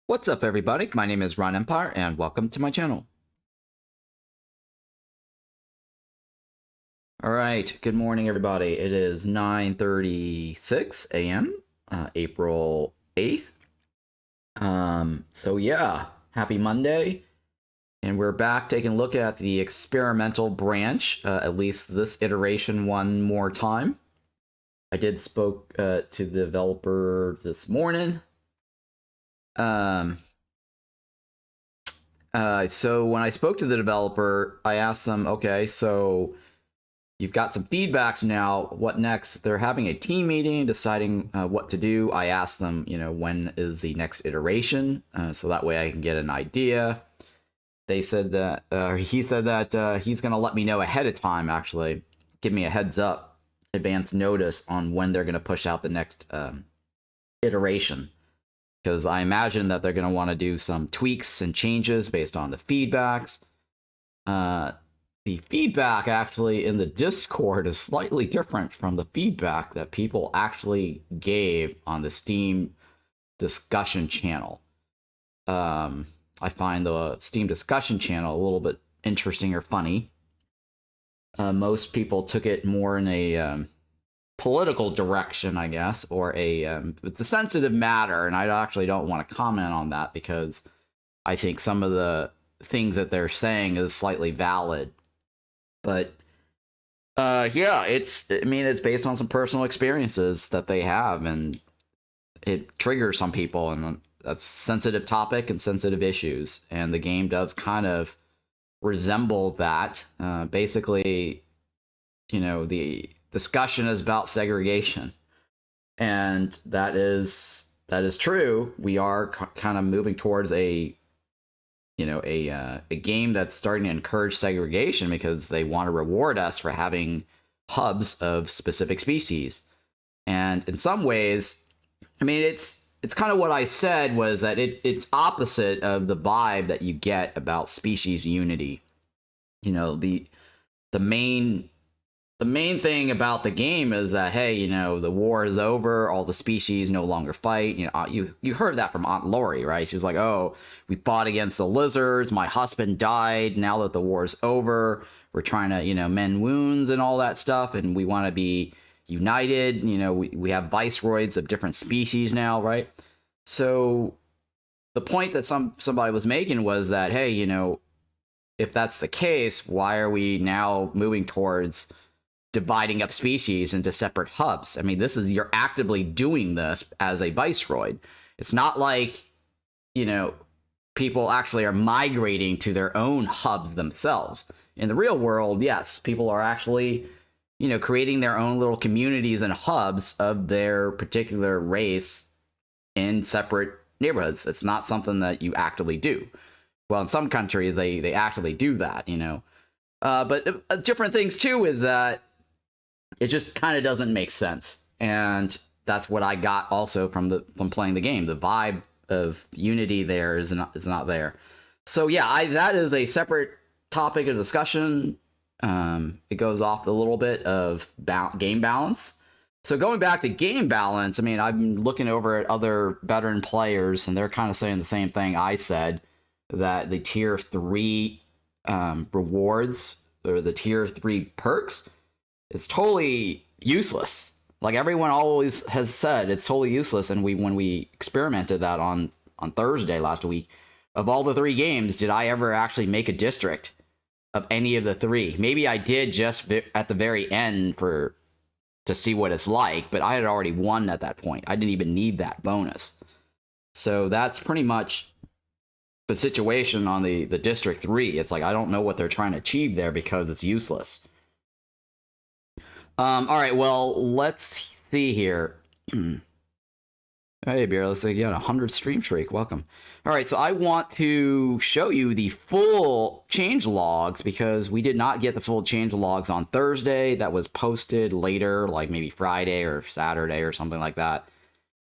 What's up, everybody? My name is Ron Empire, and welcome to my channel. All right, good morning, everybody. It is 9:36 a.m., April 8th. So yeah, happy Monday. And we're back taking a look at the experimental branch, at least this iteration one more time. I did spoke to the developer this morning. So when I spoke to the developer, I asked them, okay, so you've got some feedbacks now. What next? They're having a team meeting deciding what to do. I asked them, when is the next iteration? So that way I can get an idea. They said that, he said that he's going to let me know ahead of time, actually. Give me a heads up, advance notice on when they're going to push out the next iteration. Because I imagine that they're going to want to do some tweaks and changes based on the feedbacks. The feedback actually in the Discord is slightly different from the feedback that people actually gave on the Steam discussion channel. I find the Steam discussion channel a little bit interesting or funny. Most people took it more in a political direction, I guess, or it's a sensitive matter, and I actually don't want to comment on that because I think some of the things that they're saying is slightly valid. But yeah, it's based on some personal experiences that they have, and it triggers some people, and that's a sensitive topic and sensitive issues, and the game does kind of resemble that. Basically, the discussion is about segregation, and that is true. We are kind of moving towards a game that's starting to encourage segregation because they want to reward us for having hubs of specific species. And in some ways, it's kind of what I said was that it's opposite of the vibe that you get about species unity. The main thing about the game is that, hey, the war is over, all the species no longer fight. You heard that from Aunt Lori, right? She was like, oh, we fought against the lizards, my husband died, now that the war's over, we're trying to, mend wounds and all that stuff, and we want to be united. We have viceroys of different species now, right? So the point that somebody was making was that, hey, if that's the case, why are we now moving towards dividing up species into separate hubs? You're actively doing this as a viceroy. It's not like, people actually are migrating to their own hubs themselves. In the real world, yes, people are actually, creating their own little communities and hubs of their particular race in separate neighborhoods. It's not something that you actively do. Well, in some countries, they actually do that, But different things, too, is that it just kind of doesn't make sense. And that's what I got also from playing the game. The vibe of unity there is not there. So yeah, that is a separate topic of discussion. It goes off a little bit of game balance. So going back to game balance, I've been looking over at other veteran players, and they're kind of saying the same thing I said, that the tier 3 rewards, or the tier 3 perks, it's totally useless. Like everyone always has said, it's totally useless. And when we experimented that on Thursday last week, of all the 3 games, did I ever actually make a district of any of the 3? Maybe I did just at the very end to see what it's like, but I had already won at that point. I didn't even need that bonus. So that's pretty much the situation on the District 3. It's like, I don't know what they're trying to achieve there because it's useless. All right, well, let's see here. Hey, Beer, let's say you had 100 stream streak. Welcome. All right, so I want to show you the full change logs because we did not get the full change logs on Thursday. That was posted later, like maybe Friday or Saturday or something like that.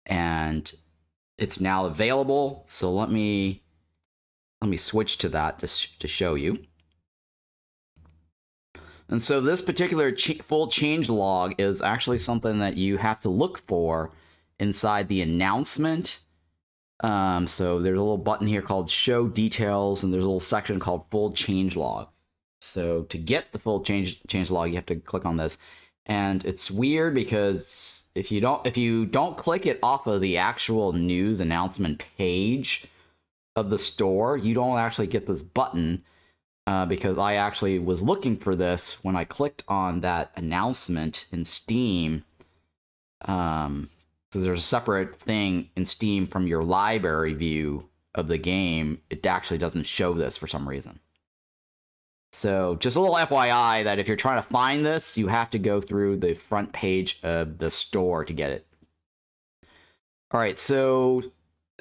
And it's now available. So let me switch to that to show you. And so this particular full change log is actually something that you have to look for inside the announcement So there's a little button here called Show Details, and there's a little section called Full Changelog. So to get the full changelog, you have to click on this, and it's weird because if you don't click it off of the actual news announcement page of the store, you don't actually get this button. Because I actually was looking for this when I clicked on that announcement in Steam. So there's a separate thing in Steam from your library view of the game. It actually doesn't show this for some reason. So just a little FYI that if you're trying to find this, you have to go through the front page of the store to get it. All right, so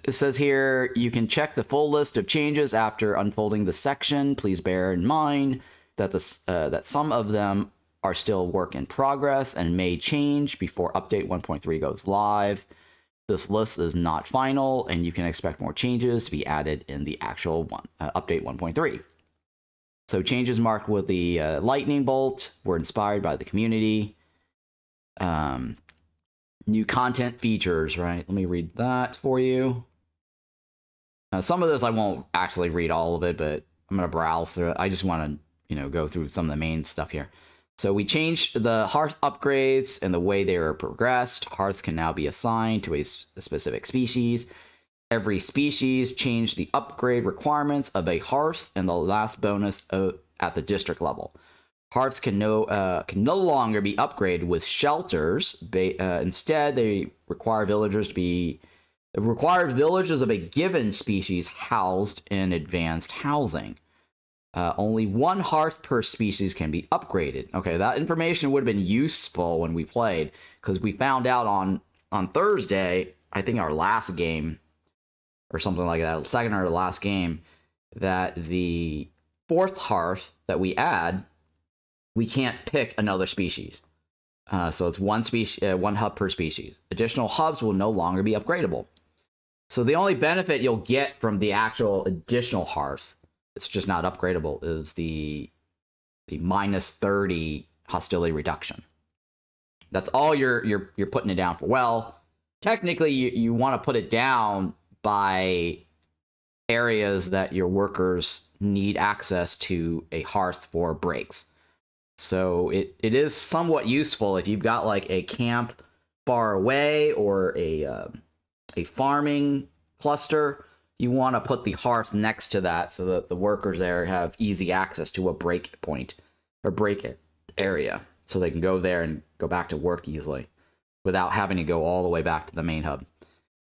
it says here, you can check the full list of changes after unfolding the section. Please bear in mind that that some of them are still work in progress and may change before update 1.3 goes live. This list is not final, and you can expect more changes to be added in the actual update 1.3. So changes marked with the lightning bolt were inspired by the community. New content features, right? Let me read that for you. Some of this I won't actually read all of it, but I'm going to browse through it. I just want to, go through some of the main stuff here. So we changed the hearth upgrades and the way they are progressed. Hearths can now be assigned to a specific species. Every species changed the upgrade requirements of a hearth and the last bonus at the district level. Hearths can no longer be upgraded with shelters. Instead, they require villagers of a given species housed in advanced housing. Only one hearth per species can be upgraded. Okay, that information would have been useful when we played, because we found out on Thursday, I think our last game, or something like that, second or last game, that the fourth hearth that we add, we can't pick another species. So it's one hub per species. Additional hubs will no longer be upgradable. So the only benefit you'll get from the actual additional hearth, it's just not upgradable, is the minus 30 hostility reduction. That's all you're putting it down for. Well, technically you want to put it down by areas that your workers need access to a hearth for breaks. So it is somewhat useful if you've got like a camp far away or a farming cluster. You want to put the hearth next to that so that the workers there have easy access to a break point or break area, so they can go there and go back to work easily without having to go all the way back to the main hub.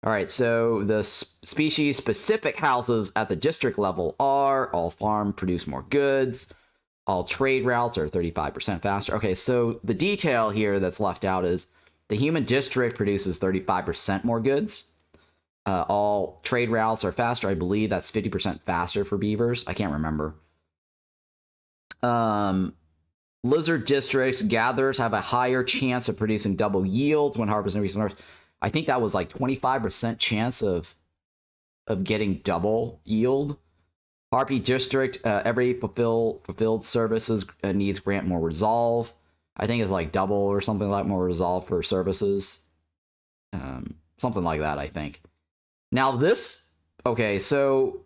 All right, so the species-specific houses at the district level are: all farm produce more goods, all trade routes are 35% faster. Okay, so the detail here that's left out is the human district produces 35% more goods. All trade routes are faster. I believe that's 50% faster for beavers. I can't remember. Lizard districts, gatherers have a higher chance of producing double yields when harvesting resources. I think that was like 25% chance of getting double yield. Harpy district, every fulfilled services needs grant more resolve. I think it's like double or something like more resolve for services. Something like that, I think. Now this, okay, so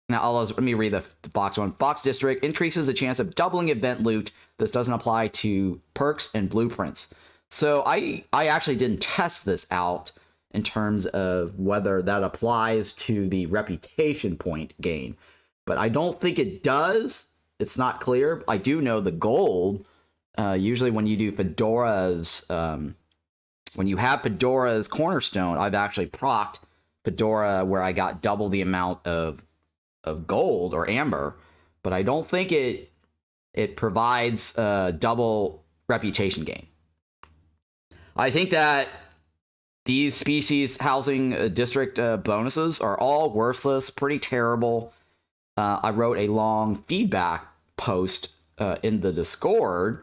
now let me read the Fox one. Fox district increases the chance of doubling event loot. This doesn't apply to perks and blueprints. So I actually didn't test this out in terms of whether that applies to the reputation point gain, but I don't think it does. It's not clear. I do know the gold, usually when you do Fedora's, when you have Fedora's Cornerstone, I've actually procced Fedora where I got double the amount of gold or amber, but I don't think it provides double reputation gain. I think that these species housing district bonuses are all worthless, pretty terrible. I wrote a long feedback post in the Discord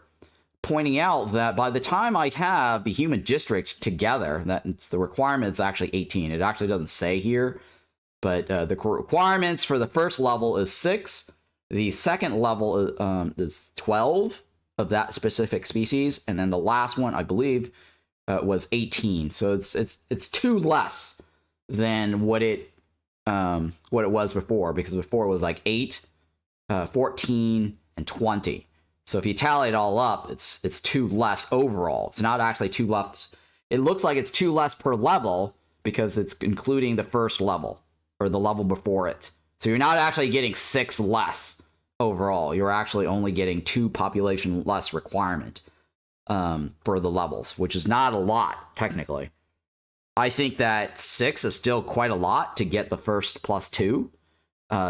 pointing out that by the time I have the human district together, that it's the requirement's actually 18. It actually doesn't say here, but the requirements for the first level is 6. The second level is 12 of that specific species, and then the last one, I believe, was 18. So it's 2 less than what it what it was before, because before it was like 8, 14, and 20. So if you tally it all up, it's 2 less overall. It's not actually 2 less. It looks like it's 2 less per level because it's including the first level or the level before it. So you're not actually getting 6 less overall. You're actually only getting 2 population less requirement for the levels, which is not a lot technically. I think that 6 is still quite a lot to get the first +2.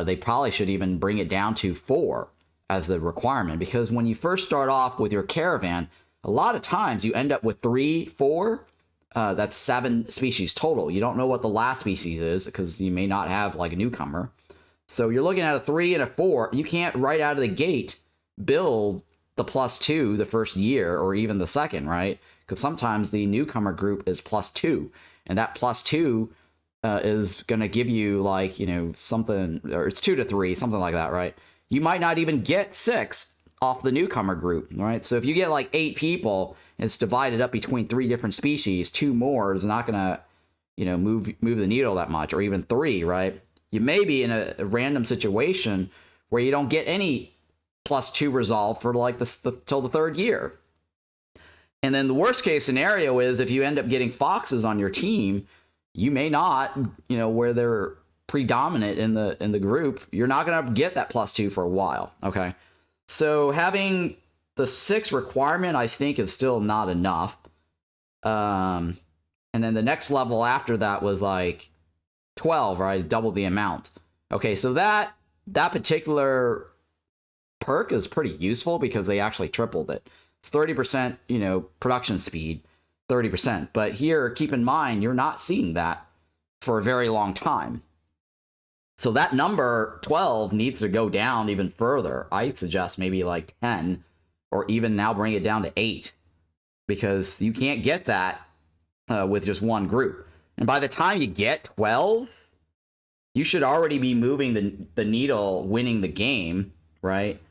They probably should even bring it down to 4 as the requirement, because when you first start off with your caravan, a lot of times you end up with 3, 4. That's 7 species total. You don't know what the last species is because you may not have like a newcomer. So you're looking at a 3 and a 4. You can't right out of the gate build the +2 the first year or even the second, right? Because sometimes the newcomer group is +2, and that +2 is going to give you like, something, or it's 2 to 3, something like that, right? You might not even get 6 off the newcomer group, right? So if you get like 8 people, and it's divided up between 3 different species, 2 more is not going to, move the needle that much, or even 3, right? You may be in a random situation where you don't get any +2 resolve for like till the 3rd year. And then the worst case scenario is if you end up getting foxes on your team, you may not, where they're predominant in the group, you're not going to get that +2 for a while. Okay. So having the 6 requirement, I think, is still not enough. And then the next level after that was like 12, right? Double the amount. Okay, so that particular perk is pretty useful because they actually tripled it. It's 30%, production speed, 30%. But here, keep in mind, you're not seeing that for a very long time. So that number 12 needs to go down even further. I suggest maybe like 10, or even now bring it down to 8, because you can't get that with just one group. And by the time you get 12, you should already be moving the needle, winning the game, right?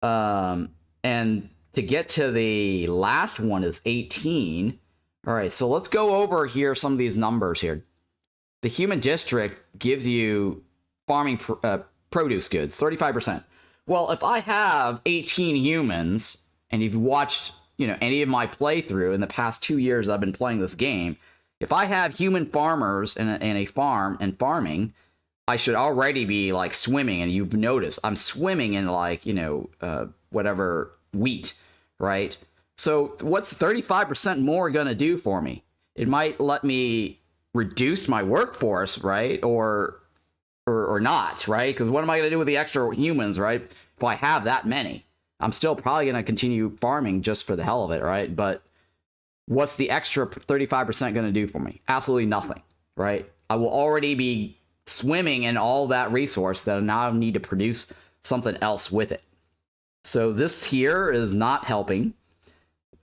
And to get to the last one is 18. All right, so let's go over here some of these numbers here. The human district gives you farming produce goods, 35%. Well, if I have 18 humans, and you've watched, any of my playthrough in the past 2 years I've been playing this game, if I have human farmers in a farm and farming, I should already be like swimming. And you've noticed I'm swimming in like, whatever wheat, right? So what's 35% more going to do for me? It might let me reduce my workforce, right? Or not, right? Because what am I going to do with the extra humans, right? If I have that many, I'm still probably going to continue farming just for the hell of it, right? But what's the extra 35% going to do for me? Absolutely nothing, right? I will already be swimming in all that resource that I now need to produce something else with it. So this here is not helping.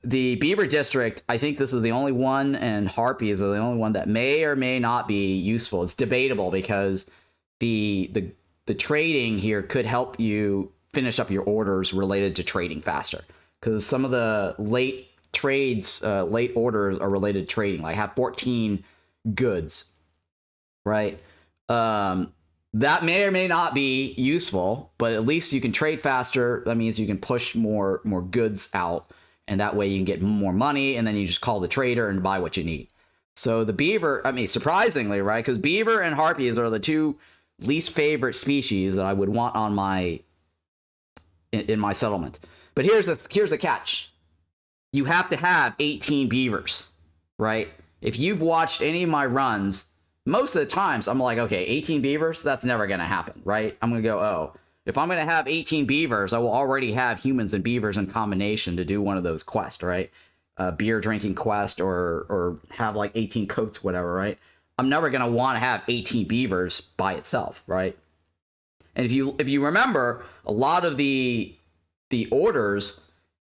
The Beaver District, I think this is the only one, and Harpies are the only one that may or may not be useful. It's debatable because the trading here could help you finish up your orders related to trading faster, because some of the late orders are related to trading, like have 14 goods, right? That may or may not be useful, but at least you can trade faster. That means you can push more goods out, and that way you can get more money, and then you just call the trader and buy what you need. So the beaver, surprisingly, right? Because beaver and harpies are the 2 least favorite species that I would want on in my settlement. But here's the catch. You have to have 18 beavers, right? If you've watched any of my runs, most of the times I'm like, okay, 18 beavers, that's never going to happen, right? I'm going to go, oh, if I'm going to have 18 beavers, I will already have humans and beavers in combination to do one of those quests, right? Beer drinking quest, or have like 18 coats, whatever, right? I'm never going to want to have 18 beavers by itself, right? And if you remember, a lot of the orders,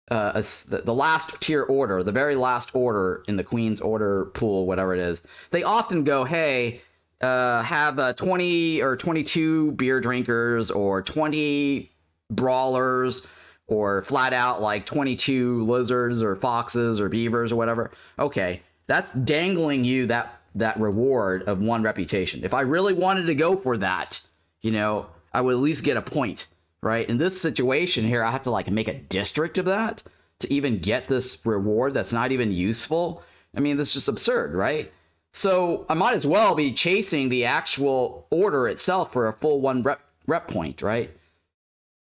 the last tier order, the very last order in the Queen's order pool, whatever it is, they often go, hey, have 20 or 22 beer drinkers, or 20 brawlers, or flat out like 22 lizards or foxes or beavers or whatever. Okay, that's dangling you that that reward of 1 reputation. If I really wanted to go for that, you know, I would at least get a point, right? In this situation here, I have to like make a district of that to even get this reward that's not even useful. I mean, this is just absurd, right? So I might as well be chasing the actual order itself for a full 1 rep point, right?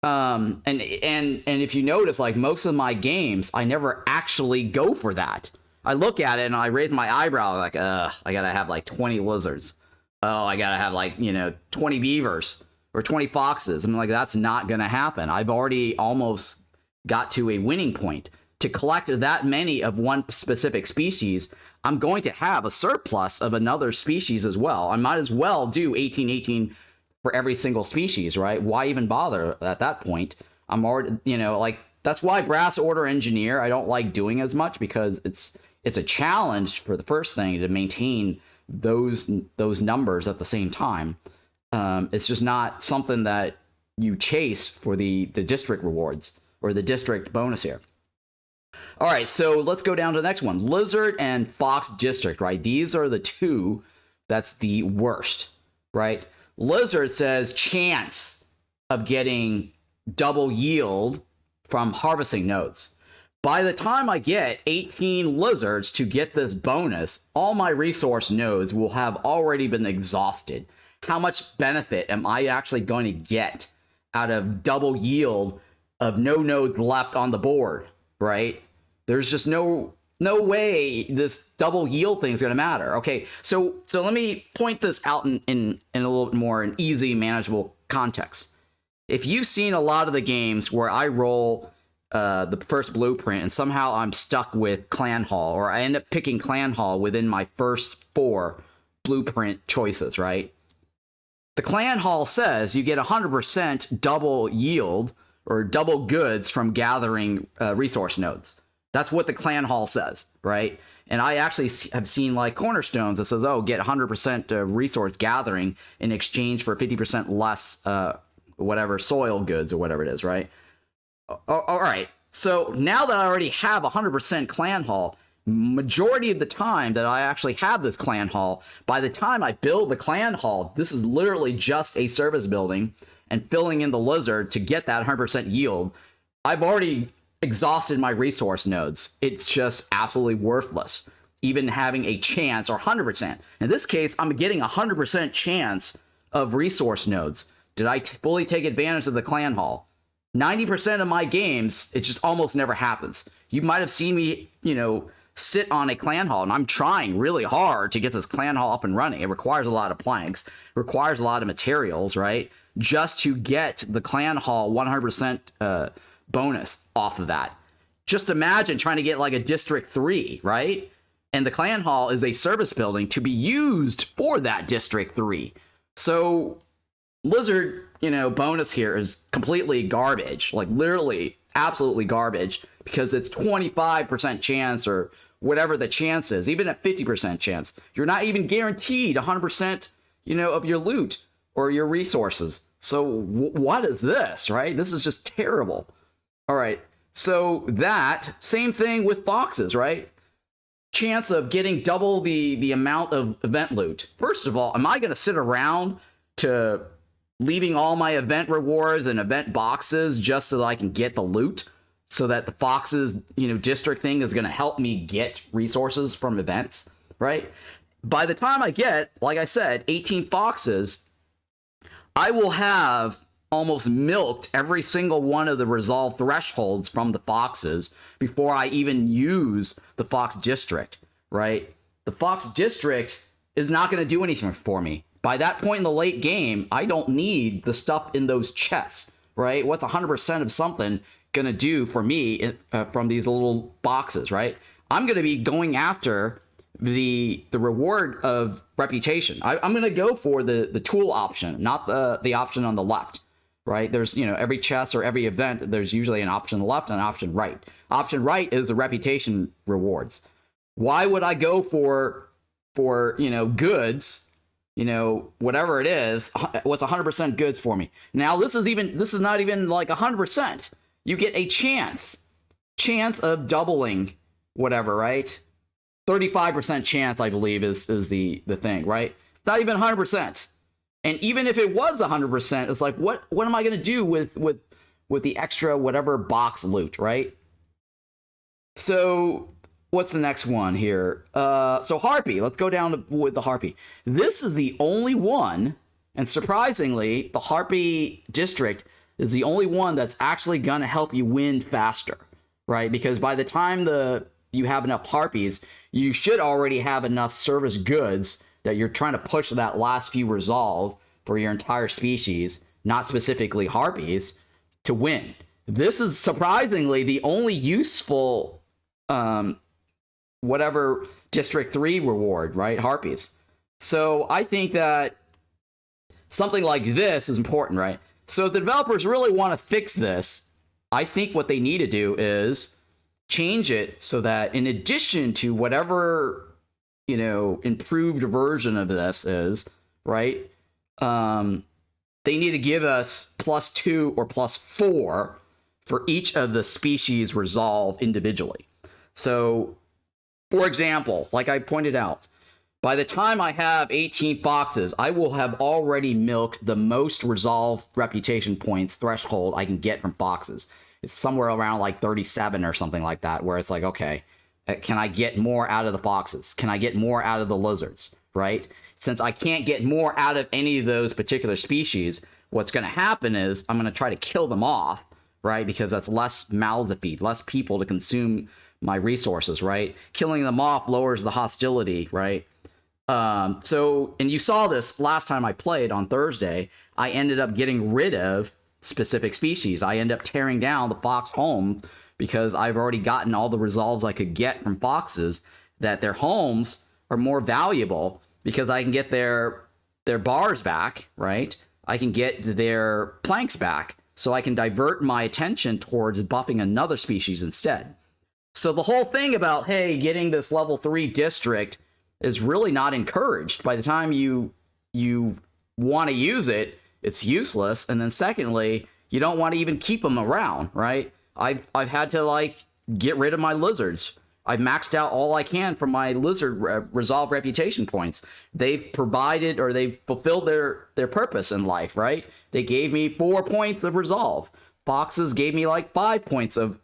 And if you notice, like most of my games, I never actually go for that. I look at it and I raise my eyebrow like, I gotta have like 20 lizards. Oh, I gotta have like, you know, 20 beavers or 20 foxes. I'm like, that's not gonna happen. I've already almost got to a winning point. To collect that many of one specific species, I'm going to have a surplus of another species as well. I might as well do 18 for every single species, right? Why even bother at that point? I'm already, you know, like, that's why Brass Order Engineer I don't like doing as much, because it's a challenge for the first thing to maintain those numbers at the same time. It's just not something that you chase for the district rewards or the district bonus here. All right, so let's go down to the next one. Lizard and Fox District, right? These are the two that's the worst, right? Lizard says chance of getting double yield from harvesting nodes. By the time I get 18 lizards to get this bonus, all my resource nodes will have already been exhausted. How much benefit am I actually going to get out of double yield of no nodes left on the board, right? There's just no way this double yield thing is going to matter. Okay, so let me point this out in a little bit more an easy, manageable context. If you've seen a lot of the games where I roll the first blueprint and somehow I'm stuck with Clan Hall, or I end up picking Clan Hall within my first 4 blueprint choices, right? The Clan Hall says you get 100% double yield or double goods from gathering resource nodes. That's what the Clan Hall says, right? And I actually have seen like cornerstones that says, oh, get 100% resource gathering in exchange for 50% less whatever soil goods or whatever it is, right? All right. So now that I already have 100% Clan Hall, majority of the time that I actually have this Clan Hall, by the time I build the Clan Hall, this is literally just a service building and filling in the lizard to get that 100% yield. I've already exhausted my resource nodes. It's just absolutely worthless, even having a chance, or 100%. In this case, I'm getting 100% chance of resource nodes. Did I fully take advantage of the Clan Hall? 90% of my games, it just almost never happens. You might have seen me, you know, sit on a Clan Hall, and I'm trying really hard to get this Clan Hall up and running. It requires a lot of planks, requires a lot of materials, right? Just to get the Clan Hall 100% bonus off of that. Just imagine trying to get like a District 3, right? And the Clan Hall is a service building to be used for that District 3. So Lizard, you know, bonus here is completely garbage, like literally absolutely garbage, because it's 25% chance or whatever the chance is. Even at 50% chance, you're not even guaranteed 100%, you know, of your loot or your resources. So what is this, right? This is just terrible. All right, so that same thing with foxes, right? Chance of getting double the amount of event loot. First of all, am I going to sit around to leaving all my event rewards and event boxes just so that I can get the loot, so that the foxes, you know, district thing is going to help me get resources from events, right? By the time I get, like I said, 18 foxes, I will have almost milked every single one of the resolve thresholds from the foxes before I even use the fox district, right? The fox district is not going to do anything for me. By that point in the late game, I don't need the stuff in those chests, right? What's 100% of something going to do for me from these little boxes, right? I'm going to be going after the reward of reputation. I'm going to go for the tool option, not the option on the left. Right? There's, you know, every chest or every event, there's usually an option left and an option right. Option right is the reputation rewards. Why would I go for, you know, goods, you know, whatever it is, what's 100% goods for me? Now, this is not even like 100%. You get a chance of doubling whatever, right? 35% chance, I believe, is the thing, right? It's not even 100%. And even if it was 100%, it's like, what am I going to do with the extra whatever box loot, right? So what's the next one here? So Harpy, let's go down with the Harpy. This is the only one, and surprisingly, the Harpy district is the only one that's actually going to help you win faster, right? Because by the time you have enough Harpies, you should already have enough service goods that you're trying to push that last few resolve for your entire species, not specifically Harpies, to win. This is surprisingly the only useful whatever District 3 reward, right? Harpies. So I think that something like this is important, right? So if the developers really want to fix this, I think what they need to do is change it so that in addition to whatever, improved version of this is, right? They need to give us +2 or +4 for each of the species resolve individually. So, for example, like I pointed out, by the time I have 18 foxes, I will have already milked the most resolve reputation points threshold I can get from foxes. It's somewhere around like 37 or something like that, where it's like, okay, can I get more out of the foxes? Can I get more out of the lizards, right? Since I can't get more out of any of those particular species, what's going to happen is I'm going to try to kill them off, right? Because that's less mouths to feed, less people to consume my resources, right? Killing them off lowers the hostility, right? And you saw this last time I played on Thursday. I ended up getting rid of specific species. I end up tearing down the fox home because I've already gotten all the resolves I could get from foxes, that their homes are more valuable because I can get their bars back, right? I can get their planks back, so I can divert my attention towards buffing another species instead. So the whole thing about, hey, getting this level 3 district is really not encouraged. By the time you want to use it, it's useless. And then secondly, you don't want to even keep them around, right? I've had to get rid of my lizards. I've maxed out all I can from my lizard resolve reputation points. They've provided, or they've fulfilled their purpose in life, right? They gave me 4 points of resolve. Foxes gave me 5 points of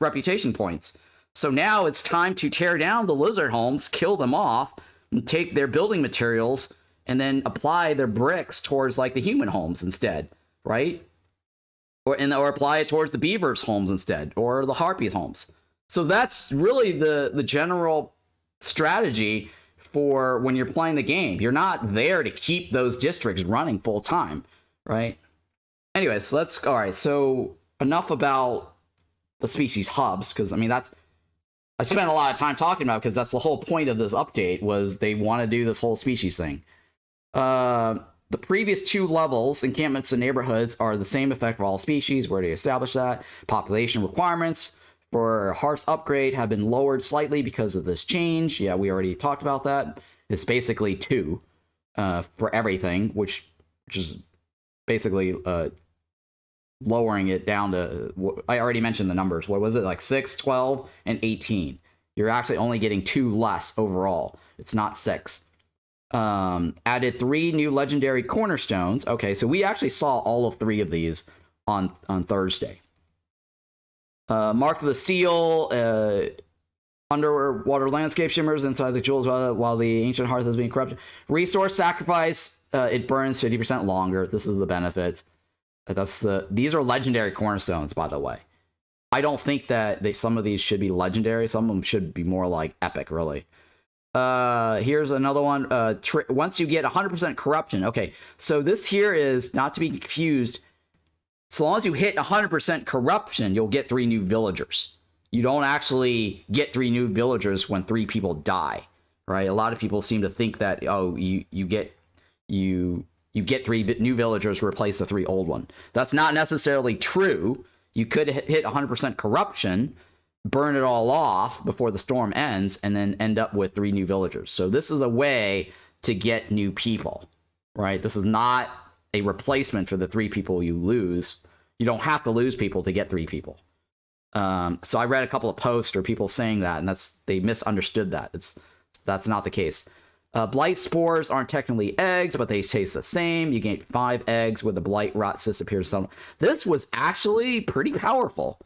reputation points. So now it's time to tear down the lizard homes, kill them off, and take their building materials, and then apply their bricks towards the human homes instead, right? Or apply it towards the beavers' homes instead, or the harpy homes. So that's really the general strategy for when you're playing the game. You're not there to keep those districts running full time, right? Anyways, all right, so enough about the species hubs, because I spent a lot of time talking about, because that's the whole point of this update, was they want to do this whole species thing. The previous 2 levels, encampments and neighborhoods, are the same effect for all species. We already established that. Population requirements for Hearth upgrade have been lowered slightly because of this change. Yeah, we already talked about that. It's basically 2 for everything, which is basically lowering it down to, I already mentioned the numbers. What was it? 6, 12, and 18. You're actually only getting 2 less overall. It's not 6. Added 3 new legendary cornerstones. Okay, so we actually saw all of 3 of these on Thursday. Mark the seal, underwater landscape shimmers inside the jewels while the ancient hearth is being corrupted. Resource sacrifice, it burns 50% longer. This is the benefit. These are legendary cornerstones, by the way. I don't think that some of these should be legendary. Some of them should be more epic, really. Here's another one. Once you get 100% corruption. Okay, so this here is, not to be confused, so long as you hit 100% corruption, you'll get 3 new villagers. You don't actually get 3 new villagers when 3 people die, right? A lot of people seem to think that, oh, you get 3 new villagers to replace the 3 old ones. That's not necessarily true. You could hit 100% corruption, burn it all off before the storm ends, and then end up with 3 new villagers. So this is a way to get new people, right? This is not a replacement for the 3 people you lose. You don't have to lose people to get 3 people. So I read a couple of posts or people saying that, and they misunderstood that. That's not the case. Blight spores aren't technically eggs, but they taste the same. You gain 5 eggs with the blight rot cyst appears. This was actually pretty powerful.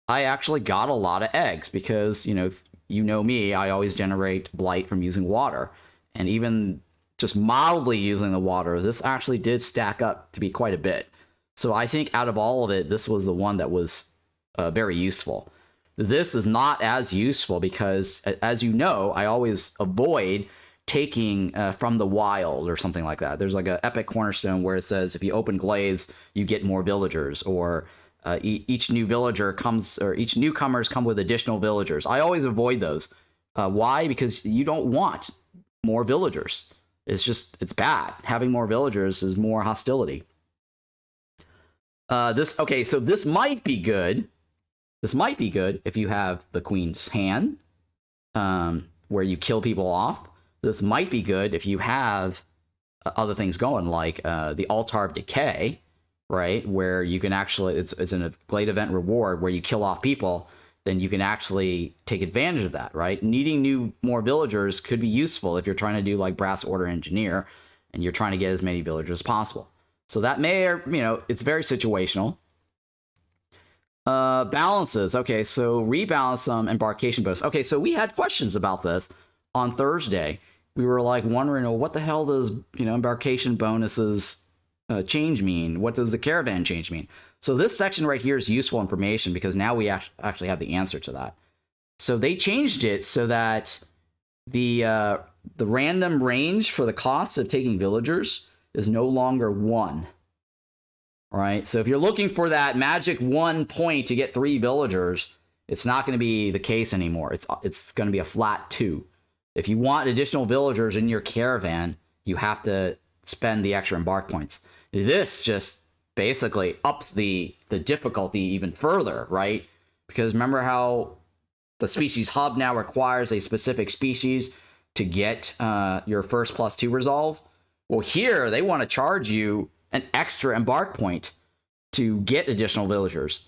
I actually got a lot of eggs because, you know me, I always generate blight from using water. And even just mildly using the water, this actually did stack up to be quite a bit. So I think out of all of it, this was the one that was very useful. This is not as useful because, as you know, I always avoid taking from the wild or something like that. There's like an epic cornerstone where it says if you open glades, you get more villagers, or each new villager comes, or each newcomers come with additional villagers. I always avoid those. Why? Because you don't want more villagers. It's bad. Having more villagers is more hostility. So this might be good. This might be good if you have the Queen's Hand, where you kill people off. This might be good if you have other things going, like the Altar of Decay, right? Where you can actually, it's a Glade event reward where you kill off people, then you can actually take advantage of that, right? Needing more villagers could be useful if you're trying to do like Brass Order Engineer, and you're trying to get as many villagers as possible. So that may, it's very situational. Balances. Okay, so rebalance some embarkation bonus. Okay, so we had questions about this on Thursday. We were like wondering, what the hell does, embarkation bonuses change mean? What does the caravan change mean? So this section right here is useful information because now we actually have the answer to that. So they changed it so that the random range for the cost of taking villagers is no longer 1. Right? So if you're looking for that magic 1 point to get 3 villagers, it's not going to be the case anymore. It's going to be a flat 2. If you want additional villagers in your caravan, you have to spend the extra embark points. This just basically ups the difficulty even further, right? Because remember how the species hub now requires a specific species to get your first +2 resolve? Well, here they want to charge you an extra embark point to get additional villagers.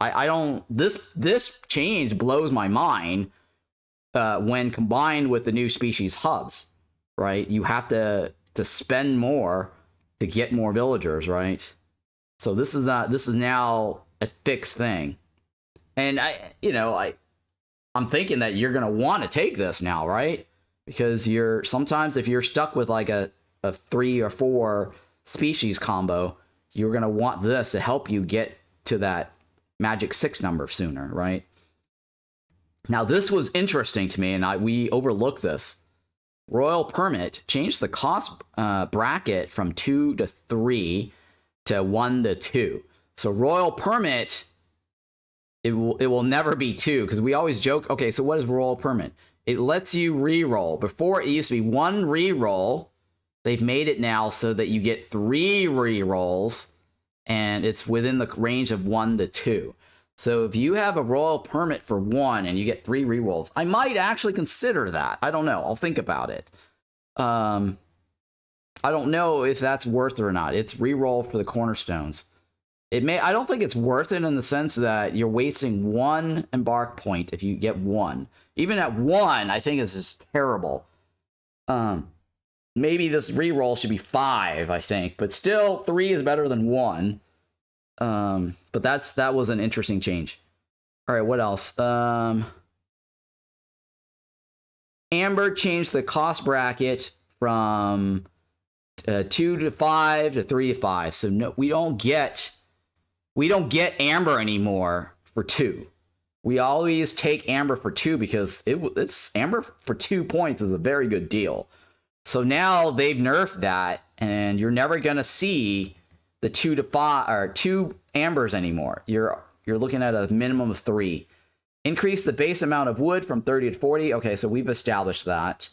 This change blows my mind when combined with the new species hubs, right? You have to spend more to get more villagers, right? So this is now a fixed thing. And I'm thinking that you're gonna want to take this now, right? Because sometimes if you're stuck with like a 3 or 4 species combo, you're going to want this to help you get to that magic 6 number sooner, right? Now, this was interesting to me, and we overlooked this. Royal Permit changed the cost bracket from 2 to 3 to 1 to 2. So Royal Permit, it will never be 2, because we always joke, okay, so what is Royal Permit? It lets you reroll. Before, it used to be 1 reroll. They've made it now so that you get 3 rerolls, and it's within the range of 1 to 2. So if you have a Royal Permit for 1 and you get 3 rerolls, I might actually consider that. I don't know. I'll think about it. I don't know if that's worth it or not. It's reroll for the cornerstones. I don't think it's worth it in the sense that you're wasting 1 embark point if you get 1. Even at 1, I think it's just terrible. Maybe this reroll should be 5, I think, but still 3 is better than 1. But that was an interesting change. All right, what else? Amber changed the cost bracket from 2 to 5 to 3 to 5. So no, we don't get Amber anymore for 2. We always take Amber for 2 because it's Amber for 2 points is a very good deal. So now they've nerfed that, and you're never gonna see the 2 to 5 or 2 Ambers anymore. You're looking at a minimum of 3. Increase the base amount of wood from 30 to 40. Okay, so we've established that.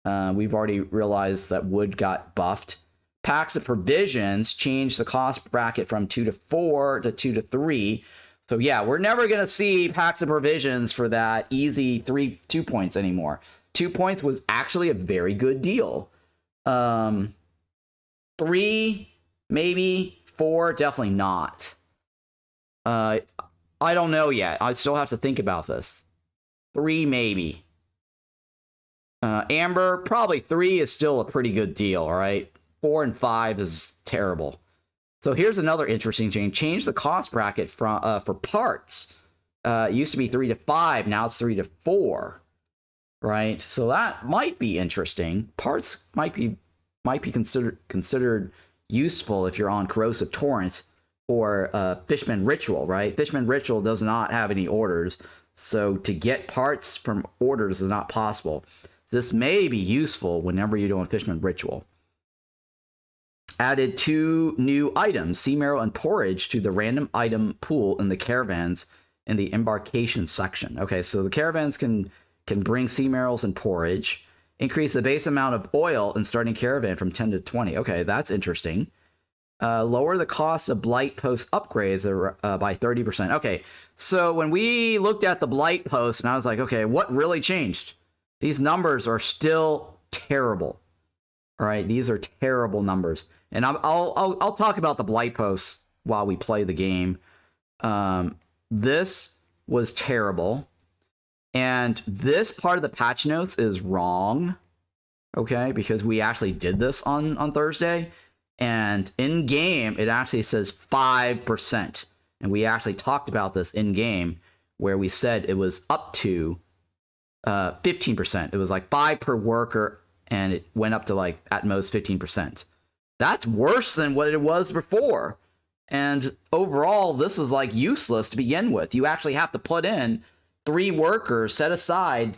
We've already realized that wood got buffed. Packs of provisions changed the cost bracket from 2 to 4 to 2 to 3. So yeah, we're never gonna see packs of provisions for that easy 2 points anymore. 2 points was actually a very good deal. 3, maybe. 4, definitely not. I don't know yet. I still have to think about this. 3 maybe. Amber, probably 3 is still a pretty good deal, all right? 4 and 5 is terrible. So here's another interesting change. Change the cost bracket from for parts. It used to be 3 to 5, now it's 3 to 4, right? So that might be interesting. Parts might be considered useful if you're on Corrosive Torrent or Fishman Ritual, right? Fishman Ritual does not have any orders, so to get parts from orders is not possible. This may be useful whenever you're doing Fishman Ritual. Added 2 new items, sea marrow and porridge, to the random item pool in the caravans in the embarkation section. Okay, so the caravans can bring sea marrows and porridge. Increase the base amount of oil in starting caravan from 10 to 20. Okay, that's interesting. Lower the cost of blight post upgrades by 30%. Okay, so when we looked at the blight post, and I was like, okay, what really changed? These numbers are still terrible. All right, these are terrible numbers. And I'll talk about the blight posts while we play the game. This was terrible, and this part of the patch notes is wrong. Okay, because we actually did this on Thursday, and in game it actually says 5%, and we actually talked about this in game where we said it was up to 15%. It was like 5 per worker, and it went up to like at most 15%. That's worse than what it was before. And overall, this is like useless to begin with. You actually have to put in 3 workers set aside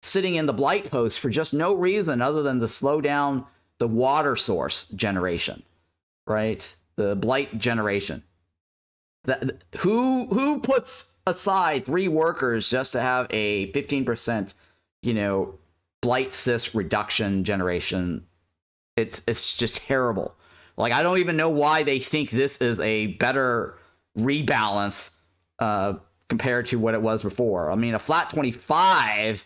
sitting in the blight post for just no reason other than to slow down the water source generation, right? The blight generation. Who puts aside 3 workers just to have a 15%, blight cyst reduction generation? It's just terrible. Like, I don't even know why they think this is a better rebalance compared to what it was before. I mean, a flat 25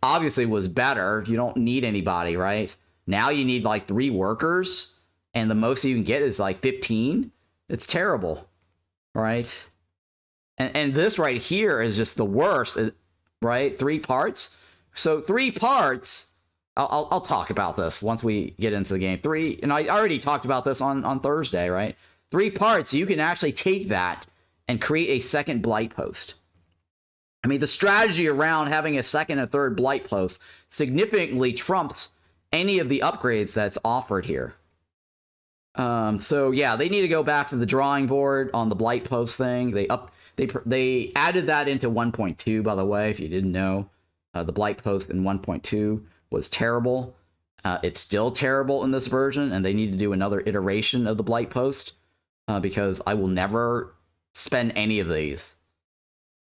obviously was better. You don't need anybody, right? Now you need like 3 workers, and the most you can get is like 15. It's terrible, right? And this right here is just the worst, right? 3 parts. So 3 parts. I'll talk about this once we get into the game. 3, and I already talked about this on Thursday, right? 3 parts, you can actually take that and create a second blight post. I mean, the strategy around having a second and third blight post significantly trumps any of the upgrades that's offered here. So yeah, they need to go back to the drawing board on the blight post thing. They added that into 1.2, by the way, if you didn't know. The blight post in 1.2 was terrible. It's still terrible in this version, and they need to do another iteration of the blight post because I will never spend any of these.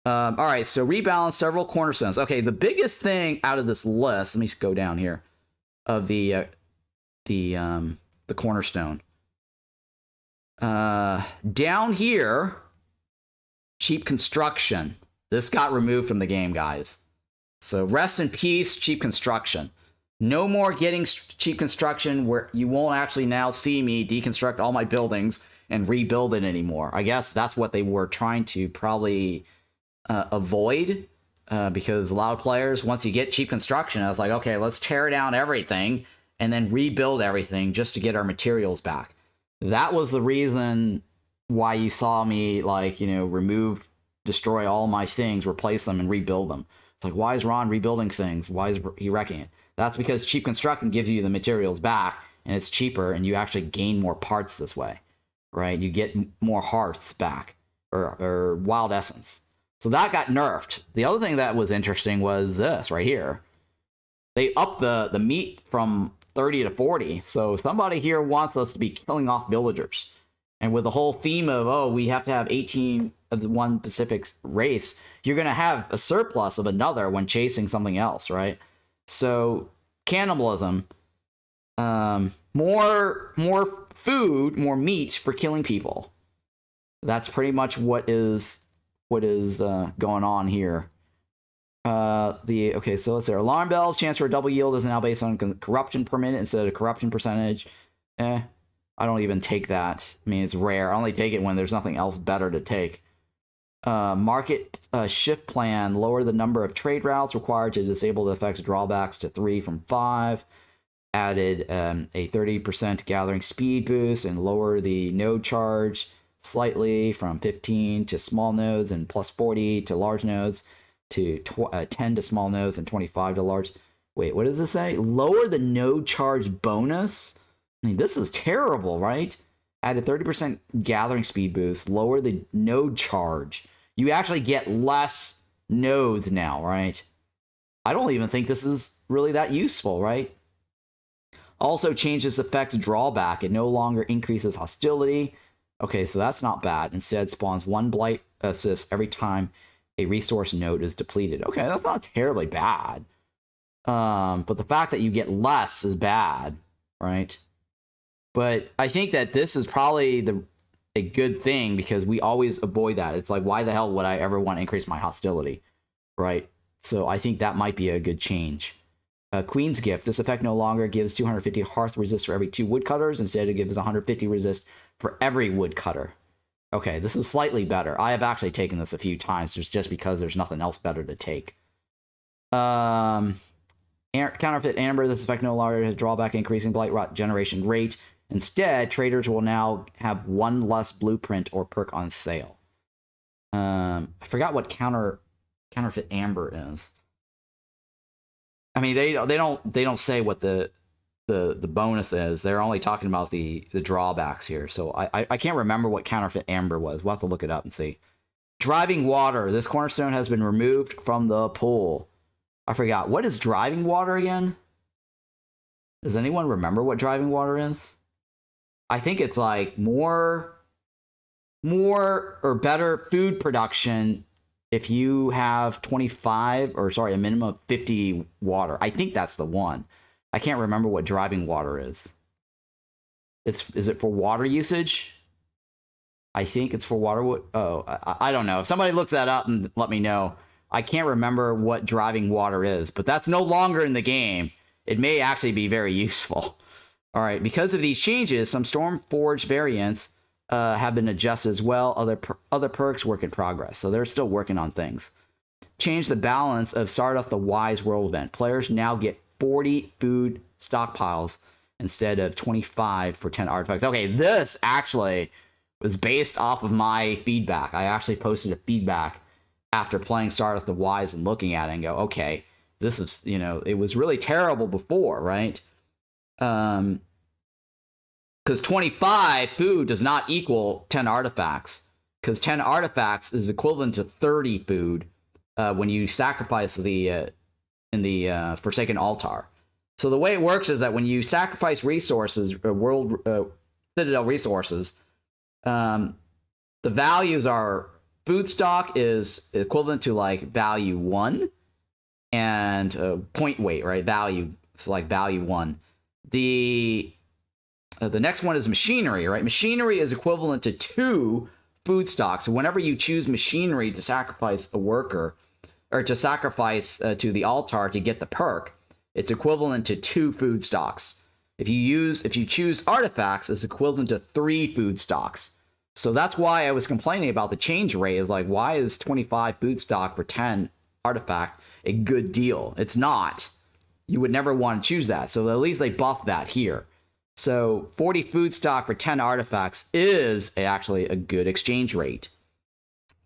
All right, so rebalance several cornerstones. Okay, the biggest thing out of this list, let me go down here, of the cornerstone. Down here, cheap construction. This got removed from the game, guys. So rest in peace, cheap construction. No more getting cheap construction where you won't actually now see me deconstruct all my buildings and rebuild it anymore. I guess that's what they were trying to probably avoid because a lot of players, once you get cheap construction, I was like, okay, let's tear down everything and then rebuild everything just to get our materials back. That was the reason why you saw me remove, destroy all my things, replace them, and rebuild them. It's like, why is Ron rebuilding things? Why is he wrecking it? That's because cheap construction gives you the materials back, and it's cheaper, and you actually gain more parts this way, right? You get more hearths back, or wild essence. So that got nerfed. The other thing that was interesting was this right here. They upped the meat from 30 to 40. So somebody here wants us to be killing off villagers. And with the whole theme of, we have to have 18 of the one specific race, you're going to have a surplus of another when chasing something else, right? So cannibalism, more food, more meat for killing people. That's pretty much what is going on here. So let's say alarm bells. Chance for a double yield is now based on corruption per minute instead of corruption percentage. I don't even take that. I mean, it's rare. I only take it when there's nothing else better to take. Market shift plan, lower the number of trade routes required to disable the effects drawbacks to 3 from 5. Added a 30% gathering speed boost and lower the node charge slightly from 15 to small nodes and plus 40 to large nodes to 10 to small nodes and 25 to large. Wait, what does this say? Lower the node charge bonus? I mean, this is terrible, right? Added 30% gathering speed boost, lower the node charge. You actually get less nodes now, right? I don't even think this is really that useful, right? Also changes effects drawback. It no longer increases hostility. Okay, so that's not bad. Instead, spawns 1 blight assist every time a resource node is depleted. Okay, that's not terribly bad. But the fact that you get less is bad, right? But I think that this is probably a good thing because we always avoid that. It's like, why the hell would I ever want to increase my hostility, right? So I think that might be a good change. Queen's Gift. This effect no longer gives 250 hearth resist for every 2 woodcutters. Instead, it gives 150 resist for every woodcutter. Okay, this is slightly better. I have actually taken this a few times just because there's nothing else better to take. Counterfeit Amber. This effect no longer has drawback increasing blight rot generation rate. Instead, traders will now have 1 less blueprint or perk on sale. I forgot what Counterfeit Amber is. I mean, they don't say what the bonus is. They're only talking about the drawbacks here. So I can't remember what Counterfeit Amber was. We'll have to look it up and see. Driving Water. This cornerstone has been removed from the pool. I forgot. What is Driving Water again? Does anyone remember what Driving Water is? I think it's like more or better food production if you have a minimum of 50 water. I think that's the one. I can't remember what Driving Water is. Is it for water usage? I think it's for water. Oh, I don't know. If somebody looks that up and let me know. I can't remember what Driving Water is, but that's no longer in the game. It may actually be very useful. All right, because of these changes, some Stormforge variants have been adjusted as well. Other perks work in progress, so they're still working on things. Change the balance of Stardust the Wise World event. Players now get 40 food stockpiles instead of 25 for 10 artifacts. Okay, this actually was based off of my feedback. I actually posted a feedback after playing Stardust the Wise and looking at it and go, okay, this is, it was really terrible before, right? Because 25 food does not equal 10 artifacts. Because 10 artifacts is equivalent to 30 food when you sacrifice in the Forsaken Altar. So the way it works is that when you sacrifice resources, Citadel resources, the values are food stock is equivalent to like value 1 and point weight, right? Value, so like value 1. The next one is machinery, right? Machinery is equivalent to 2 food stocks. So whenever you choose machinery to sacrifice a worker or to sacrifice to the altar to get the perk, it's equivalent to 2 food stocks. If you choose artifacts, it's equivalent to 3 food stocks. So that's why I was complaining about the change rate. Is like, why is 25 food stock for 10 artifact a good deal? It's not. You would never want to choose that. So at least they buffed that here. So 40 food stock for 10 artifacts is actually a good exchange rate.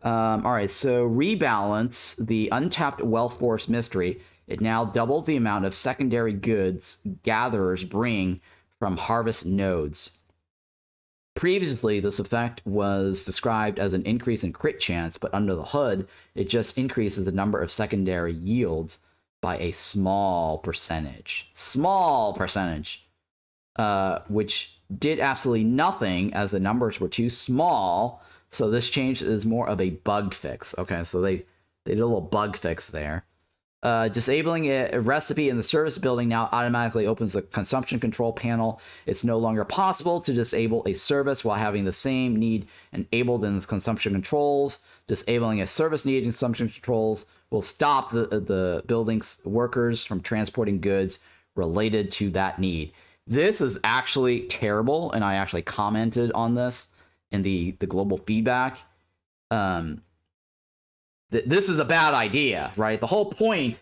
All right, so rebalance the untapped wealth force mystery. It now doubles the amount of secondary goods gatherers bring from harvest nodes. Previously, this effect was described as an increase in crit chance, but under the hood, it just increases the number of secondary yields by a small percentage. Small percentage. Which did absolutely nothing as the numbers were too small. So this change is more of a bug fix. Okay, so they did a little bug fix there. Disabling a recipe in the service building now automatically opens the consumption control panel. It's no longer possible to disable a service while having the same need enabled in the consumption controls. Disabling a service need in consumption controls will stop the building's workers from transporting goods related to that need. This is actually terrible, and I actually commented on this in the global feedback. this is a bad idea, right? The whole point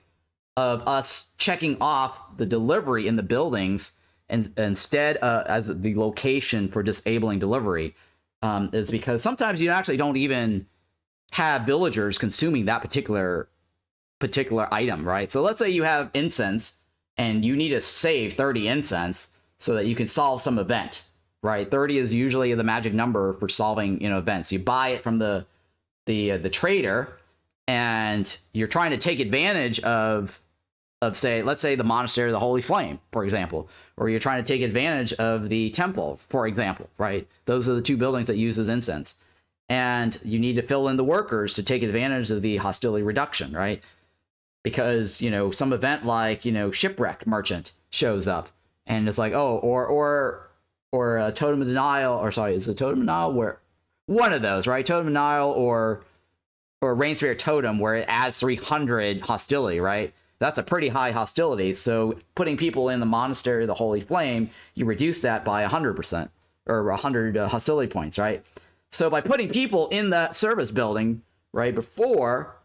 of us checking off the delivery in the buildings and instead as the location for disabling delivery is because sometimes you actually don't even have villagers consuming that particular item, right? So let's say you have incense and you need to save 30 incense so that you can solve some event, right? 30 is usually the magic number for solving, events. You buy it from the trader, and you're trying to take advantage of say, let's say the Monastery of the Holy Flame, for example, or you're trying to take advantage of the temple, for example, right? Those are the two buildings that uses incense. And you need to fill in the workers to take advantage of the hostility reduction, right? Because, some event like, shipwreck merchant shows up and it's like, oh, or a totem of denial, or sorry, is it totem of denial? Where one of those, right? Totem of denial or Rainsphere totem where it adds 300 hostility, right? That's a pretty high hostility. So putting people in the Monastery of the Holy Flame, you reduce that by 100% or 100 hostility points, right? So by putting people in that service building, right, before,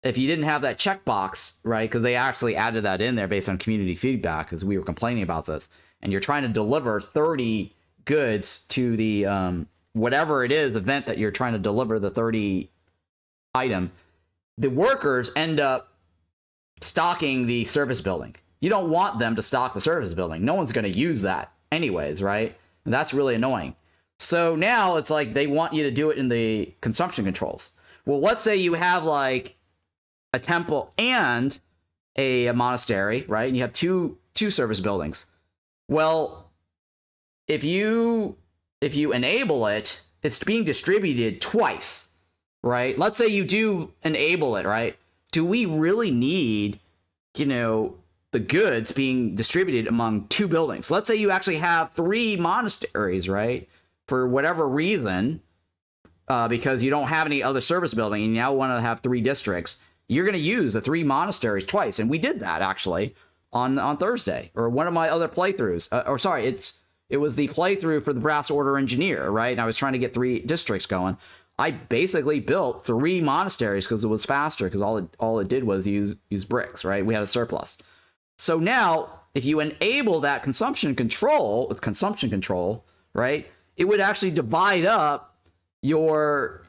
if you didn't have that checkbox, right, because they actually added that in there based on community feedback, because we were complaining about this, and you're trying to deliver 30 goods to the whatever it is event that you're trying to deliver the 30 item, the workers end up stocking the service building. You don't want them to stock the service building. No one's going to use that anyways, right? And that's really annoying. So now it's like they want you to do it in the consumption controls. Well, let's say you have like a temple and a monastery, right? And you have two service buildings. Well, if you enable it, it's being distributed twice, right? Let's say you do enable it, right? Do we really need, the goods being distributed among two buildings? Let's say you actually have 3 monasteries, right? For whatever reason, because you don't have any other service building and you now want to have 3 districts, you're going to use the 3 monasteries twice. And we did that actually on Thursday, or one of my other playthroughs. It was the playthrough for the Brass Order Engineer, right? And I was trying to get 3 districts going. I basically built 3 monasteries because it was faster, because all it did was use bricks, right? We had a surplus. So now, if you enable that consumption control, right, it would actually divide up your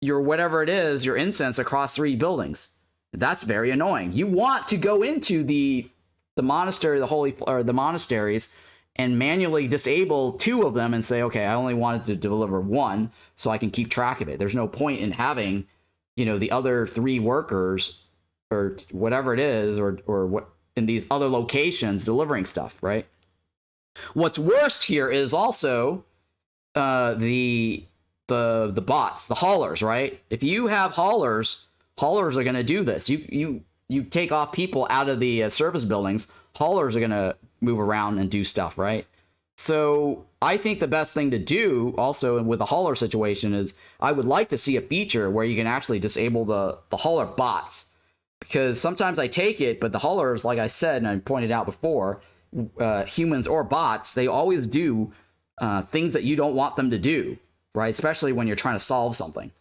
whatever it is, your incense, across 3 buildings. That's very annoying. You want to go into the monastery, the monasteries, and manually disable 2 of them and say, okay, I only wanted to deliver 1 so I can keep track of it. There's no point in having, the other 3 workers or whatever it is, or what in these other locations delivering stuff, right? What's worst here is also the bots, the haulers, right? If you have haulers are going to do this. You take off people out of the service buildings, haulers are going to move around and do stuff, right? So I think the best thing to do also with the hauler situation is I would like to see a feature where you can actually disable the hauler bots, because sometimes I take it, but the haulers, like I said, and I pointed out before, humans or bots, they always do things that you don't want them to do, right? Especially when you're trying to solve something.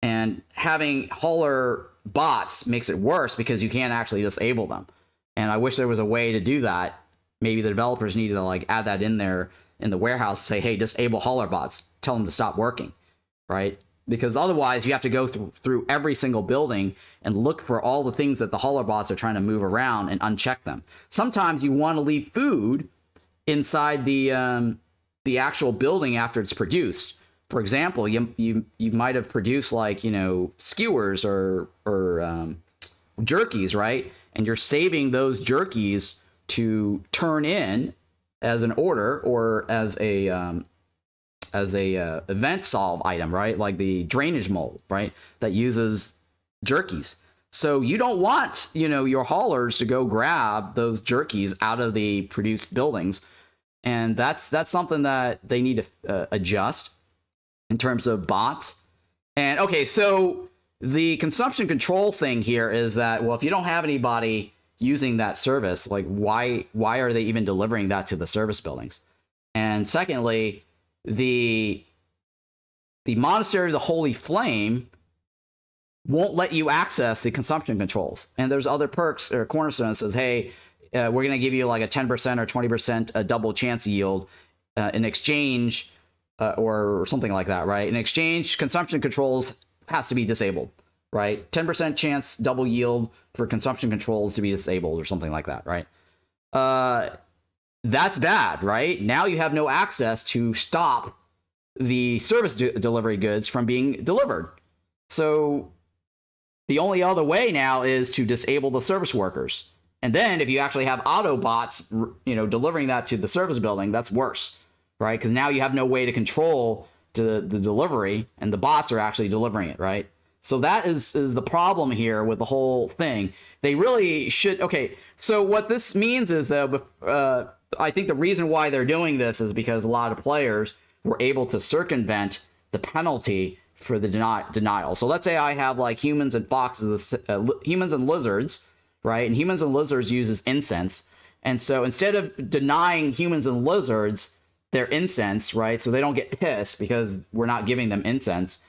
And having hauler bots makes it worse because you can't actually disable them. And I wish there was a way to do that. Maybe the developers need to add that in there in the warehouse, say, hey, disable hauler bots, tell them to stop working, right? Because otherwise you have to go through every single building and look for all the things that the hauler bots are trying to move around and uncheck them. Sometimes you want to leave food inside the actual building after it's produced. For example, you might have produced skewers or jerkies, right? And you're saving those jerkies to turn in as an order or as a event solve item, right? Like the drainage mold, right? That uses jerkies. So you don't want, your haulers to go grab those jerkies out of the produced buildings. And that's something that they need to adjust in terms of bots. And okay, so the consumption control thing here is that, well, if you don't have anybody using that service, why are they even delivering that to the service buildings? And secondly, the Monastery of the Holy Flame, won't let you access the consumption controls. And there's other perks or cornerstone that says, hey, we're going to give you like a 10% or 20% a double chance yield in exchange, or something like that, right? In exchange, consumption controls has to be disabled, right? 10% chance double yield for consumption controls to be disabled or something like that, right? That's bad, right? Now you have no access to stop the service delivery goods from being delivered. So the only other way now is to disable the service workers. And then if you actually have Autobots, delivering that to the service building, that's worse, right? Because now you have no way to control the delivery, and the bots are actually delivering it, right? So that is the problem here with the whole thing. They really should. Okay, so what this means is that I think the reason why they're doing this is because a lot of players were able to circumvent the penalty for the denial. So let's say I have like humans and foxes, humans and lizards, right? And humans and lizards uses incense. And so instead of denying humans and lizards their incense, right? So they don't get pissed because we're not giving them incense,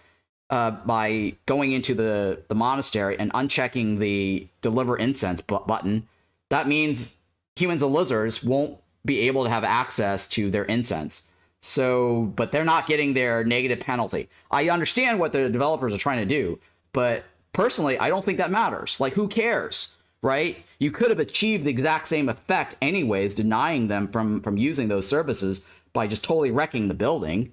by going into the monastery and unchecking the deliver incense button, that means humans and lizards won't be able to have access to their incense. So, but they're not getting their negative penalty. I understand what the developers are trying to do, but personally, I don't think that matters. Like, who cares, right? You could have achieved the exact same effect anyways, denying them from using those services by just totally wrecking the building,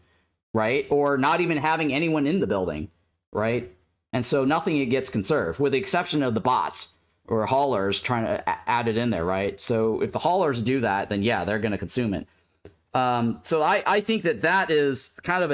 right? Or not even having anyone in the building, right? And so nothing gets conserved, with the exception of the bots or haulers trying to add it in there, right? So if the haulers do that, then yeah, they're going to consume it. So I think that is kind of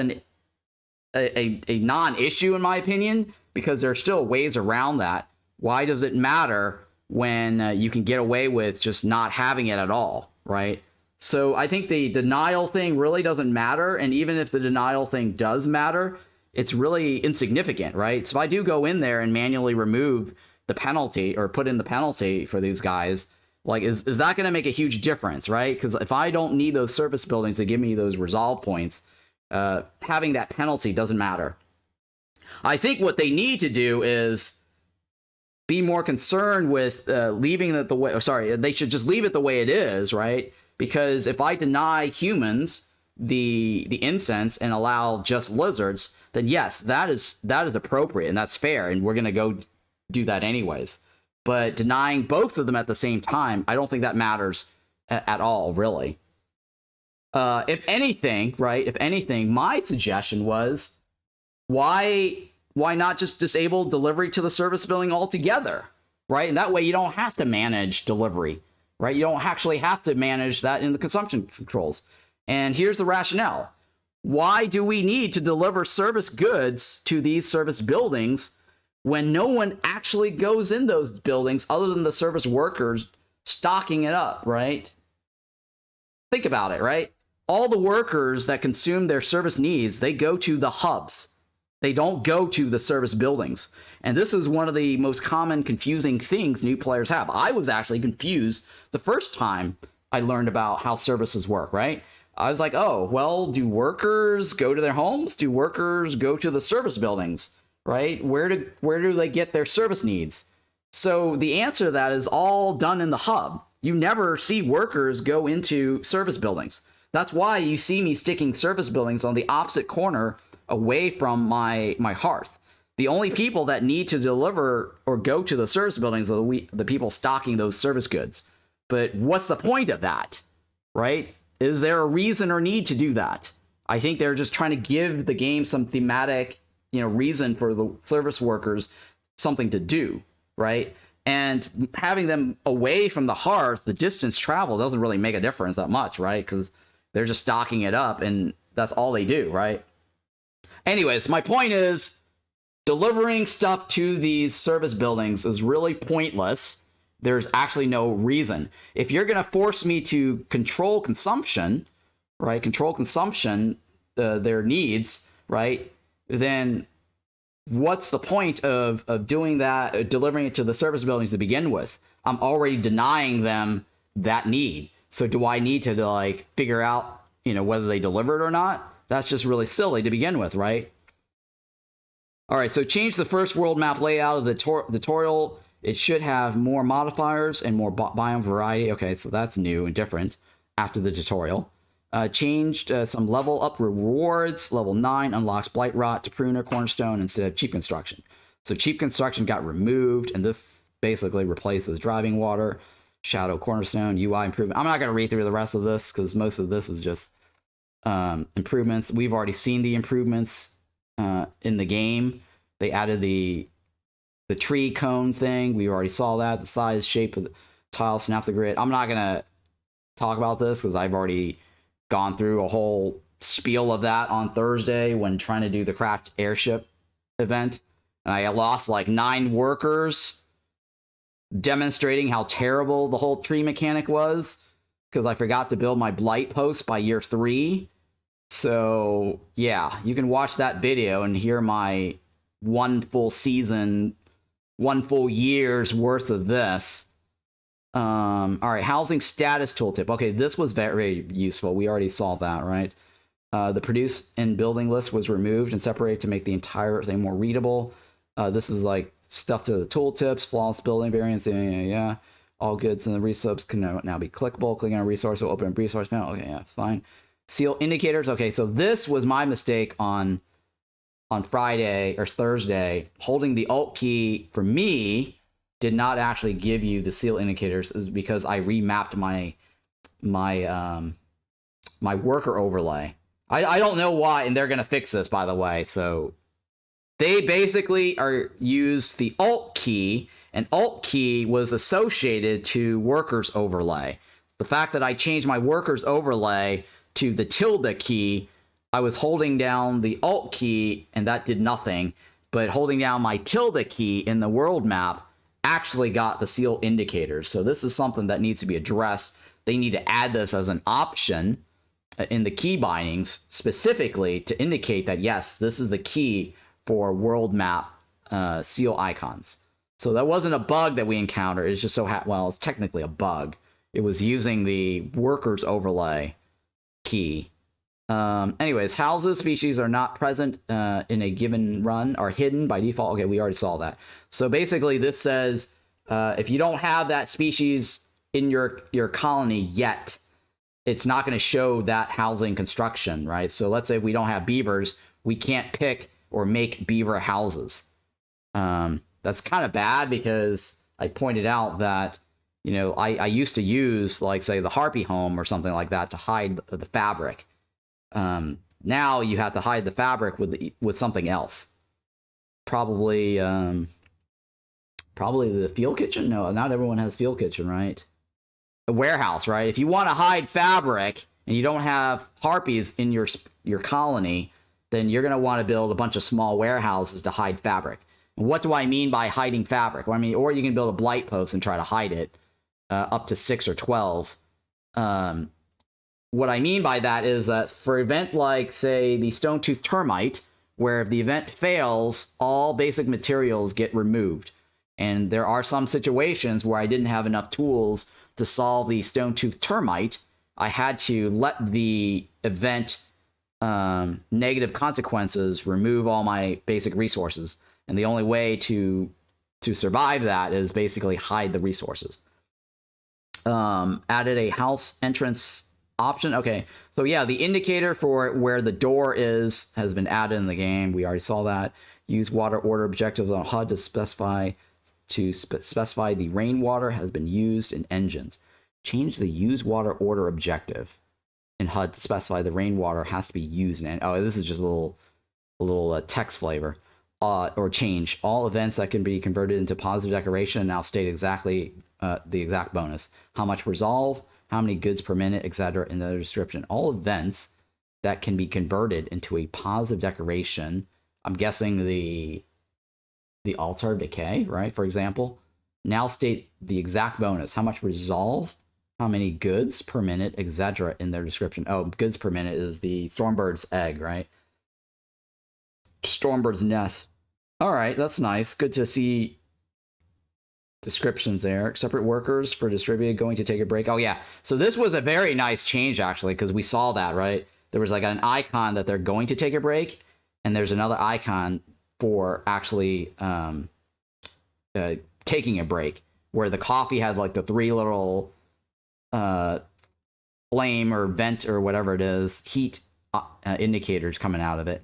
a non-issue in my opinion, because there are still ways around that. Why does it matter when you can get away with just not having it at all, right? So I think the denial thing really doesn't matter. And even if the denial thing does matter, it's really insignificant, right? So if I do go in there and manually remove the penalty or put in the penalty for these guys, like, is that going to make a huge difference, right? Because if I don't need those service buildings to give me those resolve points, having that penalty doesn't matter. I think what they need to do is be more concerned with leaving it the way. Sorry, they should just leave it the way it is, right? Because if I deny humans the incense and allow just lizards, then yes, that is appropriate and that's fair, and we're going to go do that anyways. But denying both of them at the same time, I don't think that matters at all, really. If anything, right? If anything, my suggestion was, why not just disable delivery to the service building altogether, right? And that way you don't have to manage delivery, right? You don't actually have to manage that in the consumption controls. And here's the rationale. Why do we need to deliver service goods to these service buildings when no one actually goes in those buildings other than the service workers stocking it up, right? Think about it, right? All the workers that consume their service needs, they go to the hubs. They don't go to the service buildings. And this is one of the most common confusing things new players have. I was actually confused the first time I learned about how services work, right? I was like, oh, well, do workers go to their homes? Do workers go to the service buildings? Right? Where do they get their service needs? So the answer to that is all done in the hub. You never see workers go into service buildings. That's why you see me sticking service buildings on the opposite corner away from my hearth. The only people that need to deliver or go to the service buildings are the people stocking those service goods. But what's the point of that, right? Is there a reason or need to do that? I think they're just trying to give the game some thematic reason for the service workers something to do, right? And having them away from the hearth, the distance travel doesn't really make a difference that much, right? Because they're just stocking it up and that's all they do, right? Anyways, my point is, delivering stuff to these service buildings is really pointless. There's actually no reason. If you're going to force me to control consumption, right? Control consumption, their needs, right? Then what's the point of doing that, delivering it to the service buildings to begin with? I'm already denying them that need. So do I need to like figure out, whether they delivered or not? That's just really silly to begin with, right? All right, so change the first world map layout of the tutorial. It should have more modifiers and more biome variety. Okay, so that's new and different after the tutorial. Changed some level up rewards. Level 9 unlocks Blight Rot to Pruner Cornerstone instead of Cheap Construction. So Cheap Construction got removed, and this basically replaces Driving Water, Shadow Cornerstone, UI improvement. I'm not going to read through the rest of this because most of this is just improvements. We've already seen the improvements in the game. They added the tree cone thing. We already saw that. The size, shape of the tile, snap the grid. I'm not going to talk about this because I've already gone through a whole spiel of that on Thursday when trying to do the craft airship event. And I lost like 9 workers demonstrating how terrible the whole tree mechanic was because I forgot to build my blight post by year 3. So yeah, you can watch that video and hear my 1 full season, 1 full year's worth of this. All right, housing status tooltip. Okay, this was very useful. We already saw that, right? The produce and building list was removed and separated to make the entire thing more readable. This is like stuff to the tooltips, flawless building variants. Yeah. All goods and the resources can now be clickable. Clicking on a resource will open a resource panel. Okay, yeah, fine. Seal indicators. Okay, so this was my mistake on Friday or Thursday. Holding the Alt key for me did not actually give you the seal indicators, is because I remapped my worker overlay. I don't know why, and they're gonna fix this, by the way. So they basically use the Alt key, and Alt key was associated to workers overlay. The fact that I changed my workers overlay to the tilde key, I was holding down the Alt key and that did nothing, but holding down my tilde key in the world map actually got the seal indicators. So this is something that needs to be addressed. They need to add this as an option in the key bindings specifically to indicate that, yes, this is the key for world map seal icons. So that wasn't a bug that we encountered. It's just so, well, it's technically a bug. It was using the workers overlay key. Anyways, houses species are not present in a given run are hidden by default. Okay, we already saw that. So basically this says if you don't have that species in your colony yet, it's not going to show that housing construction, right? So let's say if we don't have beavers, we can't pick or make beaver houses. That's kind of bad because I pointed out that, you know, I used to use, like, say, the Harpy home or something like that to hide the fabric. Now you have to hide the fabric with something else. Probably the field kitchen? No, not everyone has field kitchen, right? A warehouse, right? If you want to hide fabric and you don't have harpies in your colony, then you're going to want to build a bunch of small warehouses to hide fabric. And what do I mean by hiding fabric? Well, I mean, or you can build a blight post and try to hide it up to 6 or 12. What I mean by that is that for an event like, say, the Stone-Tooth Termite, where if the event fails, all basic materials get removed. And there are some situations where I didn't have enough tools to solve the Stone-Tooth Termite. I had to let the event negative consequences remove all my basic resources. And the only way to survive that is basically hide the resources. Added a house entrance option. Okay, so yeah, the indicator for where the door has been added in the game. We already saw that. Use water order objectives on HUD to specify the rainwater has been used in engines. Change the use water order objective in HUD to specify the rainwater has to be used in. Oh, this is just a little text flavor. Or change all events that can be converted into positive decoration and now state exactly the exact bonus. How much resolve, how many goods per minute, etc. in the description. All events that can be converted into a positive decoration. I'm guessing the altar of decay, right? For example, now state the exact bonus. How much resolve, how many goods per minute, etc. in their description. Oh, goods per minute is the Stormbird's egg, right? Stormbird's nest. All right, that's nice. Good to see descriptions there. Separate workers for distributed going to take a break. Oh, yeah. So this was a very nice change, actually, because we saw that, right? There was like an icon that they're going to take a break, and there's another icon for actually taking a break, where the coffee had like the 3 little flame or vent or whatever it is, heat indicators coming out of it.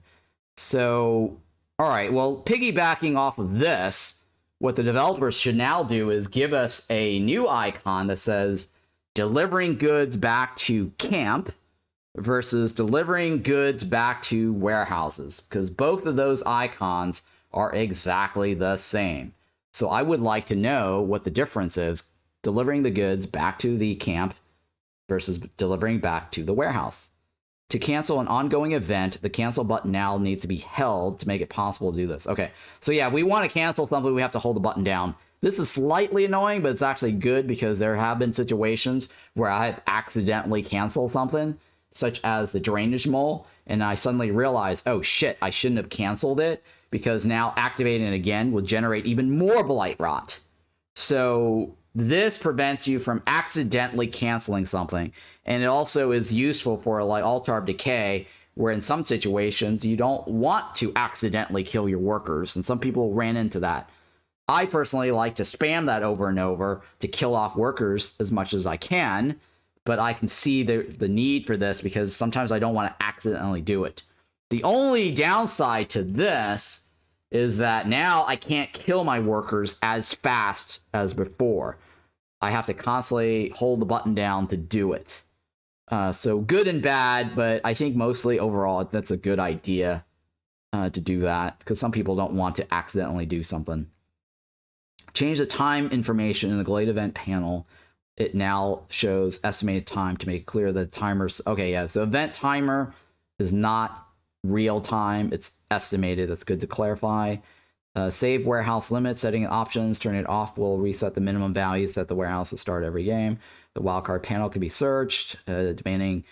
So, all right, well, piggybacking off of this, what the developers should now do is give us a new icon that says delivering goods back to camp versus delivering goods back to warehouses, because both of those icons are exactly the same. So I would like to know what the difference is delivering the goods back to the camp versus delivering back to the warehouse. To cancel an ongoing event, the cancel button now needs to be held to make it possible to do this. Okay, so yeah, if we want to cancel something, we have to hold the button down. This is slightly annoying, but it's actually good because there have been situations where I have accidentally canceled something, such as the drainage mole, and I suddenly realized, oh shit, I shouldn't have canceled it, because now activating it again will generate even more blight rot. So this prevents you from accidentally canceling something, and it also is useful for like altar of decay, where in some situations you don't want to accidentally kill your workers, and some people ran into that. I personally like to spam that over and over to kill off workers as much as I can, but I can see the need for this because sometimes I don't want to accidentally do it. The only downside to this is that now I can't kill my workers as fast as before. I have to constantly hold the button down to do it. So good and bad, but I think mostly overall that's a good idea to do that, because some people don't want to accidentally do something. Change the time information in the Glade event panel. It now shows estimated time to make it clear that timers. Okay, yeah, so event timer is not real time, it's estimated. That's good to clarify. Save warehouse limit, setting options, turning it off will reset the minimum values at the warehouse to start every game. The wildcard panel can be searched, demanding.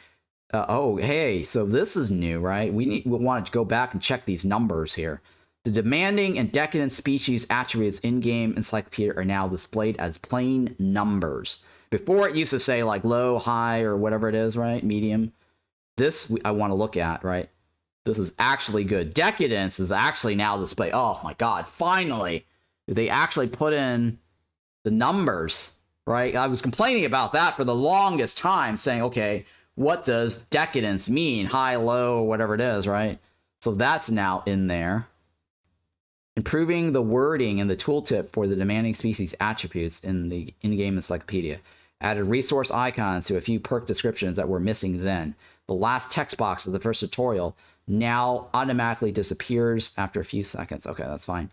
Oh, hey, so this is new, right? We wanted to go back and check these numbers here. The demanding and decadent species attributes in-game encyclopedia are now displayed as plain numbers. Before it used to say like low, high, or whatever it is, right? Medium. This I want to look at, right? This is actually good. Decadence is actually now displayed. Oh my god, finally! They actually put in the numbers, right? I was complaining about that for the longest time, saying, okay, what does decadence mean? High, low, whatever it is, right? So that's now in there. Improving the wording in the tooltip for the demanding species attributes in the in-game encyclopedia. Added resource icons to a few perk descriptions that were missing then. The last text box of the first tutorial now automatically disappears after a few seconds. Okay, that's fine.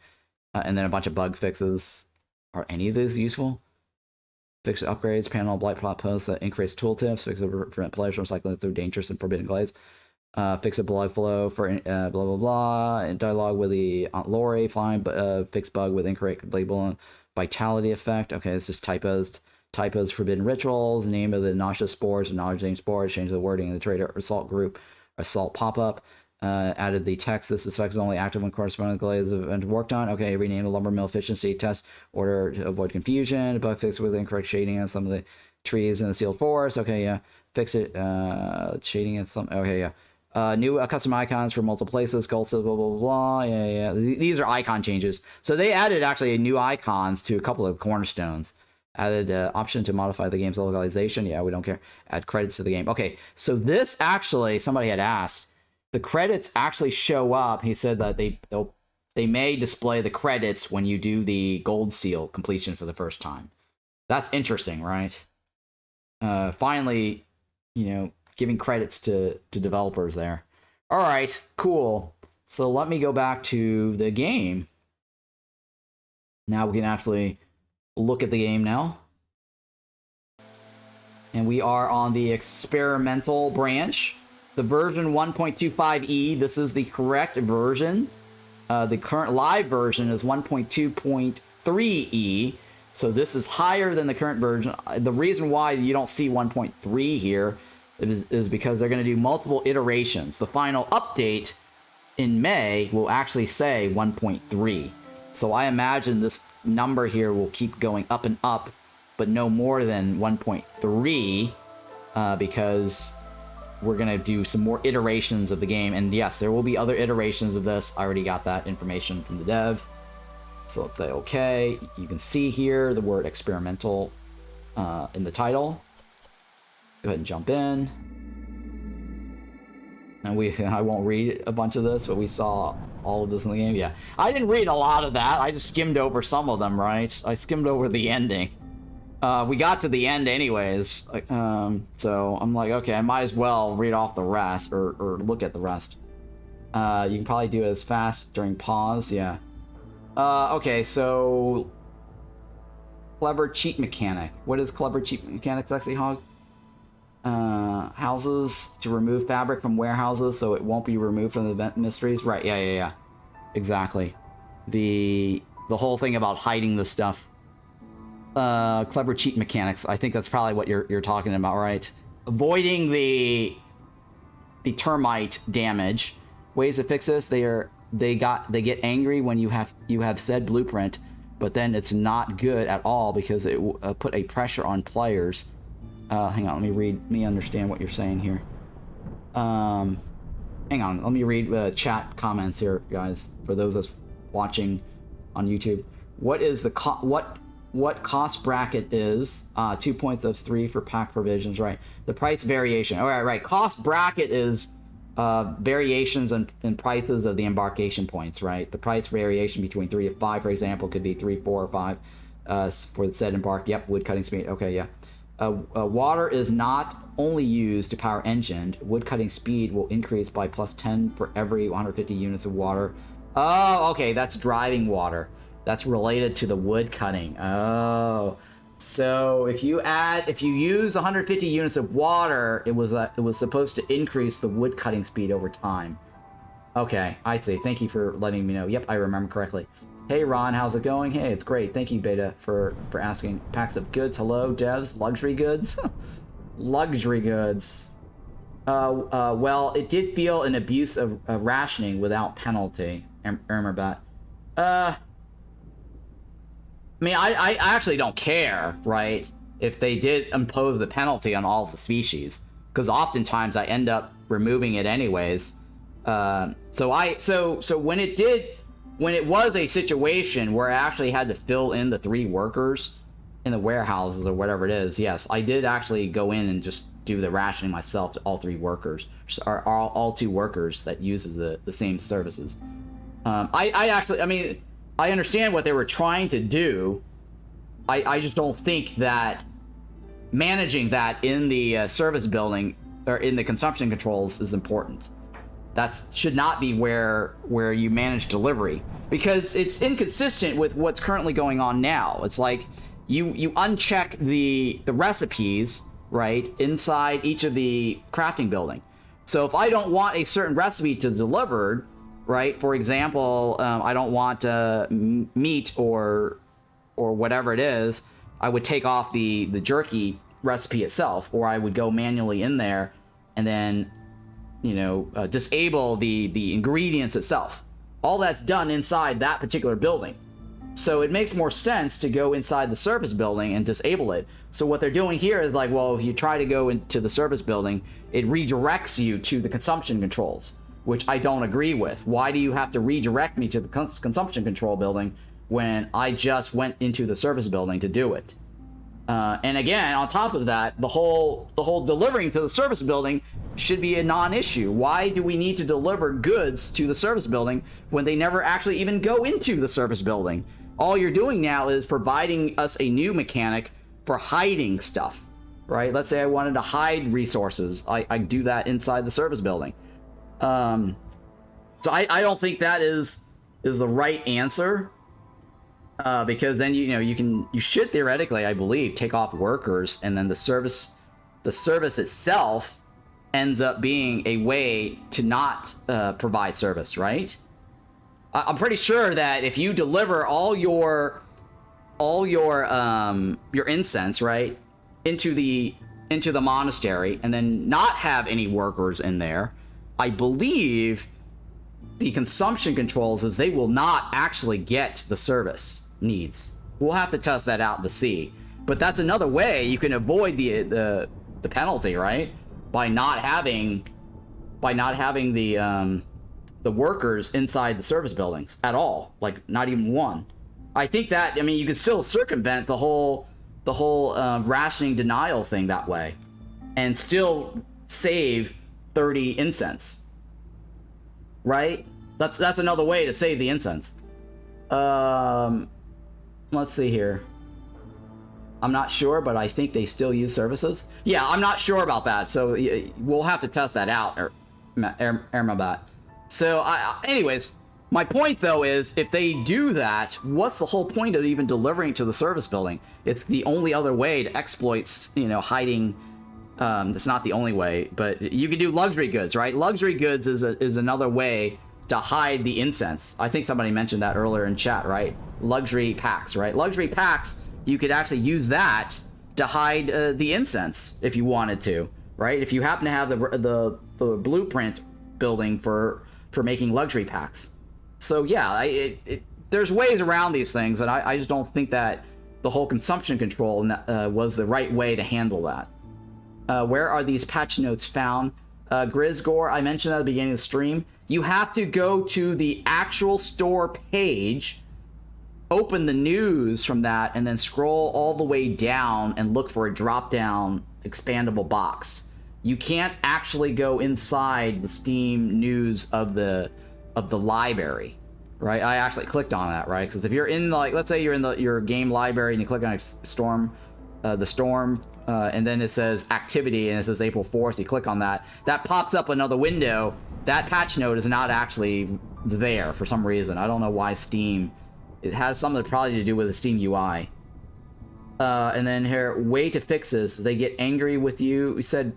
And then a bunch of bug fixes. Are any of these useful? Fix upgrades, panel, blight plot posts that increase tooltips, fix it to prevent players from cycling through dangerous and forbidden glades. Fix a blood flow for blah blah blah. And dialogue with the Aunt Lori. Fine, fix bug with incorrect label and vitality effect. Okay, it's just typos. Typos, forbidden rituals. Name of the nauseous spores and nauseating spores. Change the wording in the trader assault group. Assault pop up. Added the text. This effect is only active when corresponding glades have been worked on. Okay, rename the lumber mill efficiency test order to avoid confusion. Bug fix with incorrect shading on some of the trees in the sealed forest. Okay, yeah. Fix it. Shading at some. Okay, yeah. New custom icons for multiple places, gold, blah, blah, blah, blah. Yeah. These are icon changes. So they added actually new icons to a couple of cornerstones. Added option to modify the game's localization. Yeah, we don't care. Add credits to the game. Okay, so this actually, somebody had asked, the credits actually show up. He said that they may display the credits when you do the gold seal completion for the first time. That's interesting, right? Finally, giving credits to developers there. All right, cool. So let me go back to the game. Now we can actually look at the game now. And we are on the experimental branch. The version 1.25e, this is the correct version. The current live version is 1.2.3e. So this is higher than the current version. The reason why you don't see 1.3 here is because they're going to do multiple iterations. The final update in May will actually say 1.3. So I imagine this number here will keep going up and up, but no more than 1.3 because we're gonna do some more iterations of the game. And yes, there will be other iterations of this. I already got that information from the dev. So let's say okay. You can see here the word experimental in the title. Go ahead and jump in. And I won't read a bunch of this, but we saw all of this in the game. Yeah, I didn't read a lot of that. I just skimmed over some of them, right? I skimmed over the ending. We got to the end anyways. So I'm like, okay, I might as well read off the rest or look at the rest. You can probably do it as fast during pause, yeah. Okay, so clever cheat mechanic. What is clever cheat mechanic, Lexi Hog? Houses to remove fabric from warehouses so it won't be removed from the vent mysteries. Right, yeah. Exactly. The whole thing about hiding the stuff. Clever cheat mechanics. I think that's probably what you're talking about, right? Avoiding the termite damage. Ways to fix this, they get angry when you have said blueprint, but then it's not good at all because it put a pressure on players. Hang on, let me understand what you're saying here. Hang on, let me read chat comments here, guys, for those that's watching on YouTube. What is the what cost bracket is? 2 points of 3 for pack provisions, right? The price variation. All right. Cost bracket is variations in prices of the embarkation points, right? The price variation between 3 and 5, for example, could be 3, 4, or 5 for the said embark. Yep, wood cutting speed. Okay, yeah. Water is not only used to power engine. Wood cutting speed will increase by +10 for every 150 units of water. Oh, okay, that's driving water. That's related to the wood cutting. Oh, so if you use 150 units of water, it was supposed to increase the wood cutting speed over time. Okay, I see. Thank you for letting me know. Yep, I remember correctly. Hey Ron, how's it going? Hey, it's great. Thank you, Beta, for asking. Packs of goods. Hello, devs. Luxury goods. Luxury goods. Well, it did feel an abuse of rationing without penalty. Ermerbat. I mean, I actually don't care, right? If they did impose the penalty on all the species, because oftentimes I end up removing it anyways. So when it was a situation where I actually had to fill in the 3 workers in the warehouses or whatever it is, yes, I did actually go in and just do the rationing myself to all 3 workers, or all 2 workers that uses the same services. I understand what they were trying to do. I just don't think that managing that in the service building or in the consumption controls is important. That should not be where you manage delivery, because it's inconsistent with what's currently going on now. It's like you uncheck the recipes, right, inside each of the crafting building. So if I don't want a certain recipe to delivered, right, for example, I don't want meat or whatever it is, I would take off the jerky recipe itself, or I would go manually in there and then disable the ingredients itself. All that's done inside that particular building. So it makes more sense to go inside the service building and disable it. So what they're doing here is like, well, if you try to go into the service building, it redirects you to the consumption controls, which I don't agree with. Why do you have to redirect me to the consumption control building when I just went into the service building to do it? And again, on top of that, the whole delivering to the service building should be a non-issue. Why do we need to deliver goods to the service building when they never actually even go into the service building? All you're doing now is providing us a new mechanic for hiding stuff, right? Let's say I wanted to hide resources. I do that inside the service building. So I don't think that is the right answer. Because then you should theoretically, I believe, take off workers, and then the service itself ends up being a way to not provide service, right? I'm pretty sure that if you deliver all your incense, right, into the monastery and then not have any workers in there, I believe the consumption controls is they will not actually get the service needs. We'll have to test that out to see, but that's another way you can avoid the penalty, right? by not having the workers inside the service buildings at all, like not even one. I think that, I mean, you can still circumvent the whole rationing denial thing that way, and still save 30 incense, right? That's another way to save the incense. Let's see here. I'm not sure, but I think they still use services. Yeah, I'm not sure about that, so we'll have to test that out, Ermabat. So, anyways, my point though is, if they do that, what's the whole point of even delivering to the service building? It's the only other way to exploit, you know, hiding. It's not the only way, but you can do luxury goods, right? Luxury goods is another way to hide the incense. I think somebody mentioned that earlier in chat, right? Luxury packs, right? Luxury packs, you could actually use that to hide the incense if you wanted to, right? If you happen to have the blueprint building for making luxury packs. So yeah, there's ways around these things, and I just don't think that the whole consumption control was the right way to handle that. Where are these patch notes found? Grizgore, I mentioned at the beginning of the stream, you have to go to the actual store page, open the news from that, and then scroll all the way down and look for a drop-down expandable box. You can't actually go inside the Steam news of the library, right? I actually clicked on that, right? Because if you're in, like, let's say you're in your game library and you click on the storm, and then it says activity and it says April 4th, you click on that, that pops up another window. That patch note is not actually there for some reason. I don't know why Steam. It has something probably to do with the Steam UI. And then here, way to fix this, they get angry with you. We said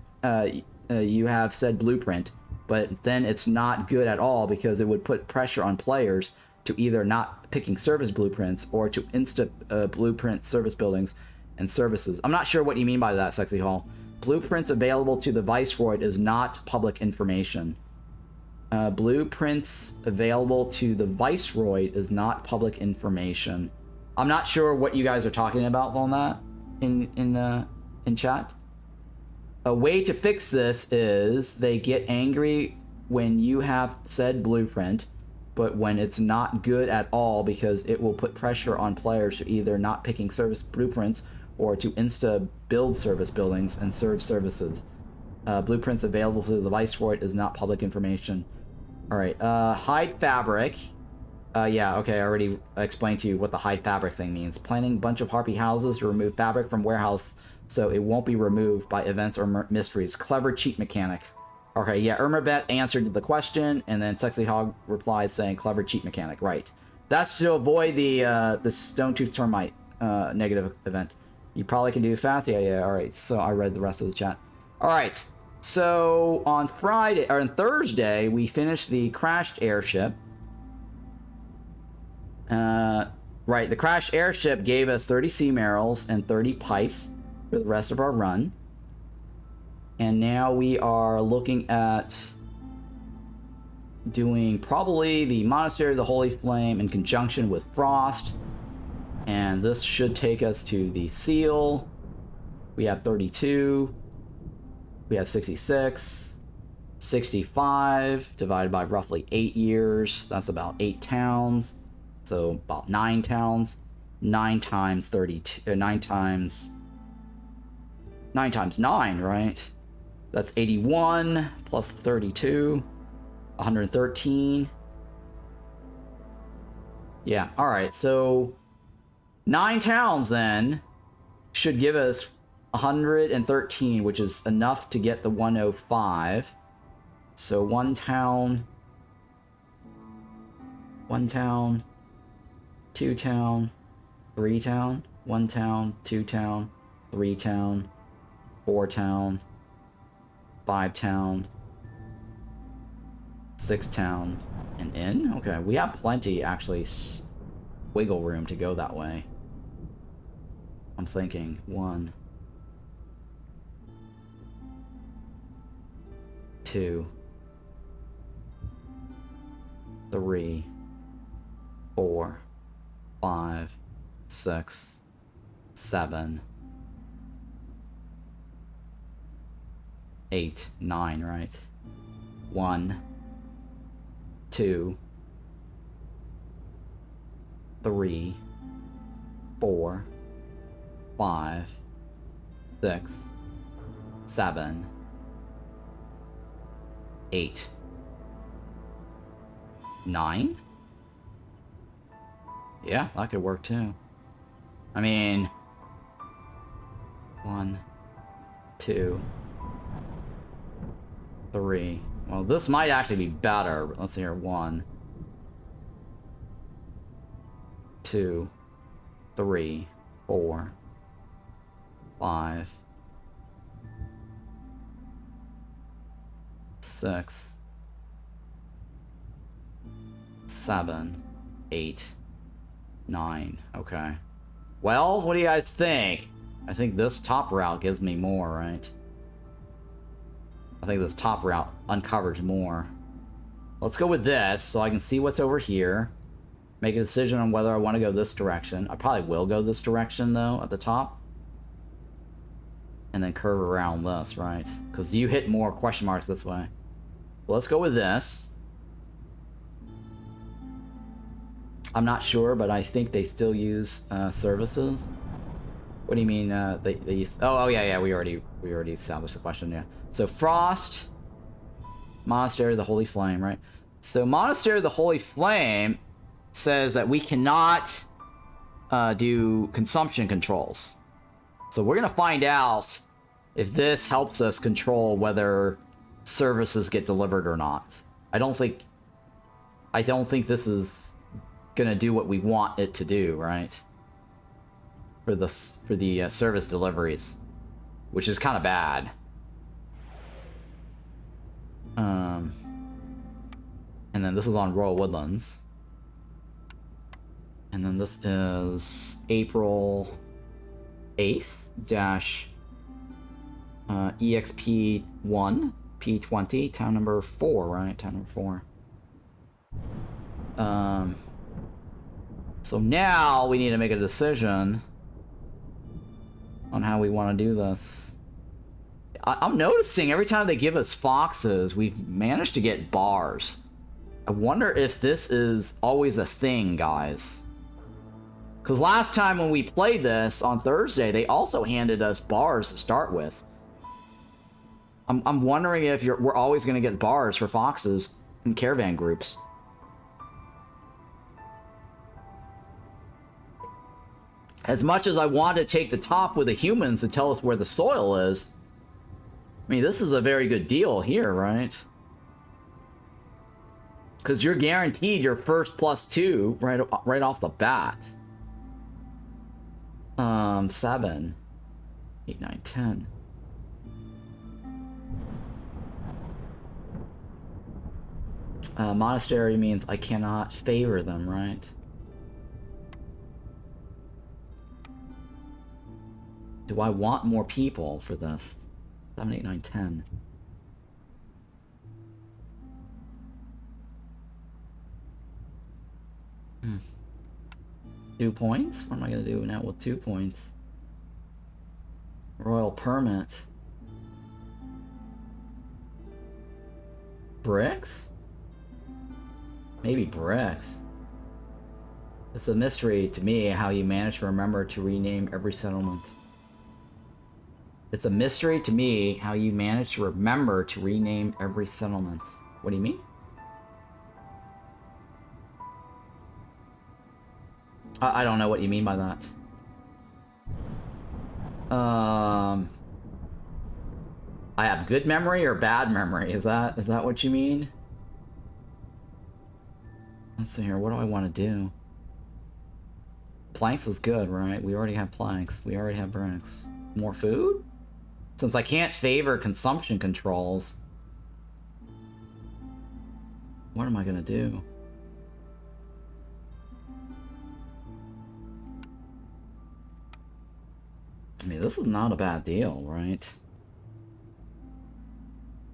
you have said blueprint, but then it's not good at all because it would put pressure on players to either not picking service blueprints or to insta blueprint service buildings and services. I'm not sure what you mean by that, Sexy Hall. Blueprints available to the Viceroy is not public information. Blueprints available to the Viceroy is not public information. I'm not sure what you guys are talking about on that in chat. A way to fix this is they get angry when you have said blueprint, but when it's not good at all because it will put pressure on players to either not picking service blueprints or to insta build service buildings and serve services. Blueprints available to the Viceroy is not public information. All right, hide fabric. Yeah, okay, I already explained to you what the hide fabric thing means. Planting a bunch of harpy houses to remove fabric from warehouse so it won't be removed by events or mysteries. Clever cheat mechanic. Okay, yeah, Irmabet answered the question, and then Sexy Hog replied saying clever cheat mechanic. Right. That's to avoid the stone-tooth termite negative event. You probably can do it fast. Yeah, all right. So I read the rest of the chat. All right. So on Friday, or on Thursday, we finished the crashed airship. Right, the crashed airship gave us 30 sea marrows and 30 pipes for the rest of our run. And now we are looking at doing probably the Monastery of the Holy Flame in conjunction with Frost. And this should take us to the Seal. We have 32. We have 66. 65 divided by roughly 8 years. That's about 8 towns. So about 9 towns. 9 times 32. 9 times 9, right? That's 81 plus 32. 113. Yeah, alright, so 9 towns then should give us 113, which is enough to get the 105. So one town, 2 town, 3 town, 1 town, 2 town, 3 town, 4 town, 5 town, 6 town, and in? Okay, we have plenty, actually, wiggle room to go that way. I'm thinking 1, 2, 3, 4, 5, 6, 7, 8, 9, right? 1, 2, 3, 4, 5, 6, 7, 8, 9? Yeah, that could work too. I mean, 1, 2, 3. Well, this might actually be better. Let's see here. 1, 2, 3, 4, 5, 6, 7, 8, 9. Okay. Well, what do you guys think? I think this top route gives me more, right? I think this top route uncovers more. Let's go with this so I can see what's over here. Make a decision on whether I want to go this direction. I probably will go this direction, though, at the top. And then curve around this, right? Because you hit more question marks this way. So let's go with this. I'm not sure, but I think they still use services. What do you mean? They use? Oh yeah. We already established the question. Yeah. So Frost, Monastery of the Holy Flame, right? So Monastery of the Holy Flame says that we cannot do consumption controls. So we're gonna find out if this helps us control whether services get delivered or not. I don't think this is gonna do what we want it to do, right? For the service deliveries, which is kind of bad. And then this is on Royal Woodlands. And then this is April 8th dash EXP1 P20, town number 4, right? Town number 4. So now we need to make a decision on how we want to do this. I'm noticing every time they give us foxes, we've managed to get bars. I wonder if this is always a thing, guys. Because last time when we played this on Thursday, they also handed us bars to start with. I'm wondering if we're always going to get bars for foxes in caravan groups. As much as I want to take the top with the humans to tell us where the soil is, I mean, this is a very good deal here, right? Because you're guaranteed your first +2 right off the bat. 7, 8, 9, 10. Monastery means I cannot favor them, right? Do I want more people for this? 7, 8, 9, 10. Hmm. 2 points? What am I going to do now with 2 points? Royal permit. Bricks? Maybe bricks. It's a mystery to me how you manage to remember to rename every settlement. It's a mystery to me how you manage to remember to rename every settlement. What do you mean? I don't know what you mean by that. I have good memory or bad memory? Is that what you mean? Let's see here. What do I want to do? Planks is good, right? We already have planks. We already have bricks. More food? Since I can't favor consumption controls, what am I gonna do? I mean, this is not a bad deal, right?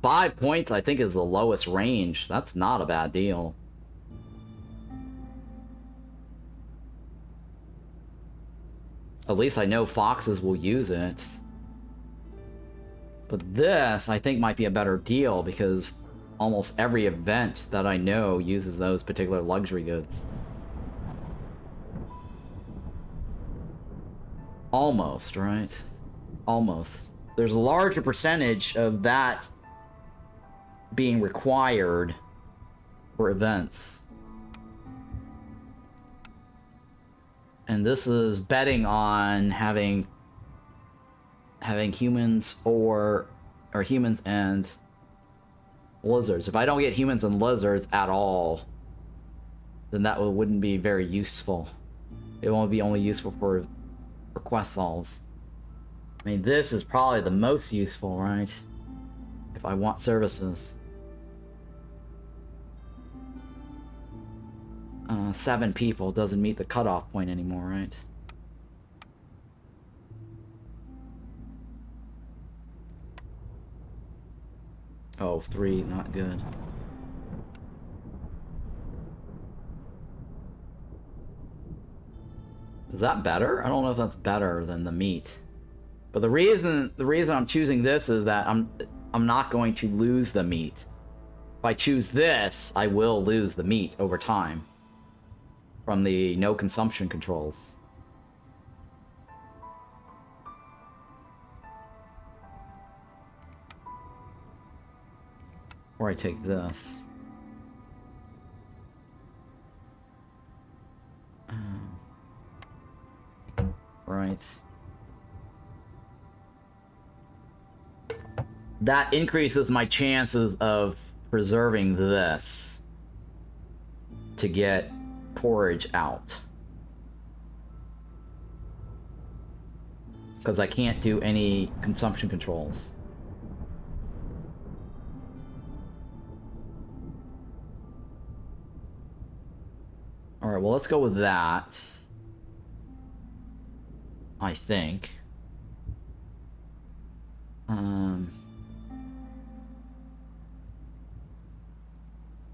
5 points, I think, is the lowest range. That's not a bad deal. At least I know foxes will use it. But this, I think, might be a better deal because almost every event that I know uses those particular luxury goods. Almost, right? Almost. There's a larger percentage of that being required for events. And this is betting on having humans or humans and lizards. If I don't get humans and lizards at all, then that wouldn't be very useful. It won't be only useful for quest solves. I mean, this is probably the most useful, right? If I want services. 7 people doesn't meet the cutoff point anymore, right? Oh, 3, not good. Is that better? I don't know if that's better than the meat. But the reason I'm choosing this is that I'm not going to lose the meat. If I choose this, I will lose the meat over time from the no consumption controls. Or I take this. Right. That increases my chances of preserving this to get porridge out. Because I can't do any consumption controls. Alright, well, let's go with that. I think.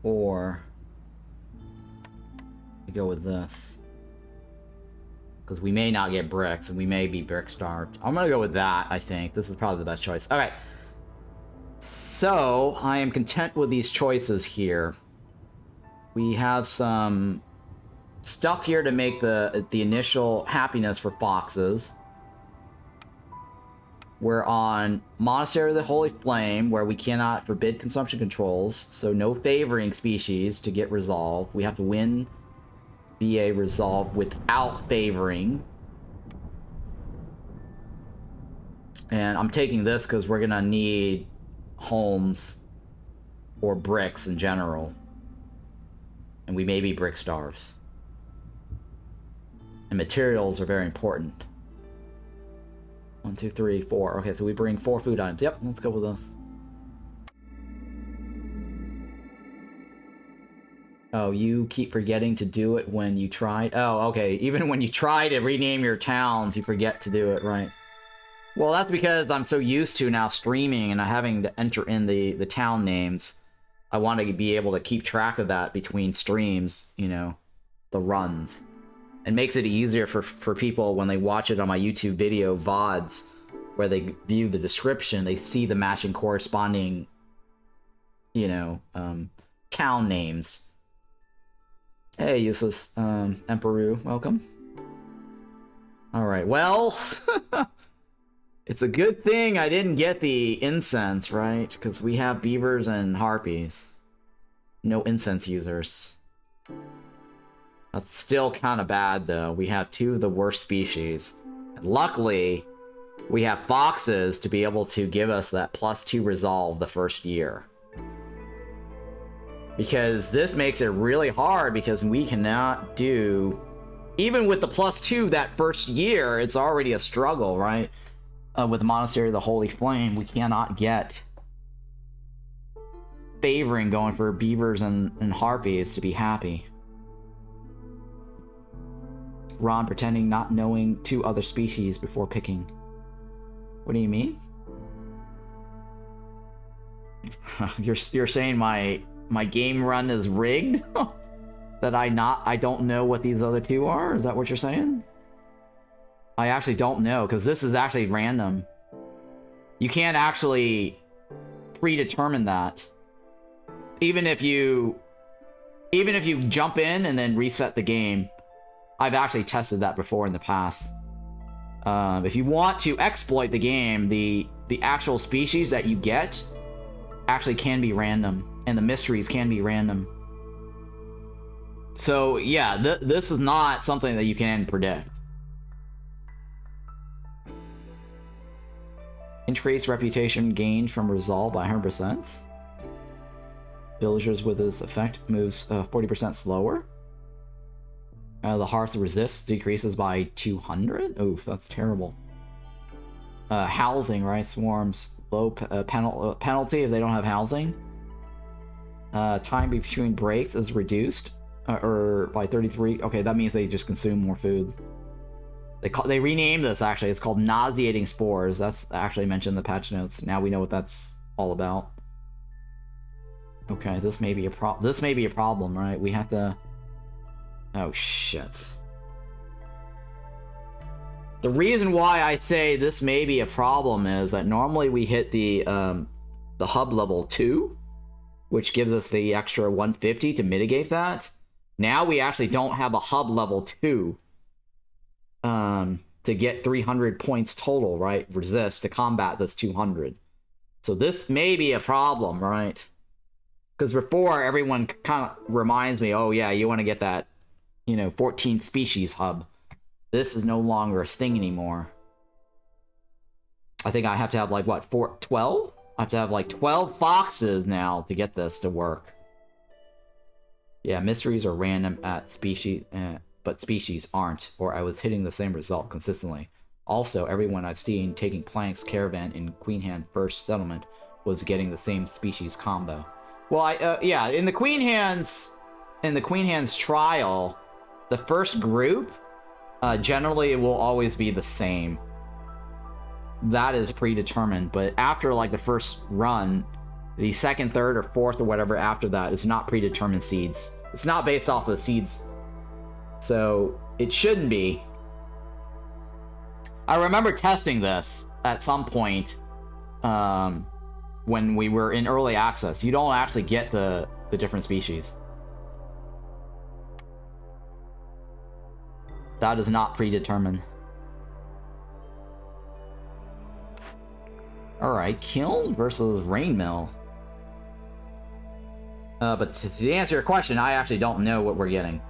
Or we go with this. Because we may not get bricks, and we may be brick starved. I'm gonna go with that, I think. This is probably the best choice. Okay. So, I am content with these choices here. We have some stuff here to make the initial happiness for foxes. We're on Monastery of the Holy Flame, where we cannot forbid consumption controls, so no favoring species to get resolved. We have to win VA resolved without favoring. And I'm taking this because we're gonna need homes or bricks in general. And we may be brick starves. And materials are very important. 1, 2, 3, 4. Okay, so we bring 4 food items. Yep, let's go with this. Oh, you keep forgetting to do it when you tried? Oh, okay. Even when you try to rename your towns, you forget to do it, right? Well, that's because I'm so used to now streaming and having to enter in the town names. I want to be able to keep track of that between streams, you know, the runs. It makes it easier for people when they watch it on my YouTube video VODs, where they view the description, they see the matching corresponding, you know, town names. Hey, useless Emperor, welcome. Alright, well, it's a good thing I didn't get the incense, right? Because we have beavers and harpies. No incense users. That's still kind of bad, though. We have 2 of the worst species. And luckily, we have foxes to be able to give us that +2 resolve the first year. Because this makes it really hard, because we cannot do... Even with the +2 that first year, it's already a struggle, right? With the Monastery of the Holy Flame, we cannot get favoring going for beavers and harpies to be happy. Ron pretending not knowing 2 other species before picking. What do you mean? You're saying my game run is rigged? That I don't know what these other 2 are? Is that what you're saying? I actually don't know, because this is actually random. You can't actually predetermine that. Even if you jump in and then reset the game, I've actually tested that before in the past. If you want to exploit the game, the actual species that you get actually can be random, and the mysteries can be random. So yeah, this is not something that you can predict. Increased reputation gained from resolve by 100%. Villagers with this effect moves 40% slower. The hearth resist decreases by 200. Oof, that's terrible. Housing, right? Swarms low penalty if they don't have housing. Time between breaks is reduced, or by 33. Okay, that means they just consume more food. They renamed this actually. It's called nauseating spores. That's actually mentioned in the patch notes. Now we know what that's all about. Okay, this may be a problem, right? We have to. Oh shit. The reason why I say this may be a problem is that normally we hit the hub level 2, which gives us the extra 150 to mitigate that. Now we actually don't have a hub level 2 to get 300 points total, right? Resist to combat this 200. So this may be a problem, right? Because before, everyone kind of reminds me, oh yeah, you want to get that, 14 species hub. This is no longer a thing anymore. I think I have to have like, what, 12? I have to have like 12 foxes now to get this to work. Yeah, mysteries are random at species, but species aren't, or I was hitting the same result consistently. Also, everyone I've seen taking Plank's caravan in Queen Hand First Settlement was getting the same species combo. Well, yeah, in the Queen Hand's trial, the first group, generally it will always be the same. That is predetermined, but after like the first run, the second, third, or fourth, or whatever after that is not predetermined seeds. It's not based off of the seeds. So, it shouldn't be. I remember testing this at some point when we were in early access. You don't actually get the different species. That is not predetermined. Alright, kiln versus rain mill. But to answer your question, I actually don't know what we're getting.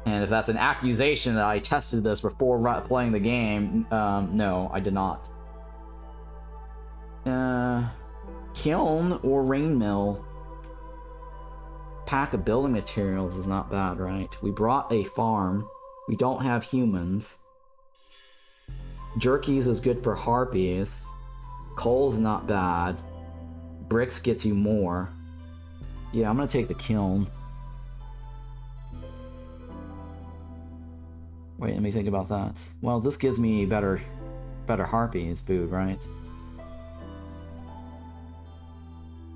And if that's an accusation that I tested this before playing the game, no, I did not. Kiln or rain mill? Pack of building materials is not bad, right? We brought a farm. We don't have humans. Jerkies is good for harpies. Coal's not bad. Bricks gets you more. Yeah, I'm gonna take the kiln. Wait, let me think about that. Well, this gives me better harpies food, right?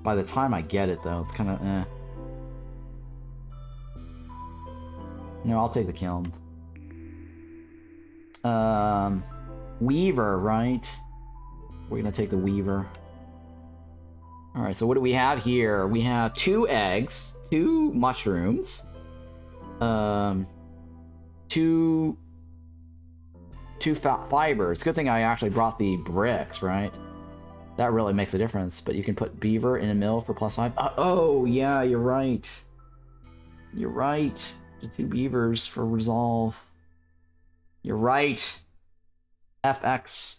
By the time I get it, though, it's kind of eh. No, I'll take the kiln. Weaver, right? We're gonna take the weaver. Alright, so what do we have here? We have 2 eggs, 2 mushrooms, 2 fibers. Good thing I actually brought the bricks, right? That really makes a difference. But you can put beaver in a mill for +5. Oh, yeah, you're right. You're right. The 2 beavers for resolve. You're right. FX,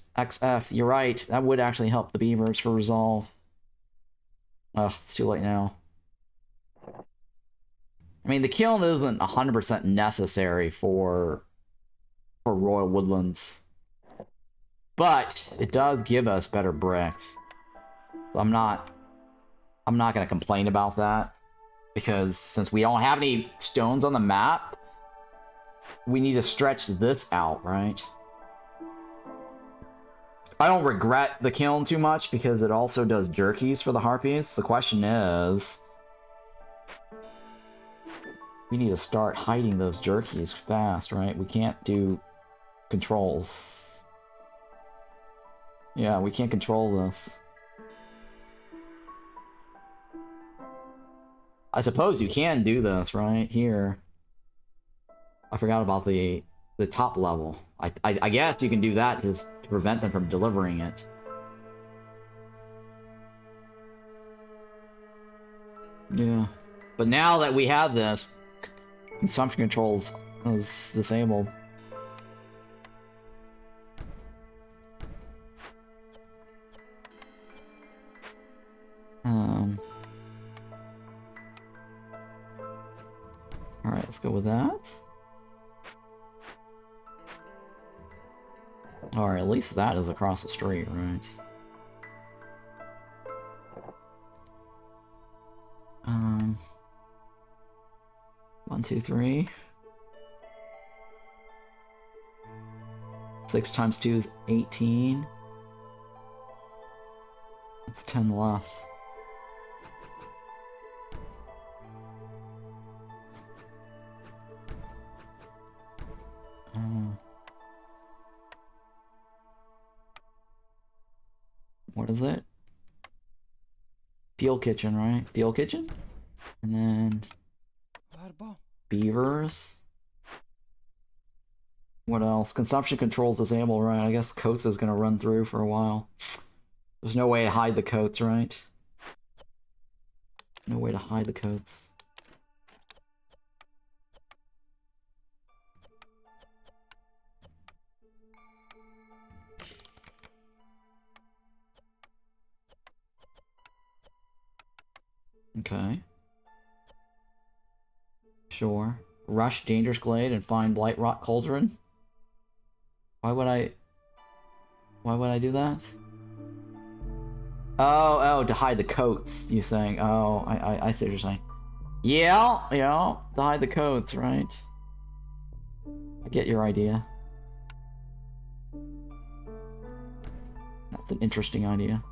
you're right. That would actually help the beavers for resolve. Ugh, it's too late now. I mean, the kiln isn't 100% necessary for Royal Woodlands. But it does give us better bricks. I'm not gonna complain about that. Because since we don't have any stones on the map, we need to stretch this out, right? I don't regret the kiln too much because it also does jerkies for the harpies. The question is, we need to start hiding those jerkies fast, right? We can't do controls. Yeah, we can't control this. I suppose you can do this, right? Here. I forgot about the top level. I guess you can do that to prevent them from delivering it. Yeah. But now that we have this, consumption controls is disabled. Alright, let's go with that. Alright, at least that is across the street, right? 1, 2, 3. 6 times 2 is 18. That's 10 left. What is it? Fuel kitchen, right? Fuel kitchen? And then... beavers. What else? Consumption controls disabled, right? I guess coats is gonna run through for a while. There's no way to hide the coats, right? No way to hide the coats. Okay. Sure. Rush Dangerous Glade and find Blight Rot Cauldron? Why would I do that? Oh, to hide the coats, you're saying. Oh, I see what you're saying. Yeah, to hide the coats, right? I get your idea. That's an interesting idea.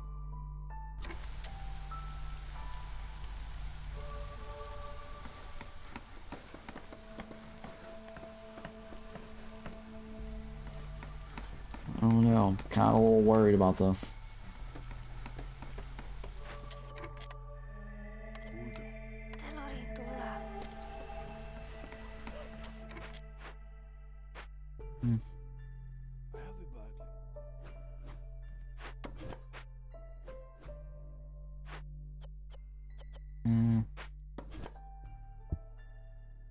I don't know, I'm kind of a little worried about this.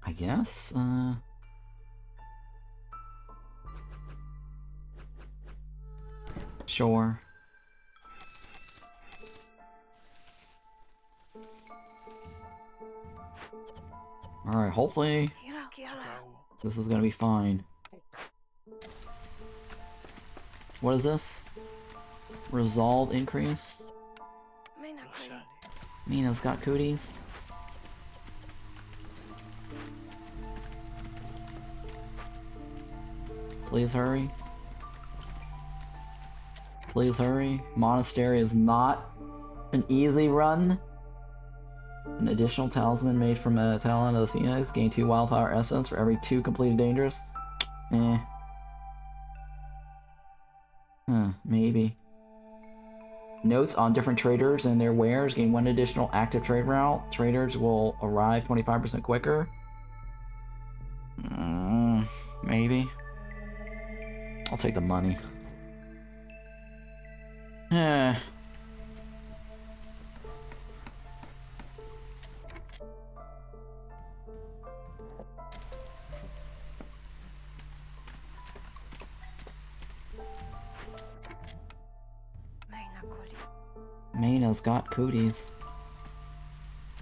I guess, sure. Alright, hopefully this is gonna be fine. What is this? Resolve increase? Mina's got cooties. Please hurry. Please hurry. Monastery is not an easy run. An additional talisman made from a talent of the Phoenix. Gain 2 wildfire essence for every 2 completed dangers. Maybe. Notes on different traders and their wares. Gain 1 additional active trade route. Traders will arrive 25% quicker. Maybe. I'll take the money. Mina's got cooties.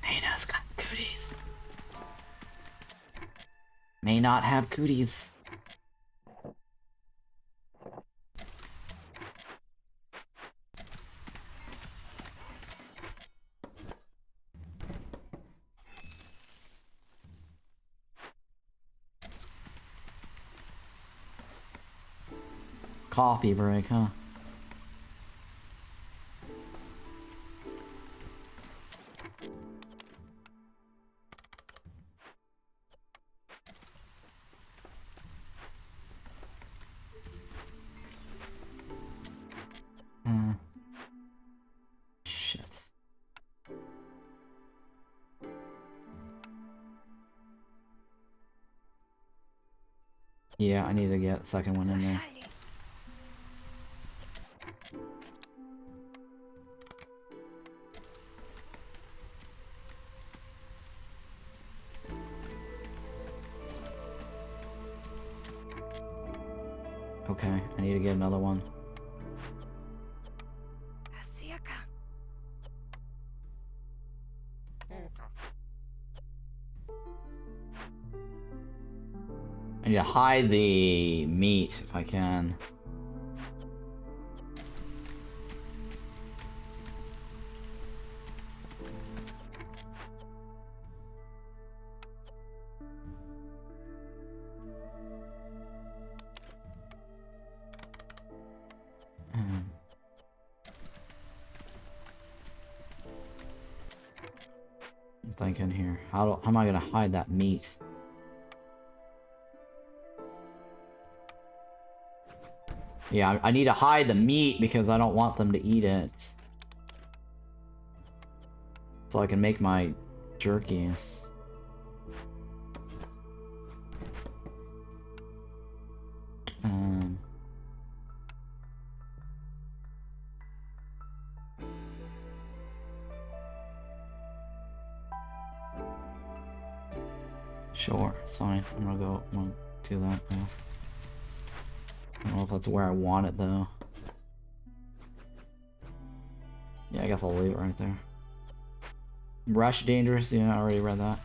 Mina's got cooties. May not have cooties. Coffee break, huh? Yeah, I need to get the second one in there. Okay, I need to get another one. I need to hide the meat if I can. I'm thinking here. How am I gonna hide that meat? Yeah, I need to hide the meat because I don't want them to eat it. So I can make my jerkies. Sure, it's fine. I'm gonna do that now. I don't know if that's where I want it though. Yeah, I guess I'll leave it right there. Rush dangerous, yeah, I already read that.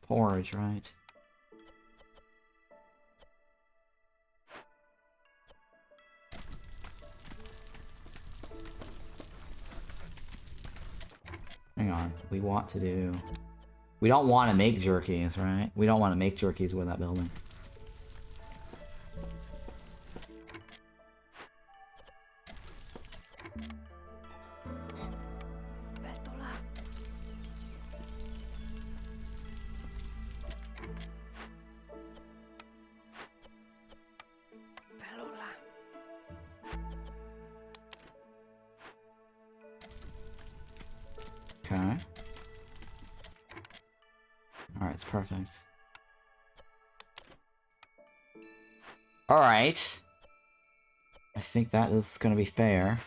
Porridge, right? Hang on, we want to do... We don't want to make jerkies, right? We don't want to make jerkies with that building. Okay. Alright, it's perfect. Alright. I think that is gonna be fair.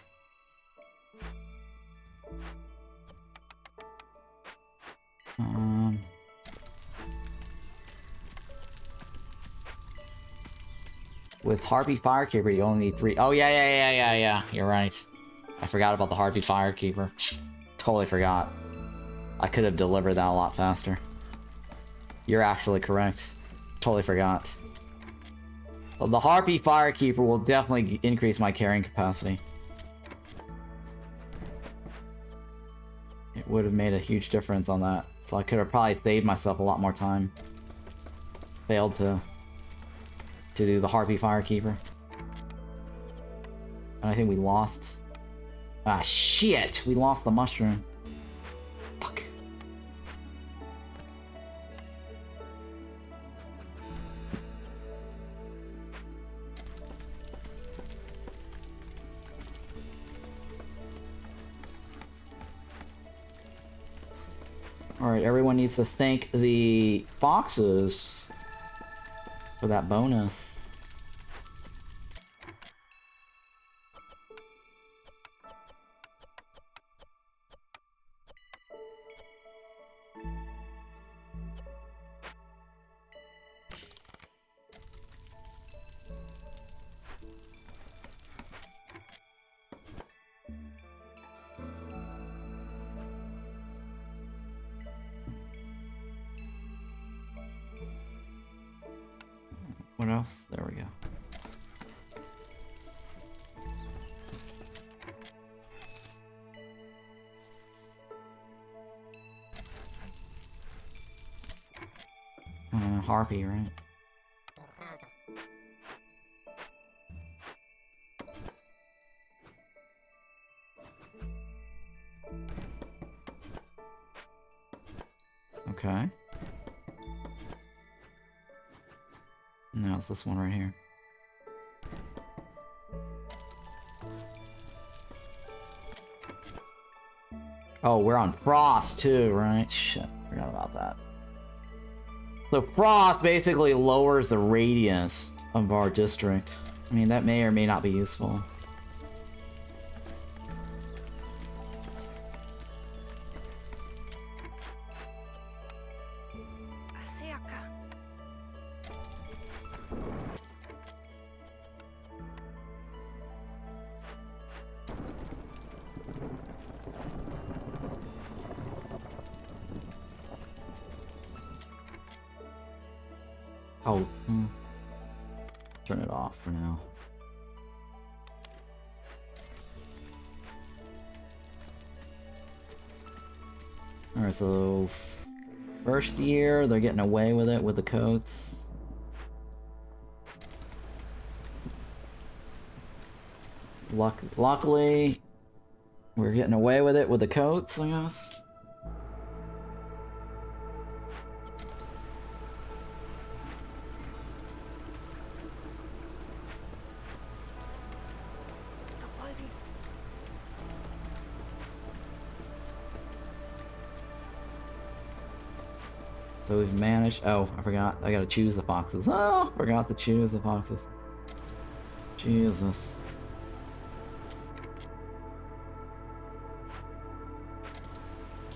With Harpy Firekeeper, you only need 3. Oh, yeah. You're right. I forgot about the Harpy Firekeeper. Totally forgot. I could have delivered that a lot faster. You're actually correct. Totally forgot. Well, the Harpy Firekeeper will definitely increase my carrying capacity. It would have made a huge difference on that. So I could have probably saved myself a lot more time. Failed to do the Harpy Firekeeper. And I think we lost... Ah, shit! We lost the mushroom. Fuck. Alright, everyone needs to thank the foxes for that bonus. What else? There we go. Harpy, right? Okay. No, it's this one right here. Oh, we're on Frost too, right? Shit, forgot about that. So Frost basically lowers the radius of our district. I mean, that may or may not be useful. Oh, turn it off for now. Alright, so first year, they're getting away with it with the coats. Luckily, we're getting away with it with the coats, I guess. So we've managed. Oh, I forgot. I gotta choose the foxes. Oh, forgot to choose the foxes. Jesus.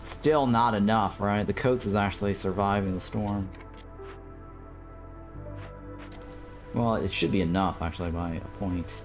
Still not enough, right? The coats is actually surviving the storm. Well, it should be enough, actually, by a point.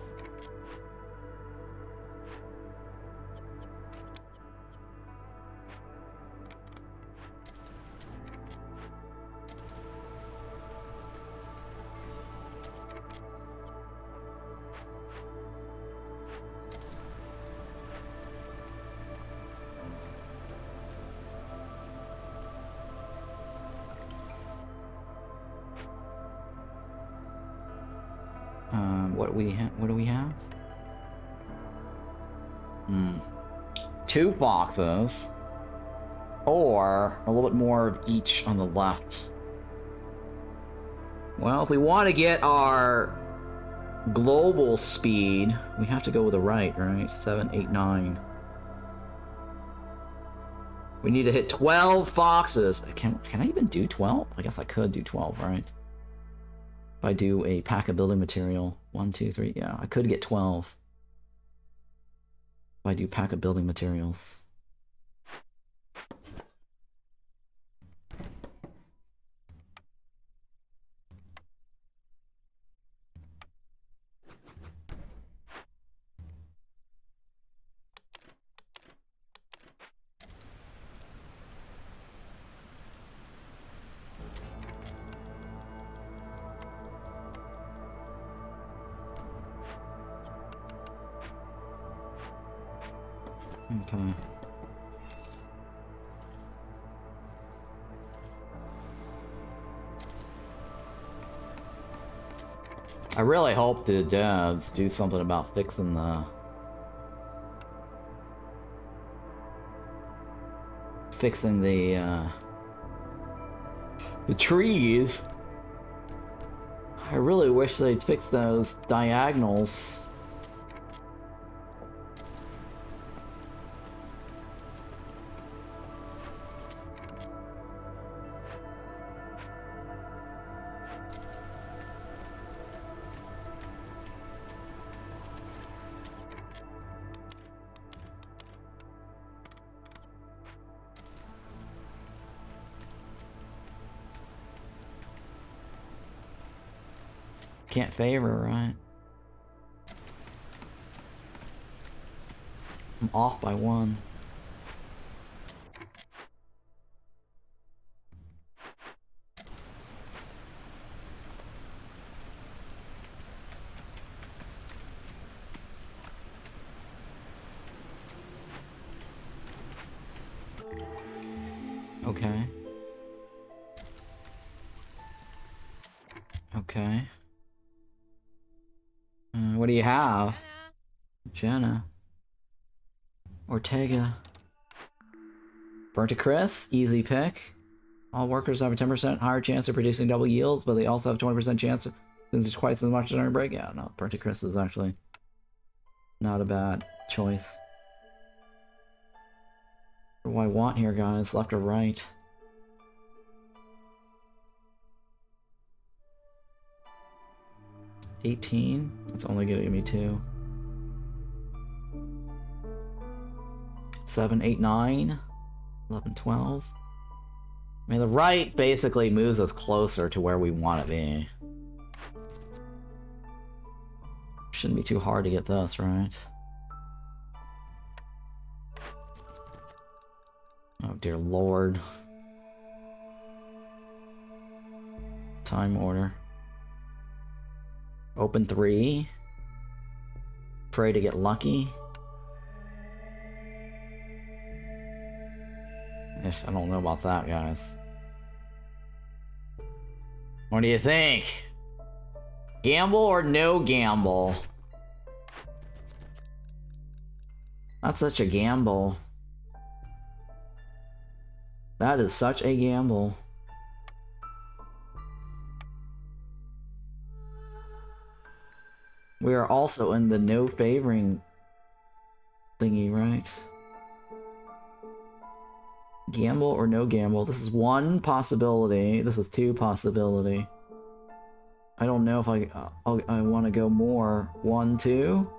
What do we have? 2 foxes. Or a little bit more of each on the left. Well, if we want to get our global speed, we have to go with the right? 7, 8, 9. We need to hit 12 foxes. Can I even do 12? I guess I could do 12, right? If I do a pack of building material. 1, 2, 3. Yeah, I could get 12. If I do pack of building materials. Okay. I really hope the devs do something about fixing the trees. I really wish they'd fix those diagonals. Can't favor, right? I'm off by 1. Okay. Okay. What do you have? Jenna. Ortega. Burnt to Chris. Easy pick. All workers have a 10% higher chance of producing double yields, but they also have a 20% chance Since it's twice as much as our breakout. No, Burnt to Crisp is actually not a bad choice. What do I want here, guys? Left or right? $18? It's only gonna give me 2. 7, 8, 9, 11, 12. I mean, the right basically moves us closer to where we want to be. Shouldn't be too hard to get this, right? Oh dear lord. Time order. Open 3. Pray to get lucky. I don't know about that, guys. What do you think? Gamble or no gamble? That's such a gamble. That is such a gamble. We are also in the no favoring thingy, right? Gamble or no gamble? This is 1 possibility. This is 2 possibility. I don't know if I want to go more. 1, 2.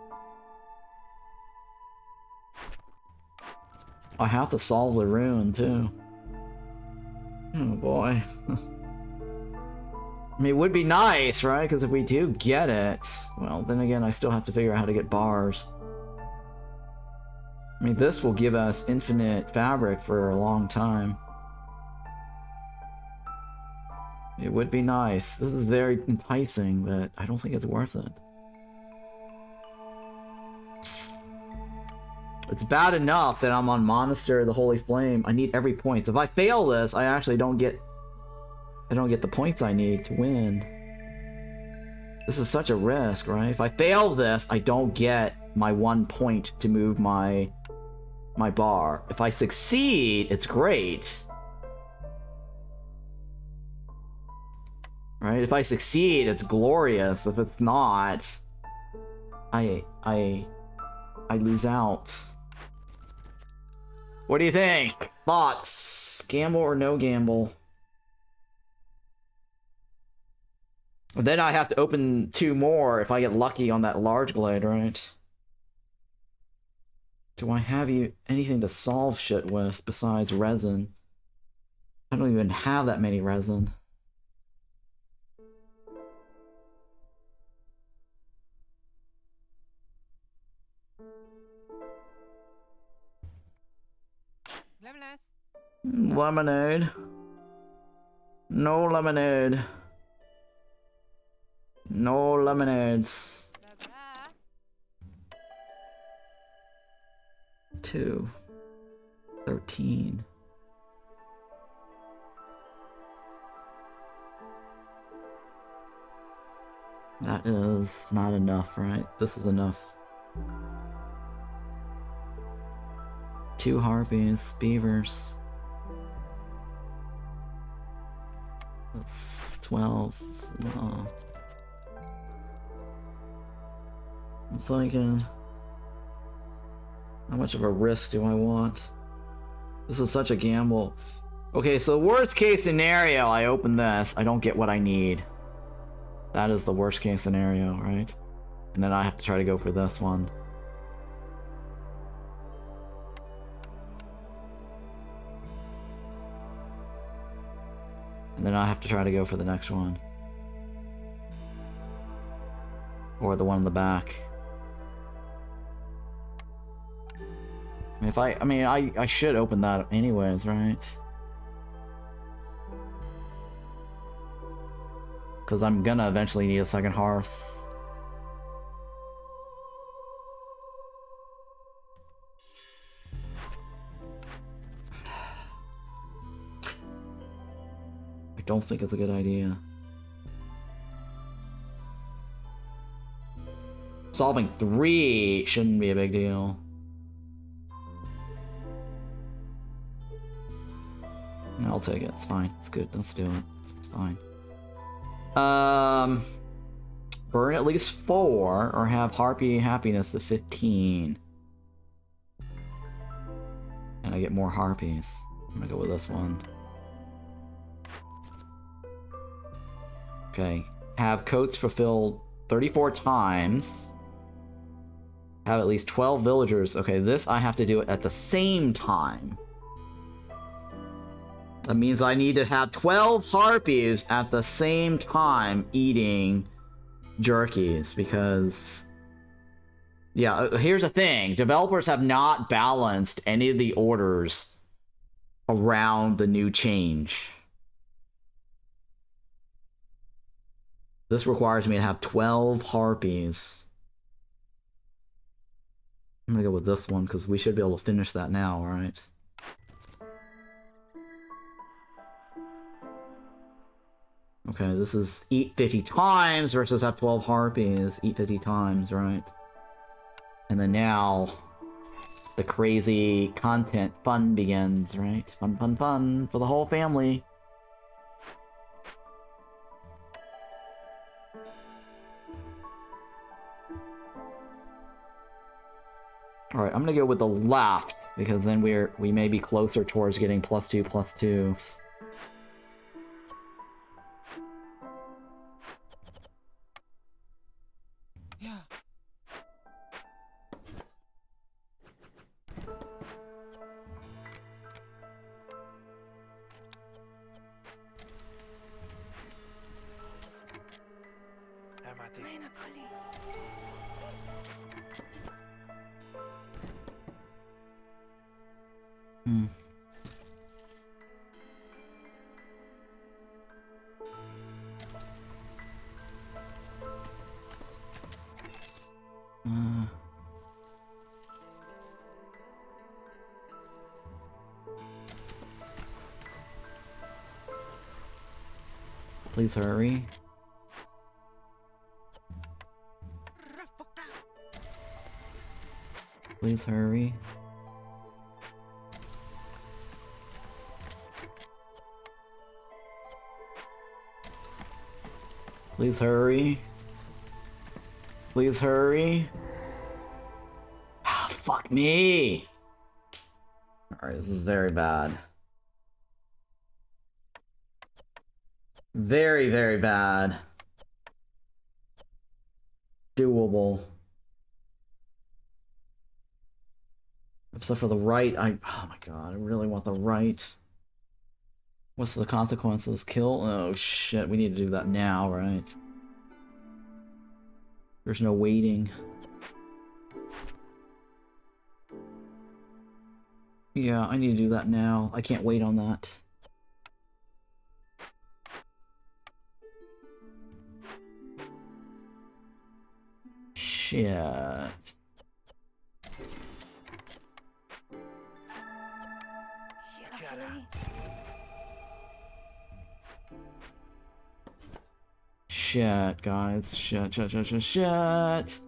I have to solve the rune too. Oh boy. I mean, it would be nice, right? Because if we do get it, well, then again, I still have to figure out how to get bars. I mean, this will give us infinite fabric for a long time. It would be nice. This is very enticing, but I don't think it's worth it. It's bad enough that I'm on Monastery of the Holy Flame. I need every point. If I fail this, I actually don't get the points I need to win. This is such a risk, right? If I fail this, I don't get my 1 point to move my bar. If I succeed, it's great. Right? If I succeed, it's glorious. If it's not, I lose out. What do you think? Thoughts? Gamble or no gamble? Then I have to open 2 more if I get lucky on that large glade, right? Do I have anything to solve shit with besides resin? I don't even have that many resin. Lemonade. No lemonade. No lemonades. 2. 13. That is not enough, right? This is enough. 2 harpies, beavers. That's 12. Oh. I'm thinking, how much of a risk do I want? This is such a gamble. Okay, so worst case scenario, I open this, I don't get what I need. That is the worst case scenario, right? And then I have to try to go for this one. And then I have to try to go for the next one. Or the one in the back. I should open that anyways, right? Because I'm gonna eventually need a second hearth. I don't think it's a good idea. Solving 3 shouldn't be a big deal. I'll take it. It's fine. It's good. Let's do it. It's fine. Burn at least 4 or have harpy happiness to 15. And I get more harpies. I'm gonna go with this one. Okay. Have coats fulfilled 34 times. Have at least 12 villagers. Okay, this I have to do it at the same time. That means I need to have 12 harpies at the same time eating jerkies, because... Yeah, here's the thing. Developers have not balanced any of the orders around the new change. This requires me to have 12 harpies. I'm gonna go with this one, because we should be able to finish that now, right? Okay, this is eat 50 times versus have 12 harpies. Eat 50 times, right? And then now, the crazy content fun begins, right? Fun, fun, fun for the whole family. Alright, I'm gonna go with the left, because then we may be closer towards getting +2/+2s. Please hurry. Please hurry. Please hurry. Please hurry. Ah, fuck me! Alright, this is very bad. Very, very bad. Doable. Except for the right, oh my god, I really want the right. What's the consequences? Kill? Oh shit, we need to do that now, right? There's no waiting. Yeah, I need to do that now. I can't wait on that. Shit. Shit, guys. Shit, shit, shit, shit, shit.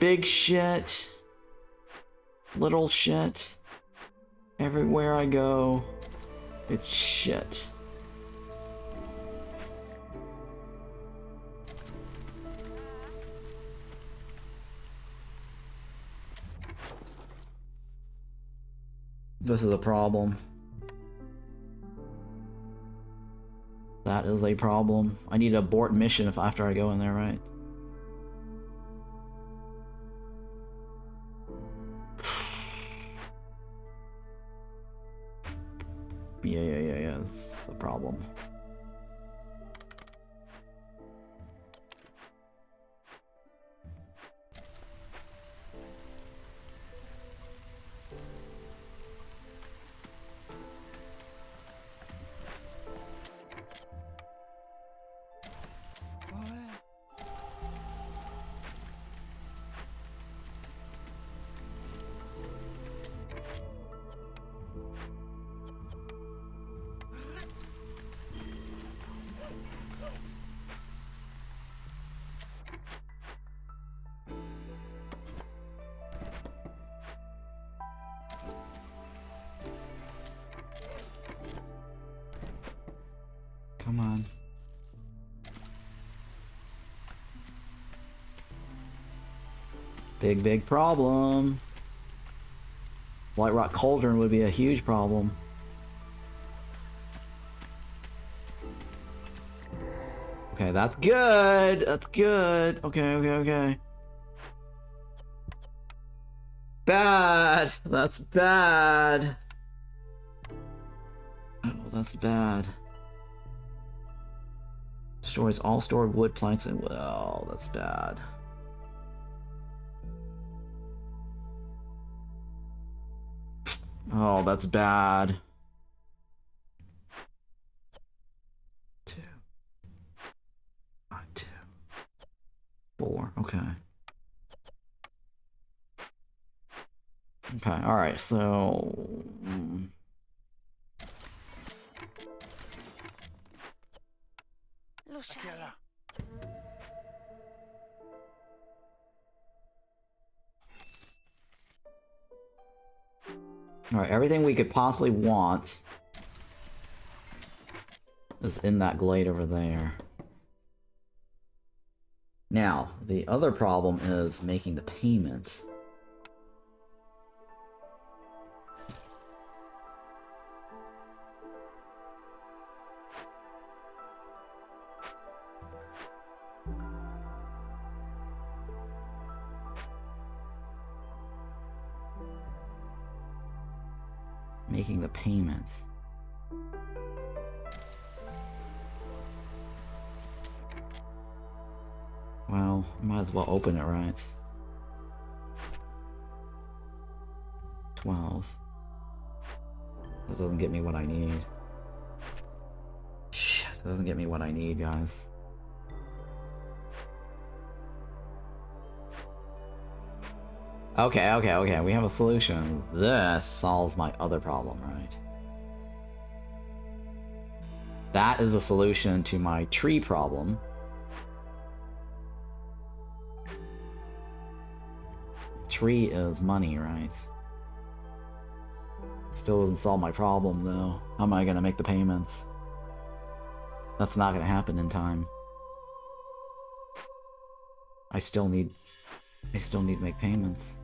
Big shit. Little shit. Everywhere I go, it's shit. This is a problem. That is a problem. I need to abort mission if after I go in there, right? Yeah, it's a problem. Come on. Big, big problem. White Rock Cauldron would be a huge problem. Okay, that's good. That's good. Okay, okay, okay. Bad. That's bad. Oh, that's bad. Destroys all stored wood, planks, and well, that's bad. Oh, that's bad. 2, 5, 2, 4. Okay. Okay. All right. So. Alright, everything we could possibly want is in that glade over there. Now, the other problem is making the payment. Making the payments. Well, might as well open it, right? 12. That doesn't get me what I need. Shit, that doesn't get me what I need, guys. Okay, okay, okay, we have a solution. This solves my other problem, right? That is a solution to my tree problem. Tree is money, right? Still doesn't solve my problem, though. How am I gonna make the payments? That's not gonna happen in time. I still need to make payments.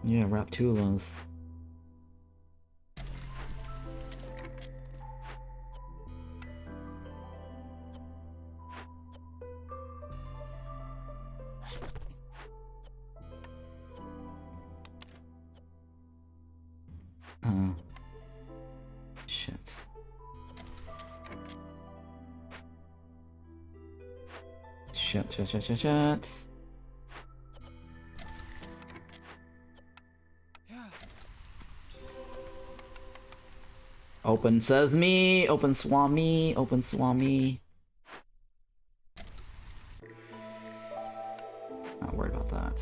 Yeah, Raptulas. Shit. Shit. Open Sesame, open Swami, open Swami. Not worried about that.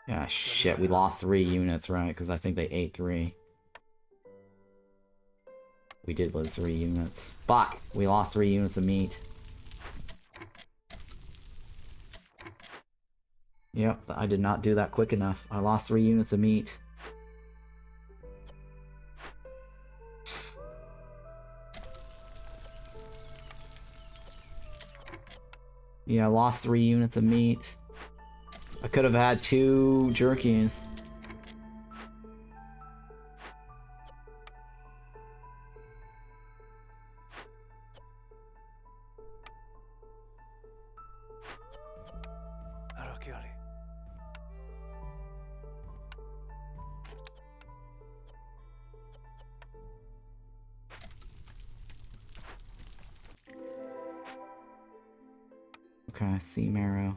Yeah, shit, we lost 3 units, right? Because I think they ate 3. We did lose 3 units. Fuck! We lost 3 units of meat. Yep, I did not do that quick enough. I lost 3 units of meat. Yeah, I lost 3 units of meat. I could have had 2 jerkies. Okay, sea marrow.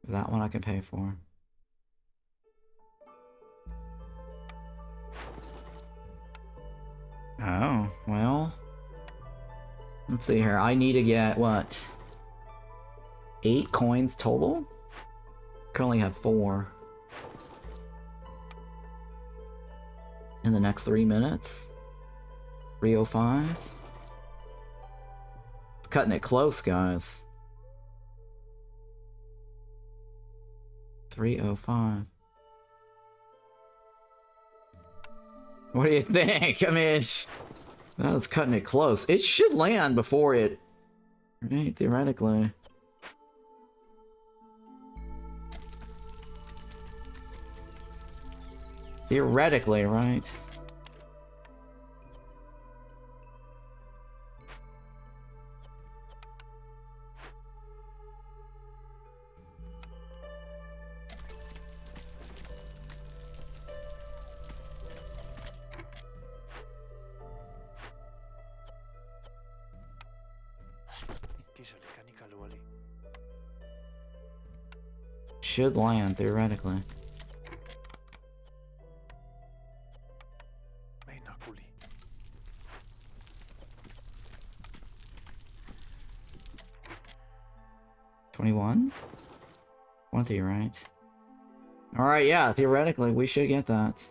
That one I can pay for. Oh, well. Let's see here. I need to get, what? 8 coins total? Currently have 4. In the next 3 minutes? 305? Cutting it close, guys. 305. What do you think? I mean, that was cutting it close. It should land before it... Right, theoretically. Theoretically, right? Should land, theoretically. 21? 20, right? Alright, yeah, theoretically, we should get that.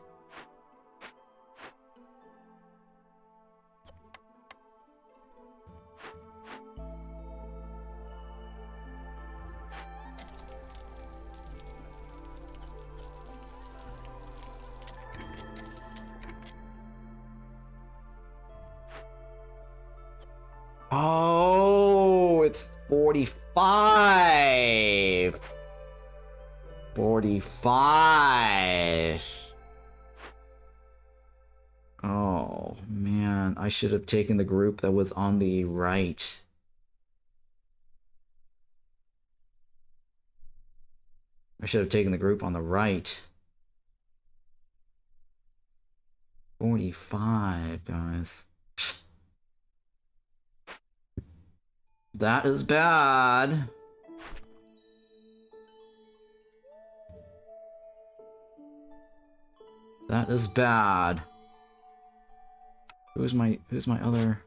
Oh, it's 45! 45! Oh, man. I should have taken the group that was on the right. I should have taken the group on the right. 45, guys. That is bad. That is bad. Who's my other...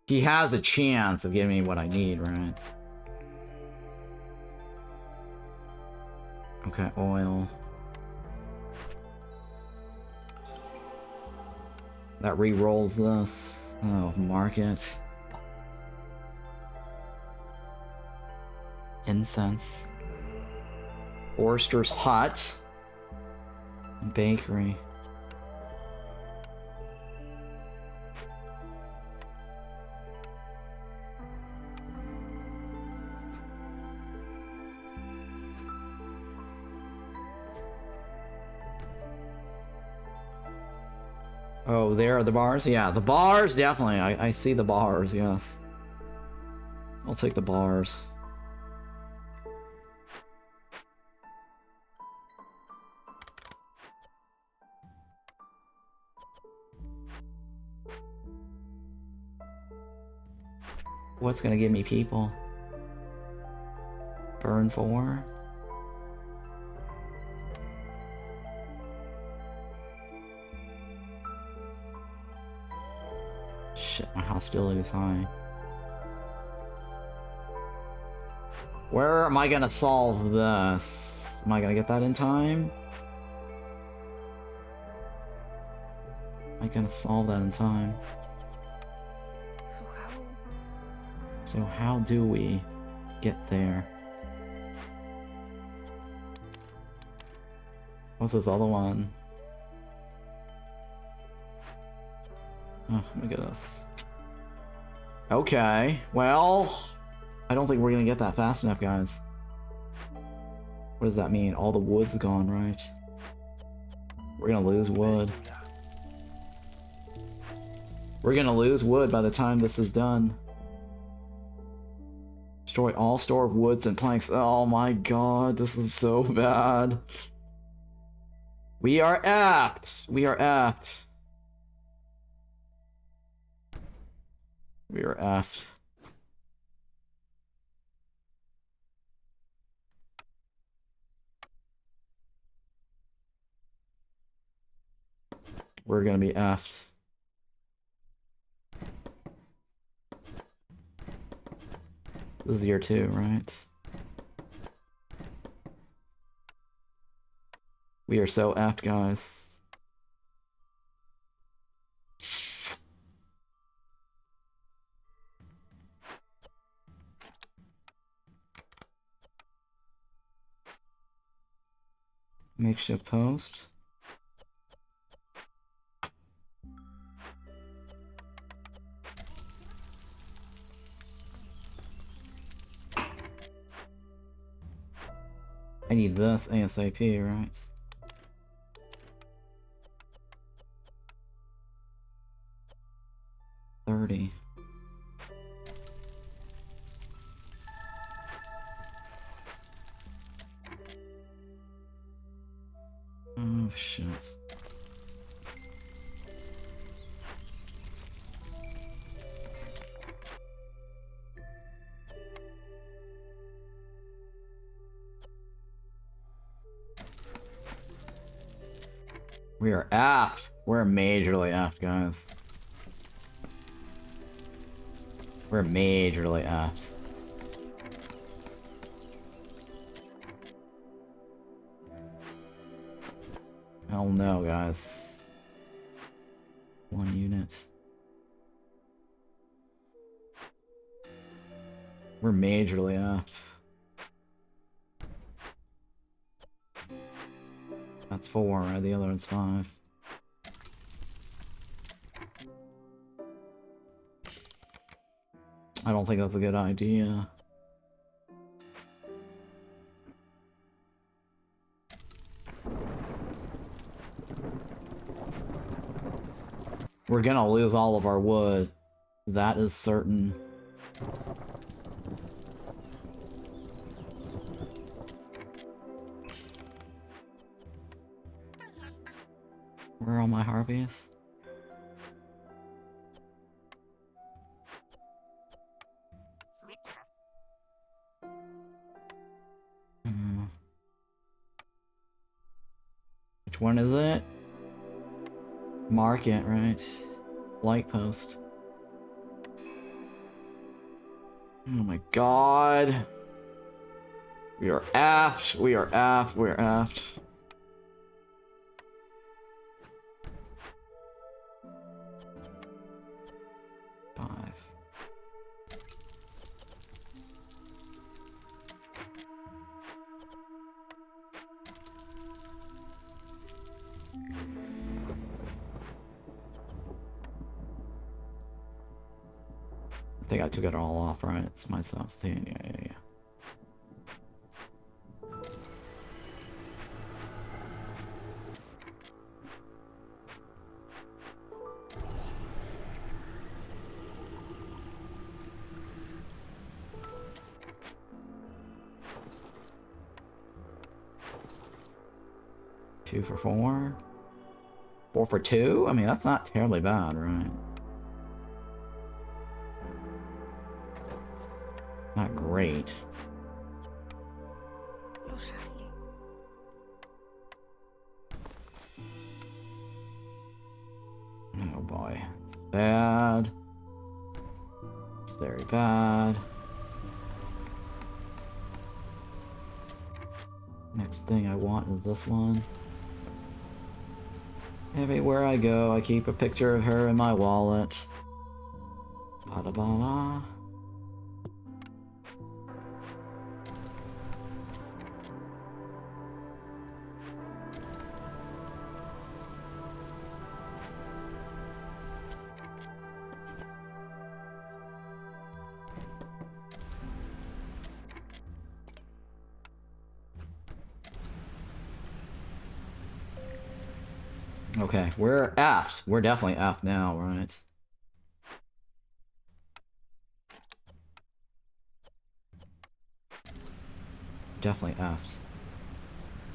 He has a chance of giving me what I need, right? Okay, oil. That re-rolls this. Oh, market. Incense. Oyster's Hut. Bakery. Oh, there are the bars? Yeah, the bars, definitely. I see the bars, yes. I'll take the bars. What's gonna give me people? Burn 4? Shit, my hostility is high. Where am I gonna solve this? Am I gonna get that in time? Am I gonna solve that in time? So how do we get there? What's this other one? Oh, look at this. Okay, well... I don't think we're gonna get that fast enough, guys. What does that mean? All the wood's gone, right? We're gonna lose wood. We're gonna lose wood by the time this is done. Destroy all store of woods and planks. Oh my god, this is so bad. We are effed! We are effed. We are effed. We're gonna be effed. This is year 2, right? We are so effed, guys. Makeshift host. I need this ASAP, right? $30. Oh shit. We are aft. We're majorly aft, guys. We're majorly aft. Hell no, guys. 1 unit. We're majorly aft. That's 4, right? The other one's 5. I don't think that's a good idea. We're gonna lose all of our wood. That is certain. Where are all my harpies? Which one is it? Market, right? Light post. Oh my god. We are aft. We are aft. We are aft. I think I took it all off, right? It's my self-esteem. Yeah. Two for 4. 4 for 2? I mean, that's not terribly bad, right? Not great. Oh boy. It's bad. It's very bad. Next thing I want is this one. Everywhere I go, I keep a picture of her in my wallet. Bada bada. Okay, we're aft. We're definitely aft now, right? Definitely aft.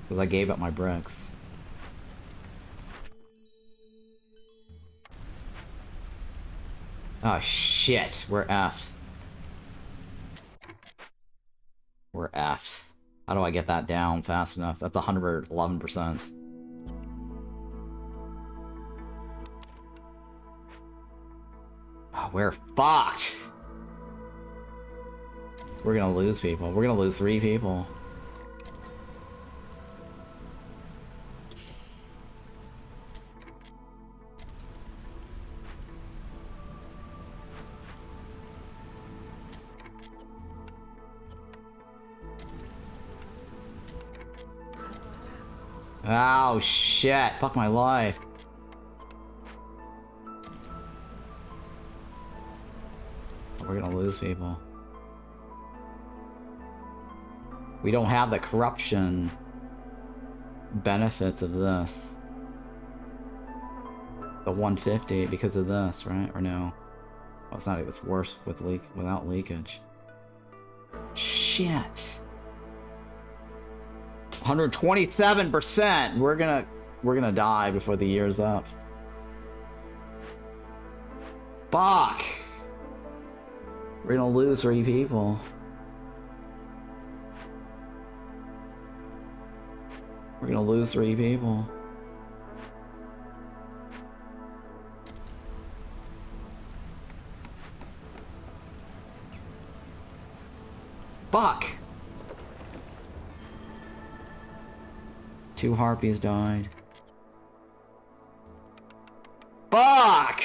Because I gave up my bricks. Oh shit, we're aft. We're aft. How do I get that down fast enough? That's 111%. We're fucked. We're gonna lose people. We're gonna lose 3 people. Oh shit, fuck my life. We're gonna lose people. We don't have the corruption benefits of this. The 150 because of this, right? Or no? Well, it's not, it's worse with without leakage. Shit. 127%. We're gonna die before the year's up. Fuck. We're gonna lose 3 people. We're gonna lose 3 people. Fuck. 2 harpies died. Fuck!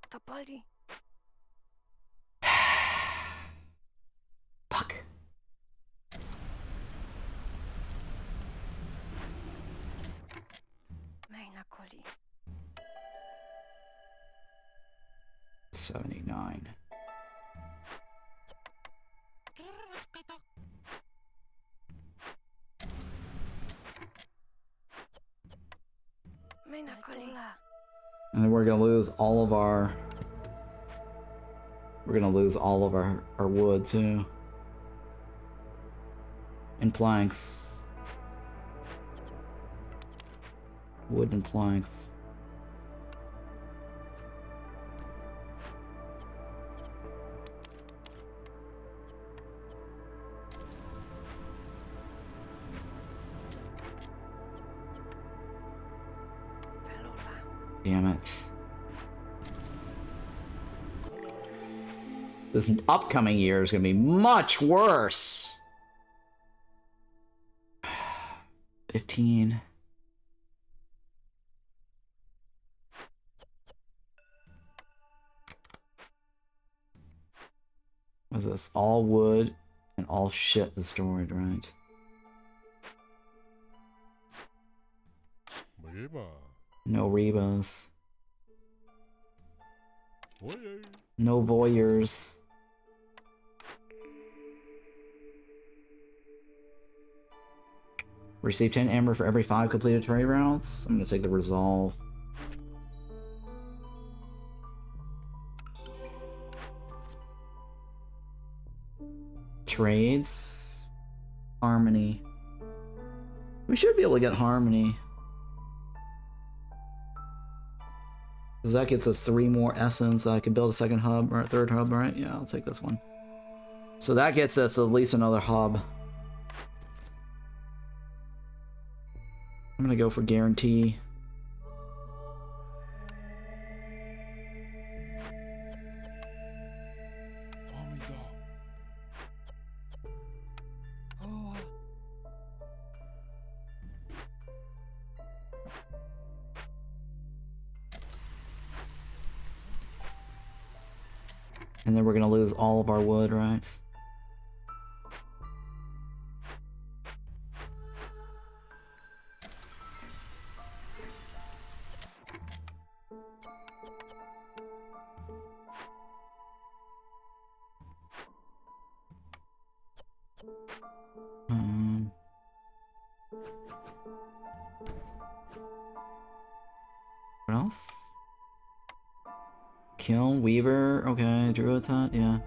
Topaldi. Fuck. Meina Koli. 79. Meina Koli. And then we're gonna lose all of our... We're gonna lose all of our wood, too. And planks. Wood and planks. Damn it. This upcoming year is gonna be much worse. 15. Was this all wood and all shit destroyed, right? No Rebas. No Voyeurs. Receive 10 amber for every 5 completed trade routes. I'm gonna take the resolve. Trades. Harmony. We should be able to get harmony. Because that gets us 3 more essence. I can build a second hub or a third hub, right? Yeah, I'll take this one. So that gets us at least another hub. I'm gonna go for guarantee. And then we're gonna lose all of our wood, right? What else? Kiln, Weaver, okay, Druid's Hut, yeah.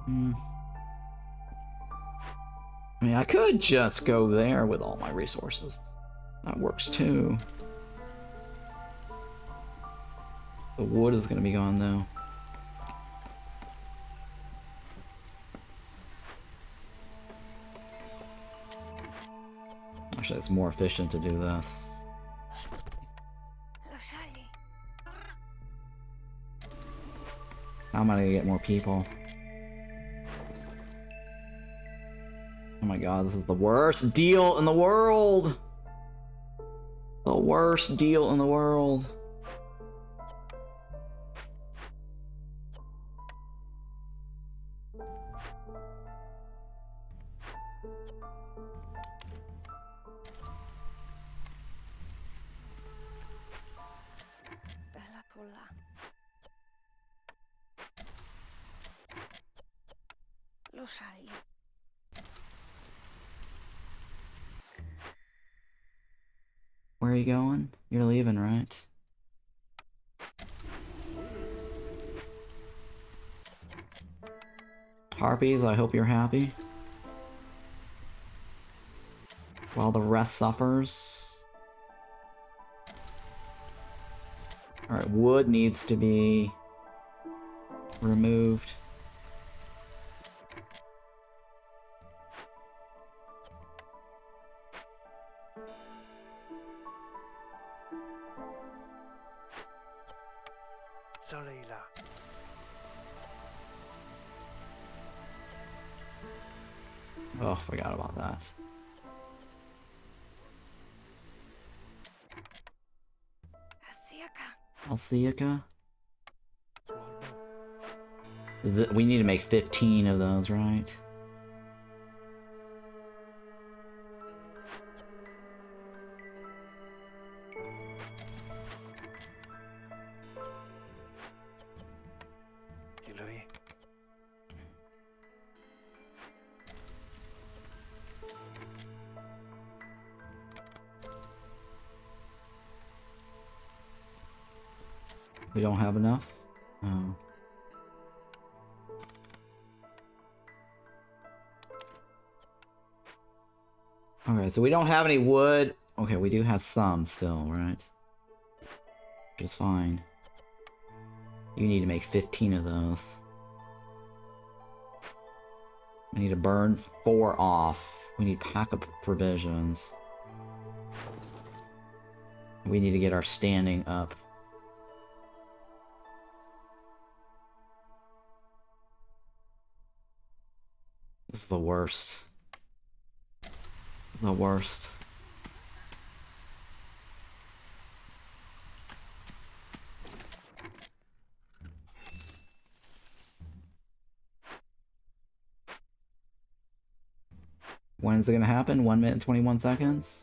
I mean, I could just go there with all my resources. That works too. The wood is gonna be gone though. Actually, it's more efficient to do this. How am I gonna get more people? Oh my god, this is the worst deal in the world! The worst deal in the world. Where are you going? You're leaving, right? Harpies, I hope you're happy. While the rest suffers. Alright, wood needs to be removed. Oh, forgot about that. Alciaca? We need to make 15 of those, right? We don't have enough? Oh. Okay, so we don't have any wood. Okay, we do have some still, right? Which is fine. You need to make 15 of those. We need to burn 4 off. We need pack of provisions. We need to get our standing up. This is the worst. The worst. When is it gonna happen? 1 minute and 21 seconds?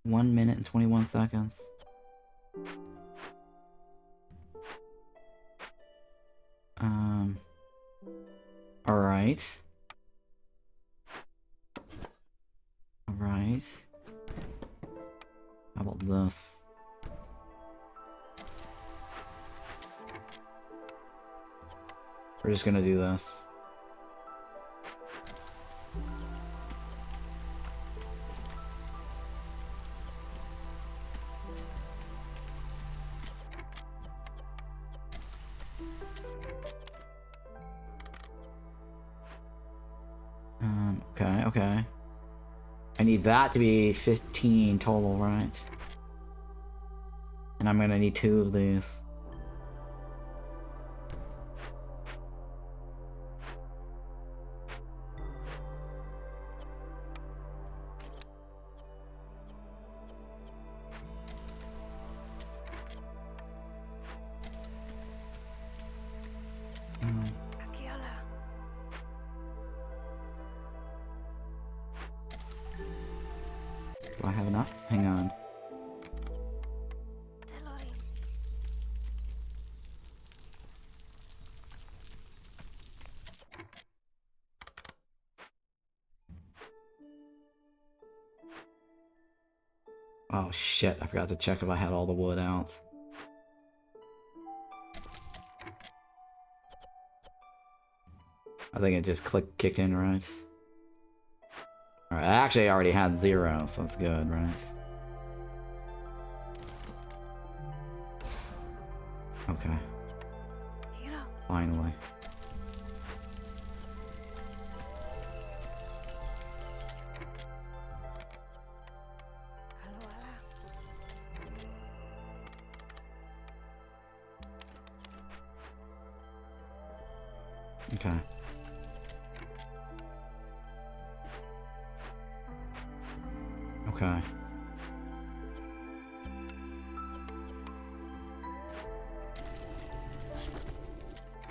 One minute and 21 seconds. Alright. Alright. How about this? We're just gonna do this. Okay. I need that to be 15 total, right? And I'm gonna need 2 of these. Do I have enough? Hang on. Oh shit, I forgot to check if I had all the wood out. I think it just kicked in, right? Alright, I actually already had 0, so that's good, right? Okay. Finally. Okay. Okay.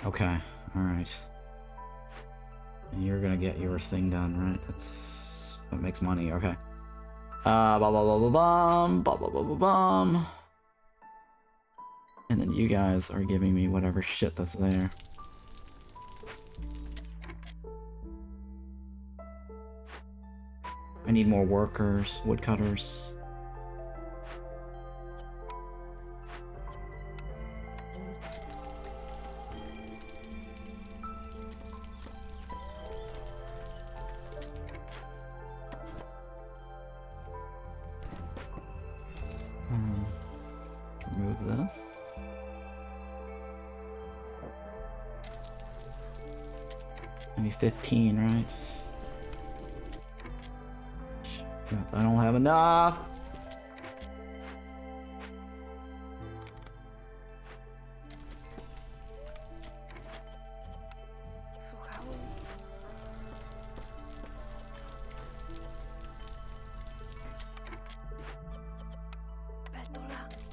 Okay, alright. And you're gonna get your thing done, right? That makes money, okay. Blah blah blah blah bum, blah blah blah blah bum. And then you guys are giving me whatever shit that's there. I need more workers, woodcutters. Remove this. Maybe 15, right? I don't have enough.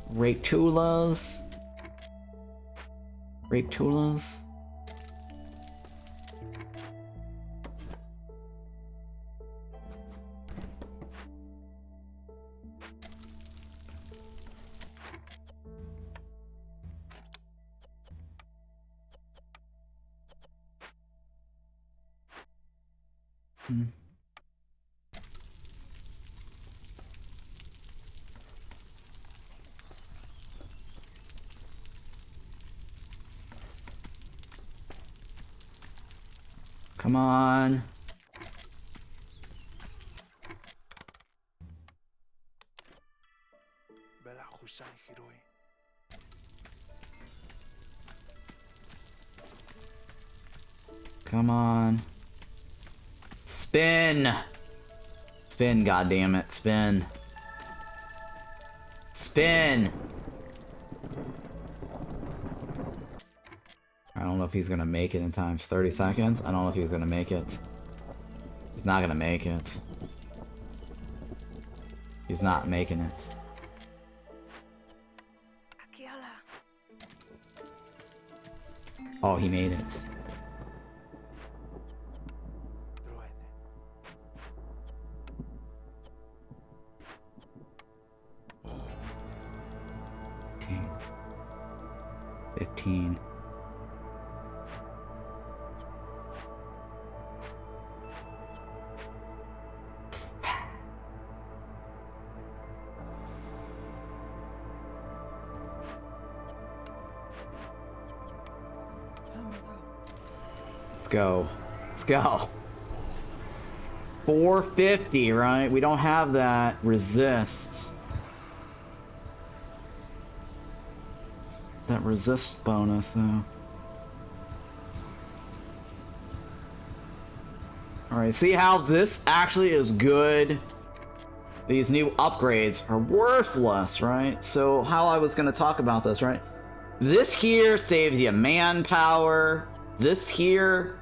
Rape tulas. Rape tulas. Come on. Come on. Spin! Spin, goddammit, spin. Spin! I don't know if he's gonna make it in time. 30 seconds? I don't know if he's gonna make it. He's not gonna make it. He's not making it. Oh, he made it. Okay. 15. Let's go. Let's go. 450, right? We don't have that resist. That resist bonus, though. Alright, see how this actually is good? These new upgrades are worthless, right? So how I was going to talk about this, right? This here saves you manpower. This here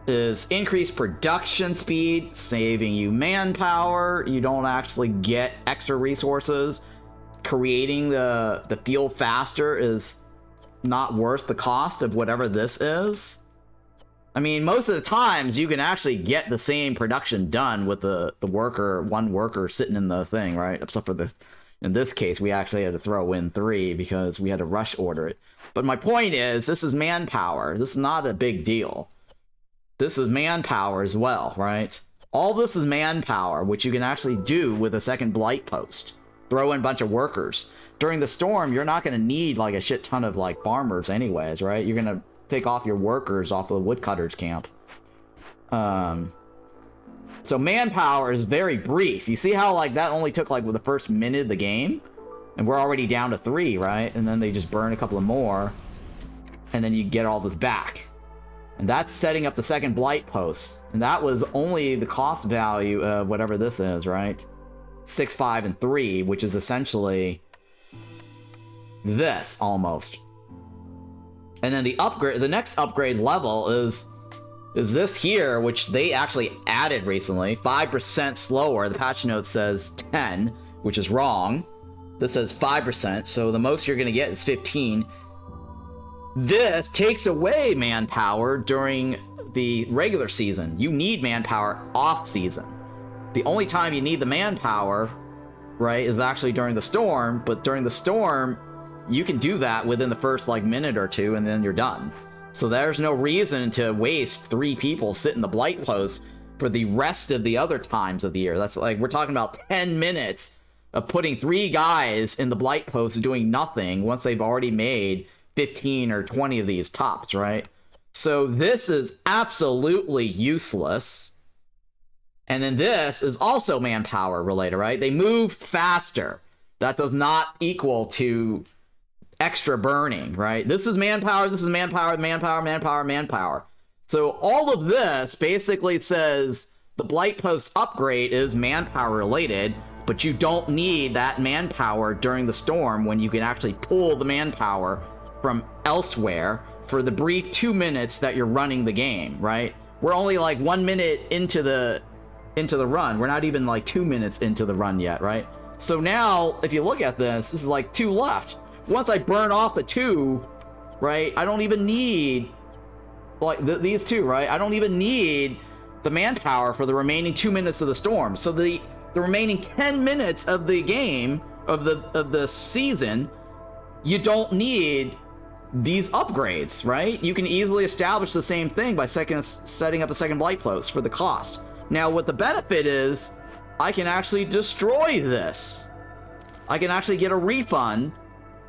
is increased production speed, saving you manpower. You don't actually get extra resources. Creating the field faster is not worth the cost of whatever this is. I mean, most of the times you can actually get the same production done with the worker, one worker sitting in the thing, right? Except for in this case, we actually had to throw in 3 because we had to rush order it. But my point is, this is manpower. This is not a big deal. This is manpower as well, right? All this is manpower, which you can actually do with a second blight post. Throw in a bunch of workers. During the storm, you're not going to need like a shit ton of like farmers anyways, right? You're going to take off your workers off of the woodcutters camp. So manpower is very brief. You see how like that only took like the first minute of the game? And we're already down to 3, right? And then they just burn a couple of more. and then you get all this back. And that's setting up the second blight post. And that was only the cost value of whatever this is, right? 6, 5, and 3, which is essentially this almost. And then the upgrade, the next upgrade level is this here, which they actually added recently. 5% slower. The patch note says 10, which is wrong. This says 5%, so the most you're going to get is 15. This takes away manpower during the regular season. You need manpower off season. The only time you need the manpower, right, is actually during the storm, but during the storm, you can do that within the first, like, minute or two, and then you're done. So there's no reason to waste 3 people sitting the blight post for the rest of the other times of the year. That's like, we're talking about 10 minutes of putting 3 guys in the blight post doing nothing once they've already made 15 or 20 of these tops, right? So this is absolutely useless. And then this is also manpower related, right? They move faster. That does not equal to extra burning, right? This is manpower, this is manpower, manpower, manpower, manpower. So all of this basically says the blight post upgrade is manpower related, but you don't need that manpower during the storm when you can actually pull the manpower from elsewhere for the brief 2 minutes that you're running the game, right? We're only like 1 minute into the run. We're not even like 2 minutes into the run yet, right? So now, if you look at this is like 2 left. Once I burn off the 2, right, I don't even need like these 2, right? I don't even need the manpower for the remaining 2 minutes of the storm. So the remaining 10 minutes of the game, of the season, you don't need these upgrades, right? You can easily establish the same thing by setting up a second blight post for the cost. Now, what the benefit is, I can actually destroy this. I can actually get a refund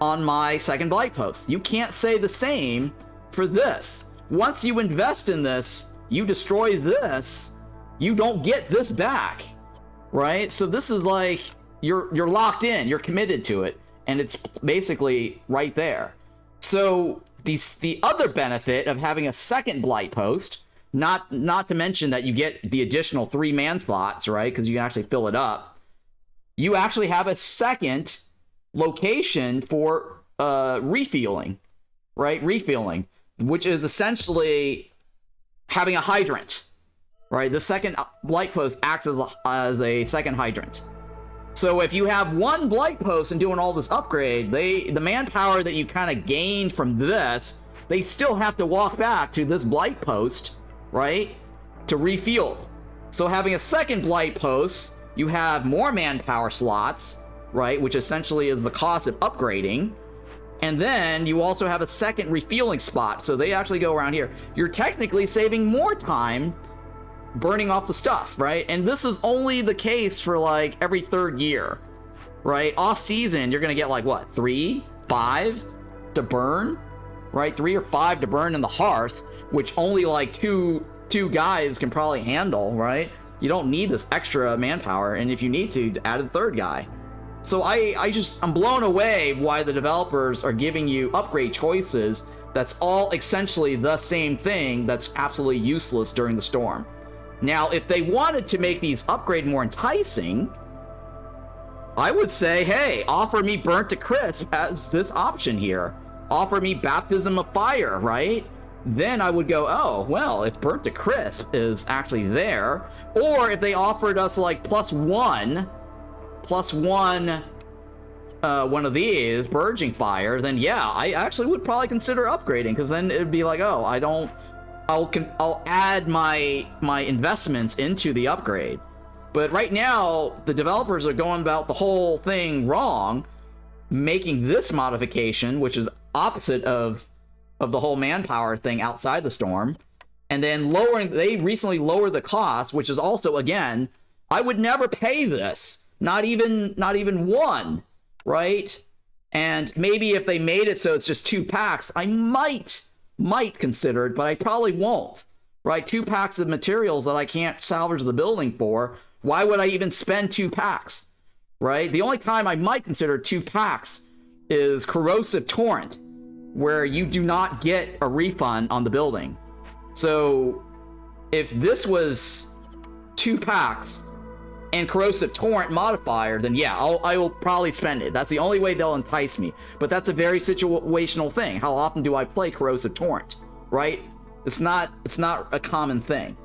on my second blight post. You can't say the same for this. Once you invest in this, you destroy this, you don't get this back, right? So this is like, you're locked in, you're committed to it, and it's basically right there. So the other benefit of having a second blight post, not to mention that you get the additional 3 man slots, right? Because you can actually fill it up. You actually have a second location for refueling, right? Refueling, which is essentially having a hydrant, right? The second blight post acts as a second hydrant. So if you have 1 blight post and doing all this upgrade, the manpower that you kind of gained from this, they still have to walk back to this blight post, right, to refuel. So having a second blight post, you have more manpower slots, right, which essentially is the cost of upgrading. And then you also have a second refueling spot. So they actually go around here. You're technically saving more time burning off the stuff, right? And this is only the case for like every 3rd year, right? Off season, you're gonna get like what, 3, 5 to burn, right? 3 or 5 to burn in the hearth, which only like two guys can probably handle, right? You don't need this extra manpower, and if you need to add a 3rd guy. So I'm blown away why the developers are giving you upgrade choices that's all essentially the same thing that's absolutely useless during the storm. Now, if they wanted to make these upgrade more enticing, I would say, hey, offer me Burnt to Crisp as this option here. Offer me Baptism of Fire, right? Then I would go, oh, well, if Burnt to Crisp is actually there, or if they offered us like +1 one of these, Purging Fire, then yeah, I actually would probably consider upgrading, because then it'd be like, oh, I'll add my investments into the upgrade. But right now, the developers are going about the whole thing wrong, making this modification, which is opposite of the whole manpower thing outside the storm, and then they recently lowered the cost, which is also, again, I would never pay this, not even 1, right? And maybe if they made it so it's just 2 packs, I might consider it, but I probably won't, right? 2 packs of materials that I can't salvage the building for. Why would I even spend 2 packs, right? The only time I might consider 2 packs is Corrosive Torrent, where you do not get a refund on the building. So if this was 2 packs and corrosive torrent modifier, then yeah, I will probably spend it. That's the only way they'll entice me. But that's a very situational thing. How often do I play corrosive torrent, right? It's not a common thing.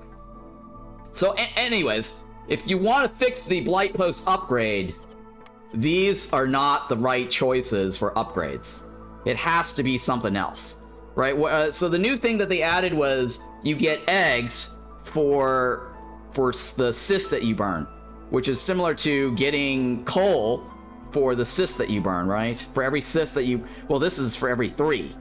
So anyways, if you want to fix the Blight Post upgrade, these are not the right choices for upgrades. It has to be something else, right? So the new thing that they added was you get eggs for the cysts that you burn, which is similar to getting coal for the cysts that you burn, right? For every cyst that you... Well, this is for every 3.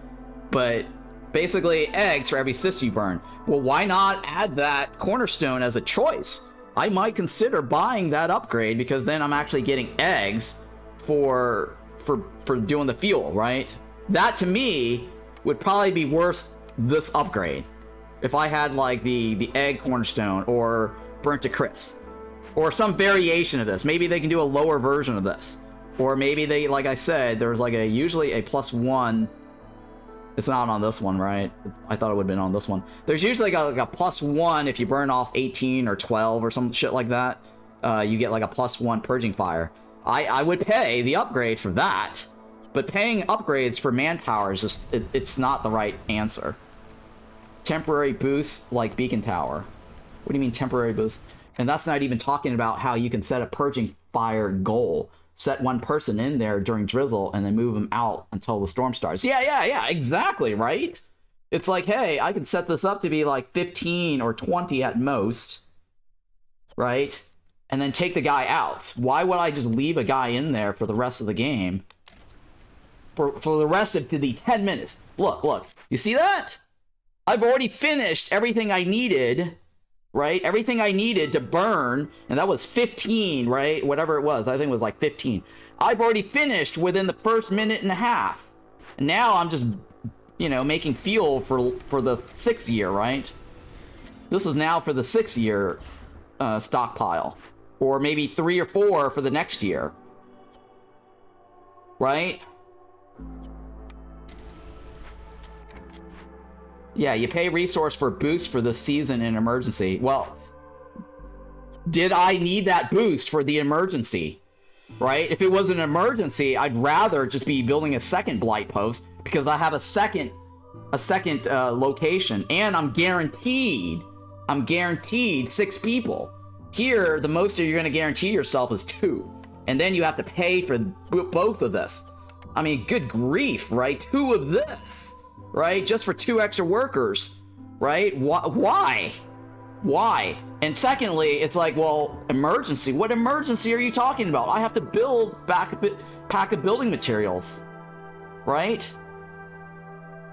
But basically, eggs for every cyst you burn. Well, why not add that cornerstone as a choice? I might consider buying that upgrade, because then I'm actually getting eggs for doing the fuel, right? That, to me, would probably be worth this upgrade. If I had, like, the egg cornerstone, or burnt to crisp. Or some variation of this. Maybe they can do a lower version of this. Or maybe they, like I said, there's like usually a +1. It's not on this one, right? I thought it would have been on this one. There's usually like a +1 if you burn off 18 or 12 or some shit like that. You get like a +1 purging fire. I would pay the upgrade for that. But paying upgrades for manpower is just, it's not the right answer. Temporary boost like Beacon Tower. What do you mean temporary boost? And that's not even talking about how you can set a purging fire goal. Set one person in there during drizzle and then move them out until the storm starts. Yeah, exactly, right? It's like, hey, I can set this up to be like 15 or 20 at most, right? And then take the guy out. Why would I just leave a guy in there for the rest of the game? For the rest of the 10 minutes. Look. You see that? I've already finished everything I needed, right? Everything I needed to burn, and that was 15, right? Whatever it was, I think it was like 15. I've already finished within the first minute and a half. And now I'm just, making fuel for the 6th year, right? This is now for the 6th year stockpile. Or maybe 3 or 4 for the next year. Right? Yeah, you pay resource for boost for the season in emergency. Well, did I need that boost for the emergency? Right? If it was an emergency, I'd rather just be building a second Blight Post, because I have a second location, and I'm guaranteed 6 people. Here, the most you're going to guarantee yourself is 2, and then you have to pay for both of this. I mean, good grief, right? 2 of this. Right? Just for 2 extra workers, right? Why? And secondly, it's like, well, emergency. What emergency are you talking about? I have to build pack of building materials, right?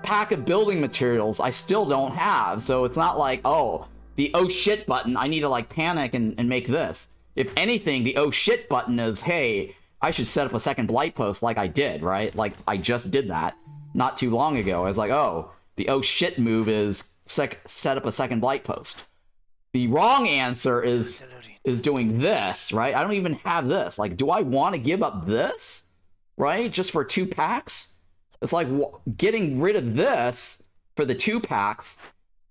Pack of building materials I still don't have, so it's not like, oh, the oh shit button, I need to like panic and make this. If anything, the oh shit button is, hey, I should set up a second Blight Post like I did, right? Like, I just did that not too long ago. I was like, oh, the oh shit move is set up a second Blight Post. The wrong answer is doing this, right? I don't even have this. Like, do I want to give up this, right? Just for 2 packs? It's like getting rid of this for the 2 packs,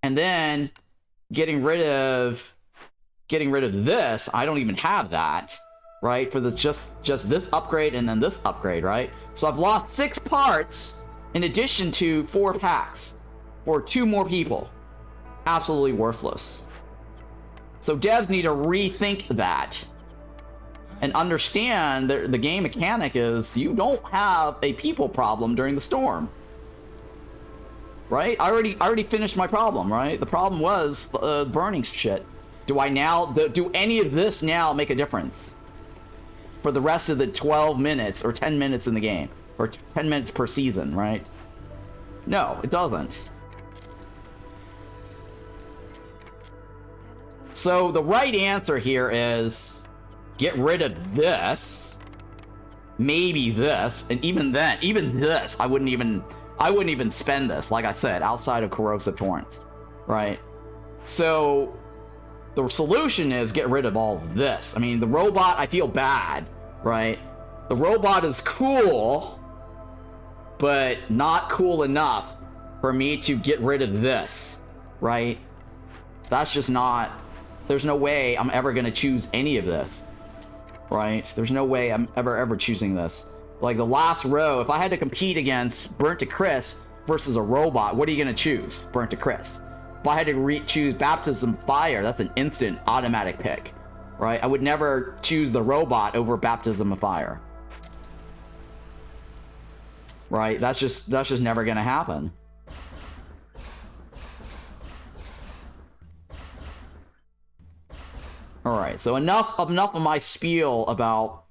and then getting rid of this. I don't even have that, right? For the just this upgrade and then this upgrade, right? So I've lost 6 parts in addition to 4 packs for 2 more people. Absolutely worthless. So devs need to rethink that and understand that the game mechanic is you don't have a people problem during the storm. Right? I already finished my problem, right? The problem was burning shit. Do any of this now make a difference for the rest of the 12 minutes or 10 minutes in the game? Or 10 minutes per season, right? No, it doesn't. So the right answer here is get rid of this, maybe this, and even this, I wouldn't even spend this, like I said, outside of corrosive torrents, right? So the solution is get rid of all this. I mean, the robot, I feel bad, right? The robot is cool, but not cool enough for me to get rid of this, right? That's just not... There's no way I'm ever gonna choose any of this, right? There's no way I'm ever choosing this. Like the last row, if I had to compete against Burnt to Crisp versus a robot, what are you gonna choose? Burnt to Crisp. If I had to choose Baptism Fire, that's an instant automatic pick, right? I would never choose the robot over Baptism of Fire. Right? That's just never gonna happen. Alright, so enough of my spiel about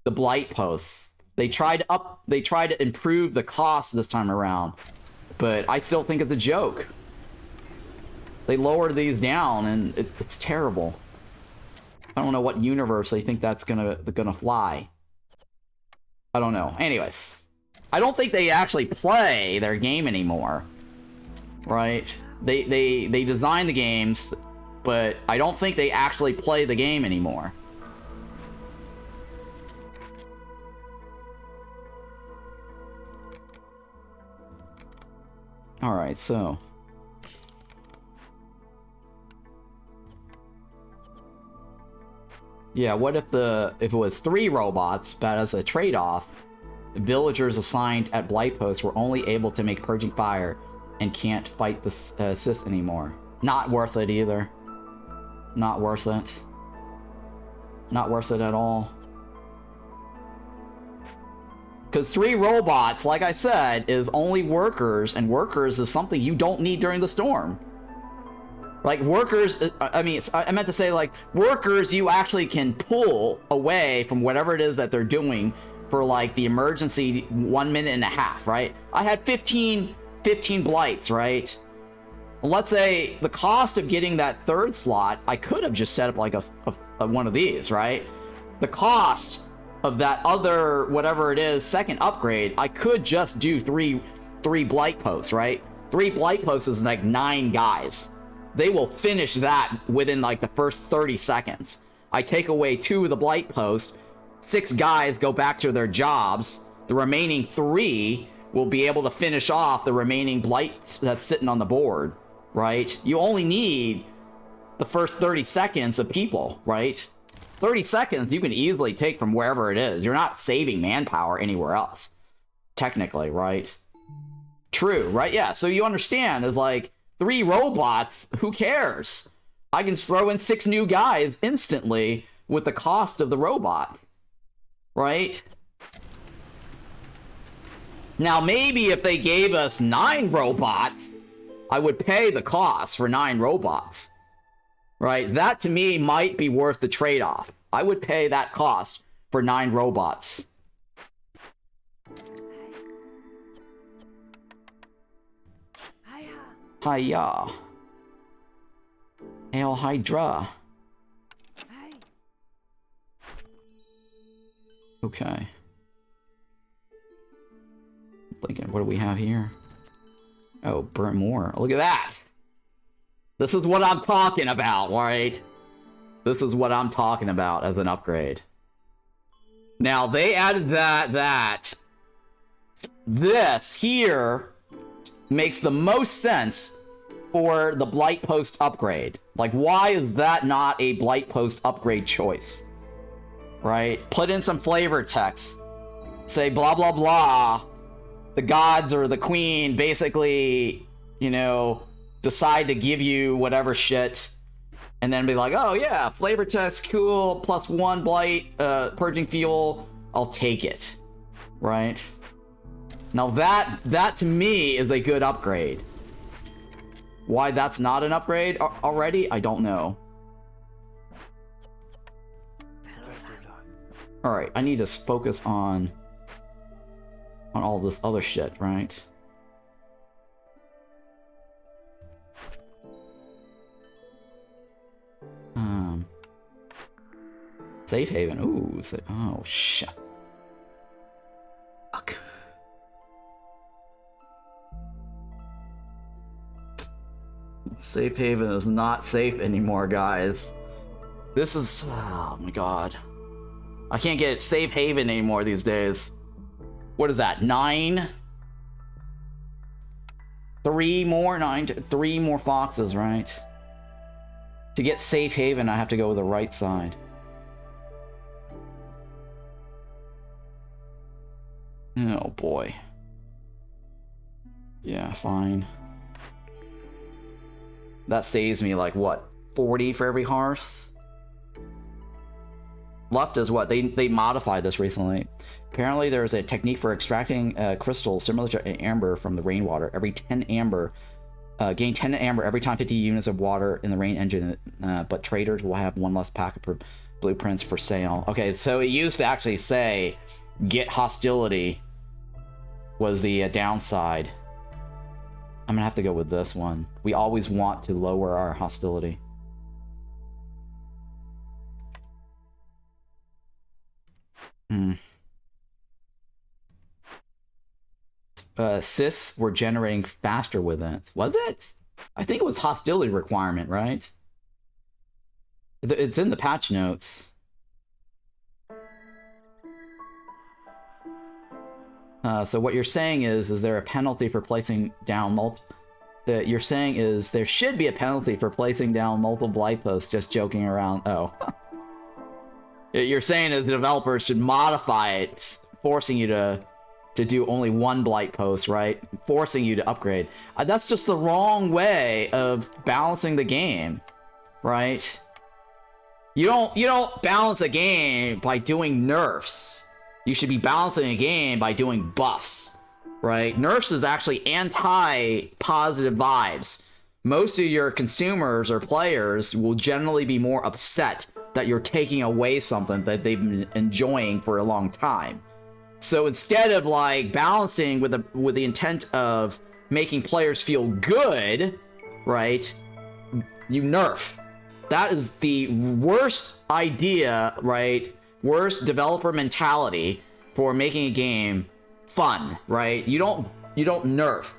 the blight posts. They tried to improve the cost this time around, but I still think it's a joke. They lowered these down and it's terrible. I don't know what universe they think that's gonna fly. I don't know. Anyways, I don't think they actually play their game anymore. Right? They design the games, but I don't think they actually play the game anymore. Alright, so... Yeah, what if it was 3 robots, but as a trade-off, villagers assigned at Blight Post were only able to make Purging Fire and can't fight the assist anymore. Not worth it either. Not worth it. Not worth it at all. Because 3 robots, like I said, is only workers, and workers is something you don't need during the storm. Like, workers, I mean, I meant to say, like, workers you actually can pull away from whatever it is that they're doing for, like, the emergency 1.5 minutes, right? I had 15 blights, right? Let's say the cost of getting that 3rd slot, I could have just set up, like, a one of these, right? The cost of that other, whatever it is, 2nd upgrade, I could just do three blight posts, right? 3 blight posts is, like, 9 guys. They will finish that within like the first 30 seconds. I take away 2 of the blight posts, 6 guys go back to their jobs, the remaining 3 will be able to finish off the remaining blights that's sitting on the board, right? You only need the first 30 seconds of people, right? 30 seconds you can easily take from wherever it is. You're not saving manpower anywhere else, technically, right? True, right? Yeah, so you understand, is like, 3 robots, who cares? I can throw in 6 new guys instantly with the cost of the robot. Right? Now, maybe if they gave us 9 robots, I would pay the cost for 9 robots. Right? That, to me, might be worth the trade-off. I would pay that cost for 9 robots. Hiya. Hail Hydra. Okay. Thinking, what do we have here? Oh, burnt more. Look at that! This is what I'm talking about, right? This is what I'm talking about as an upgrade. Now, they added that. This here makes the most sense for the Blight Post upgrade. Like, why is that not a Blight Post upgrade choice? Right? Put in some flavor text. Say blah blah blah. The gods or the queen basically, you know, decide to give you whatever shit. And then be like, oh yeah, flavor text, cool, +1 blight, purging fuel, I'll take it. Right? Now that to me is a good upgrade. Why that's not an upgrade already, I don't know. Alright, I need to focus on all this other shit, right? Safe haven, ooh, oh shit. Fuck. Safe haven is not safe anymore, guys. This is, oh my god. I can't get safe haven anymore these days. What is that, 9? Three more foxes, right? To get safe haven, I have to go with the right side. Oh boy. Yeah, fine. That saves me like what, 40 for every hearth? Left is what? They modified this recently. Apparently there's a technique for extracting crystals similar to amber from the rainwater. Every 10 amber, gain 10 amber every time 50 units of water in the rain engine, but traders will have one less pack of blueprints for sale. Okay, so it used to actually say get hostility was the downside. I'm gonna have to go with this one. We always want to lower our hostility. Sis were generating faster with it. Was it? I think it was hostility requirement, right? It's in the patch notes. So what you're saying is there a penalty for placing down you're saying is there should be a penalty for placing down multiple blight posts, just joking around. Oh. You're saying that the developers should modify it, forcing you to do only one blight post, right? Forcing you to upgrade. That's just the wrong way of balancing the game, right? You don't balance a game by doing nerfs. You should be balancing a game by doing buffs, right? Nerfs is actually anti-positive vibes. Most of your consumers or players will generally be more upset that you're taking away something that they've been enjoying for a long time. So instead of like balancing with the intent of making players feel good, right? You nerf. That is the worst idea, right? Worst developer mentality for making a game fun, right? You don't nerf,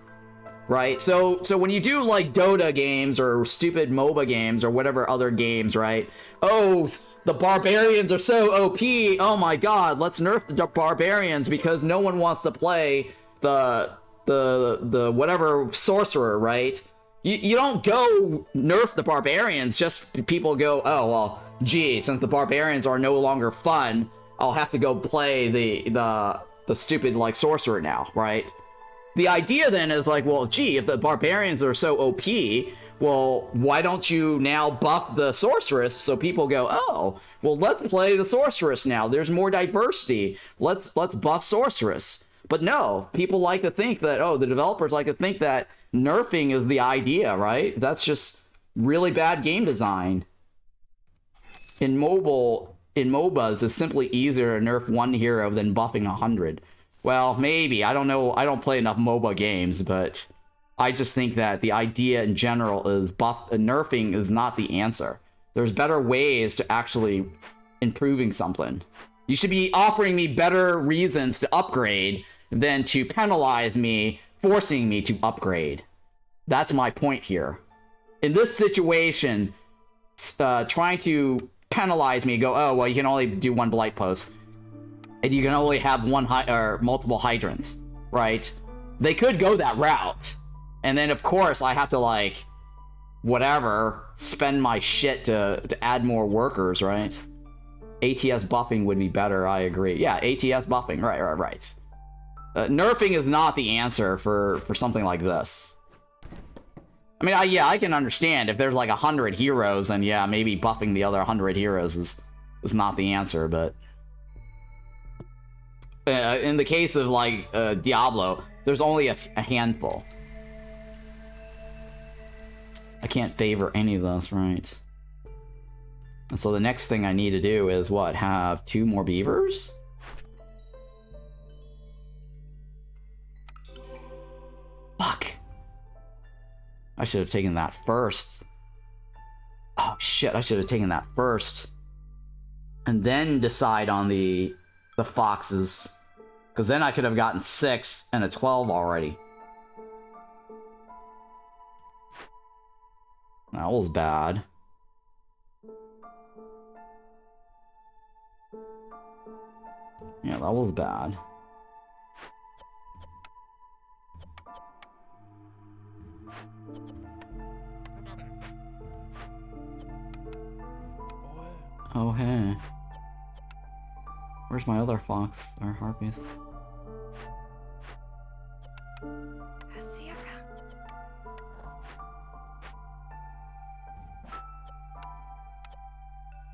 right? So when you do like Dota games or stupid MOBA games or whatever other games, right? Oh, the barbarians are so OP. Oh my god, let's nerf the barbarians because no one wants to play the whatever sorcerer, right? You don't go nerf the barbarians, just people go, oh, well, gee, since the barbarians are no longer fun, I'll have to go play the stupid, like, sorcerer now, right? The idea then is like, well, gee, if the barbarians are so OP, well, why don't you now buff the sorceress so people go, oh, well, let's play the sorceress now. There's more diversity. Let's buff sorceress. But no, people like to think that, oh, the developers like to think that nerfing is the idea, right? That's just really bad game design. In MOBAs, it's simply easier to nerf one hero than buffing 100. Well, maybe. I don't know. I don't play enough MOBA games, but I just think that the idea in general is nerfing is not the answer. There's better ways to actually improving something. You should be offering me better reasons to upgrade than to penalize me, forcing me to upgrade. That's my point here. In this situation, trying to penalize me, go, oh, well, you can only do one blight post. And you can only have multiple hydrants, right? They could go that route. And then, of course, I have to, like, whatever, spend my shit to add more workers, right? ATS buffing would be better, I agree. Yeah, ATS buffing, right. Nerfing is not the answer for something like this. I mean, yeah, I can understand if there's like 100 heroes, then yeah, maybe buffing the other 100 heroes is not the answer, but... in the case of, like, Diablo, there's only a handful. I can't favor any of those, right? And so the next thing I need to do is, what, have 2 more beavers? Fuck! I should have taken that first. Oh shit, I should have taken that first. And then decide on the foxes. Because then I could have gotten 6 and a 12 already. That was bad. Yeah, that was bad. Okay. Where's my other fox or harpies?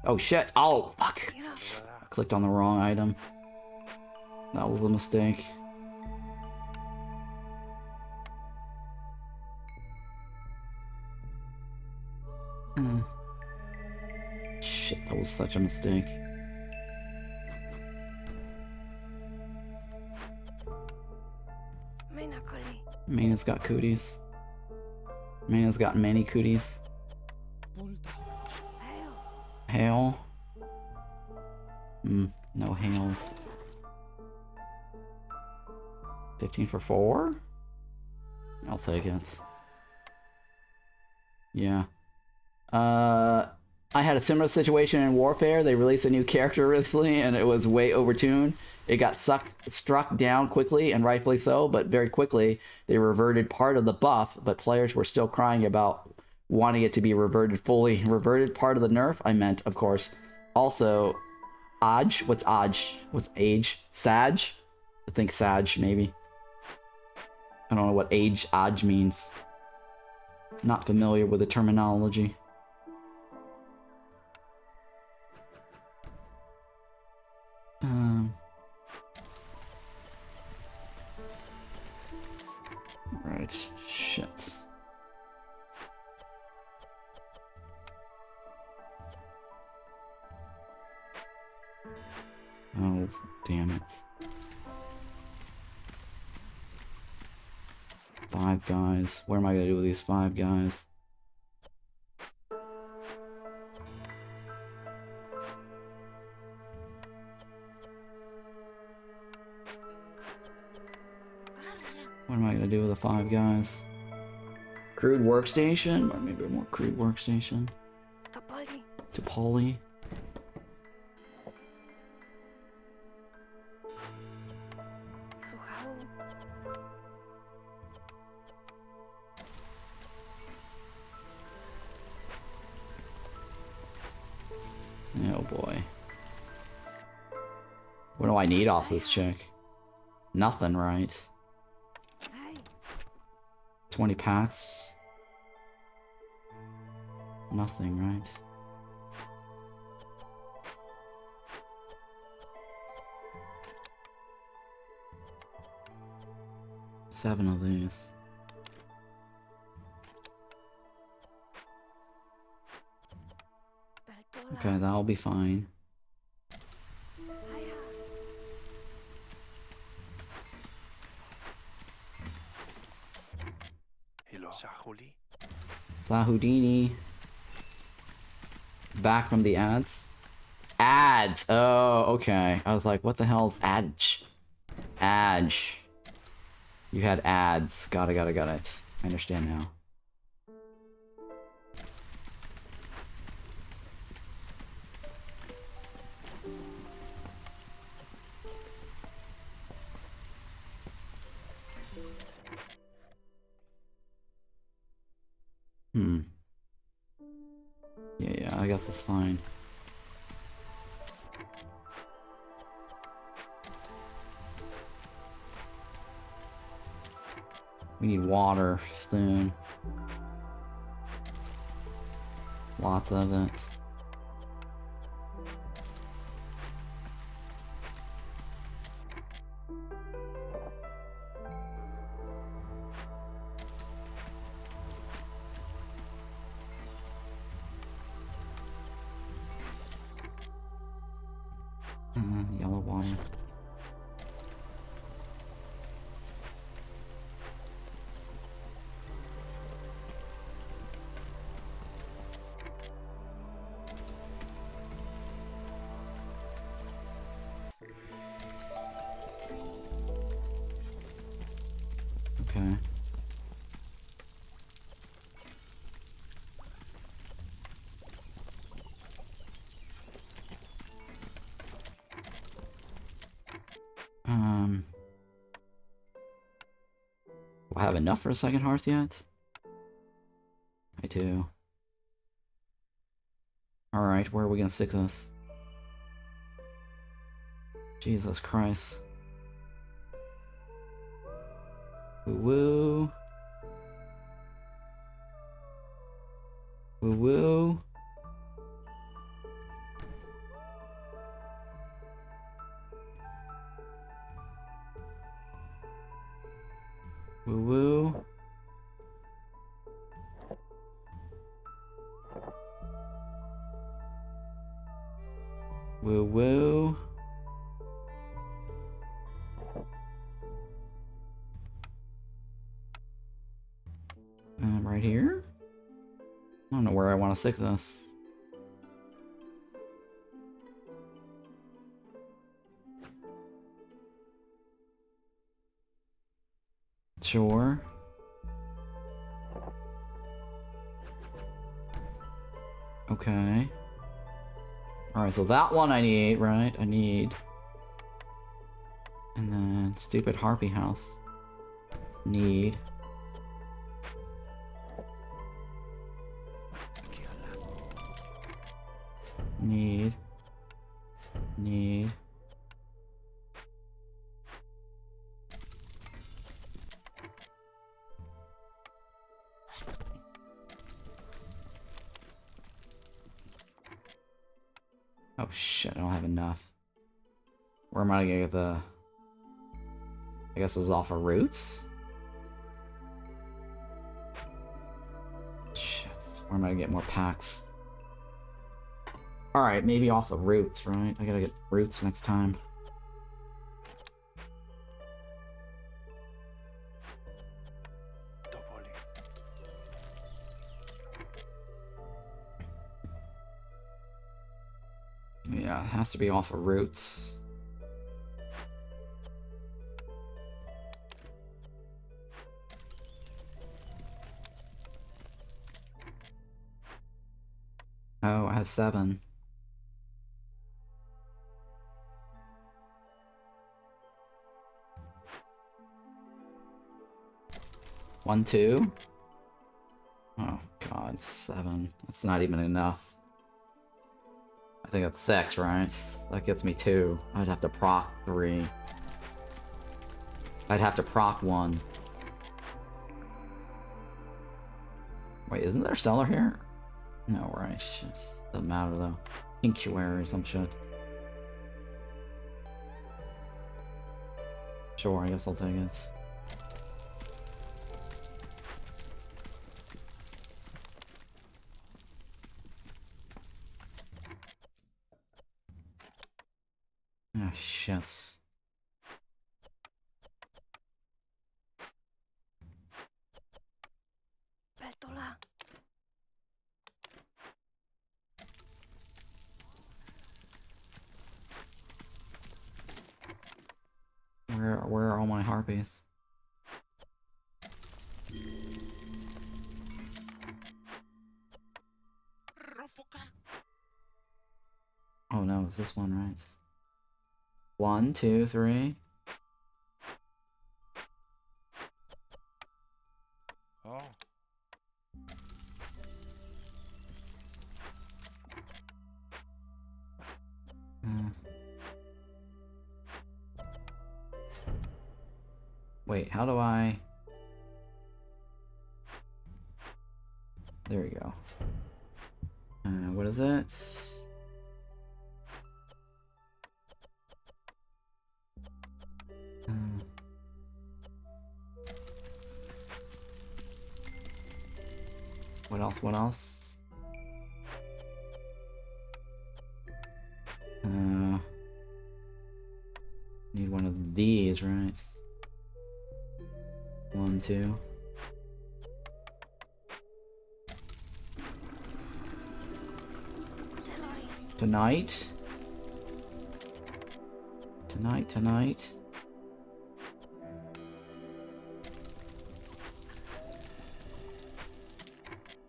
Oh shit! Oh fuck! I clicked on the wrong item. That was a mistake. Shit, that was such a mistake. Mina's got cooties. Mina's got many cooties. Hail? No hails. 15 for 4? I'll take it. Yeah. I had a similar situation in Warfare. They released a new character recently, and it was way overtuned. It got struck down quickly, and rightfully so, but very quickly they reverted part of the buff, but players were still crying about wanting it to be reverted fully. Reverted part of the nerf, I meant, of course. Also, Aj? What's Aj? What's age? Sag? I think Sag, maybe. I don't know what age Aj means. Not familiar with the terminology. Right, shit. Oh, damn it. 5 guys. What am I gonna do with these 5 guys? What am I gonna do with the 5 guys? Crude workstation? Or maybe a more crude workstation? Topoli. Oh boy. What do I need off this chick? Nothing, right? 20 paths. Nothing, right? Seven of these. Okay, that'll be fine. Sahudini. Back from the ads? Ads! Oh, okay. I was like, what the hell's adge? Adge. You had ads. Got it. I understand now. Yeah, I guess it's fine. We need water soon. Lots of it. Yellow water. Okay. Do I have enough for a second hearth yet? I do. Alright, where are we gonna stick this? Jesus Christ. Woo-woo. Woo-woo. Woo-woo. Woo-woo. Right here? I don't know where I want to stick this. Sure. Okay. Alright, so that one I need, right? I need. And then stupid Harpy House. Need. Need. Oh shit, I don't have enough. Where am I gonna get the... I guess it was off of roots? Shit, where am I gonna get more packs? Alright, maybe off the roots, right? I gotta get roots next time. Yeah, it has to be off of roots. Oh, I have 7. One, 2. Oh god, 7. That's not even enough. I think that's 6, right? That gets me 2. I'd have to proc 3. I'd have to proc 1. Wait, isn't there a cellar here? No, right, shit. Doesn't matter though. Sanctuary or some shit. Sure, I guess I'll take it. Ah, shit. Where are all my harpies? Oh no, it's this one, right? 1, 2, 3. Oh. Wait, how do I... There we go. What is it? What else? What else? Need one of these, right? 1, 2. Tonight? Tonight?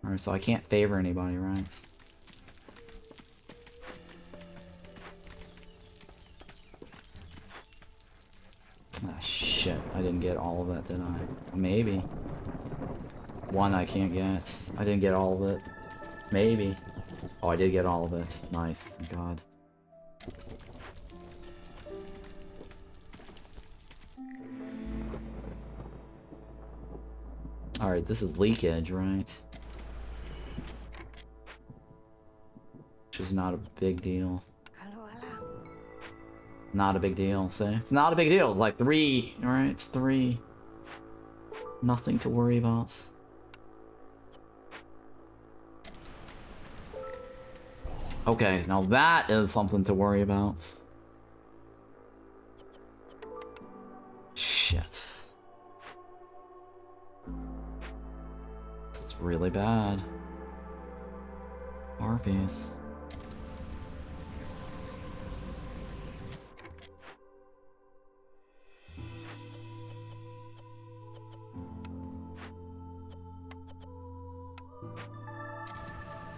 Alright, so I can't favor anybody, right? Ah, shit. I didn't get all of that, did I? Maybe. 1 I can't get. I didn't get all of it. Maybe. Oh, I did get all of it. Nice. Thank God. Alright, this is leakage, right? Which is not a big deal. Not a big deal, say. It's not a big deal. It's like 3, alright? It's 3. Nothing to worry about. Okay, now that is something to worry about. Shit. This is really bad. Harpies.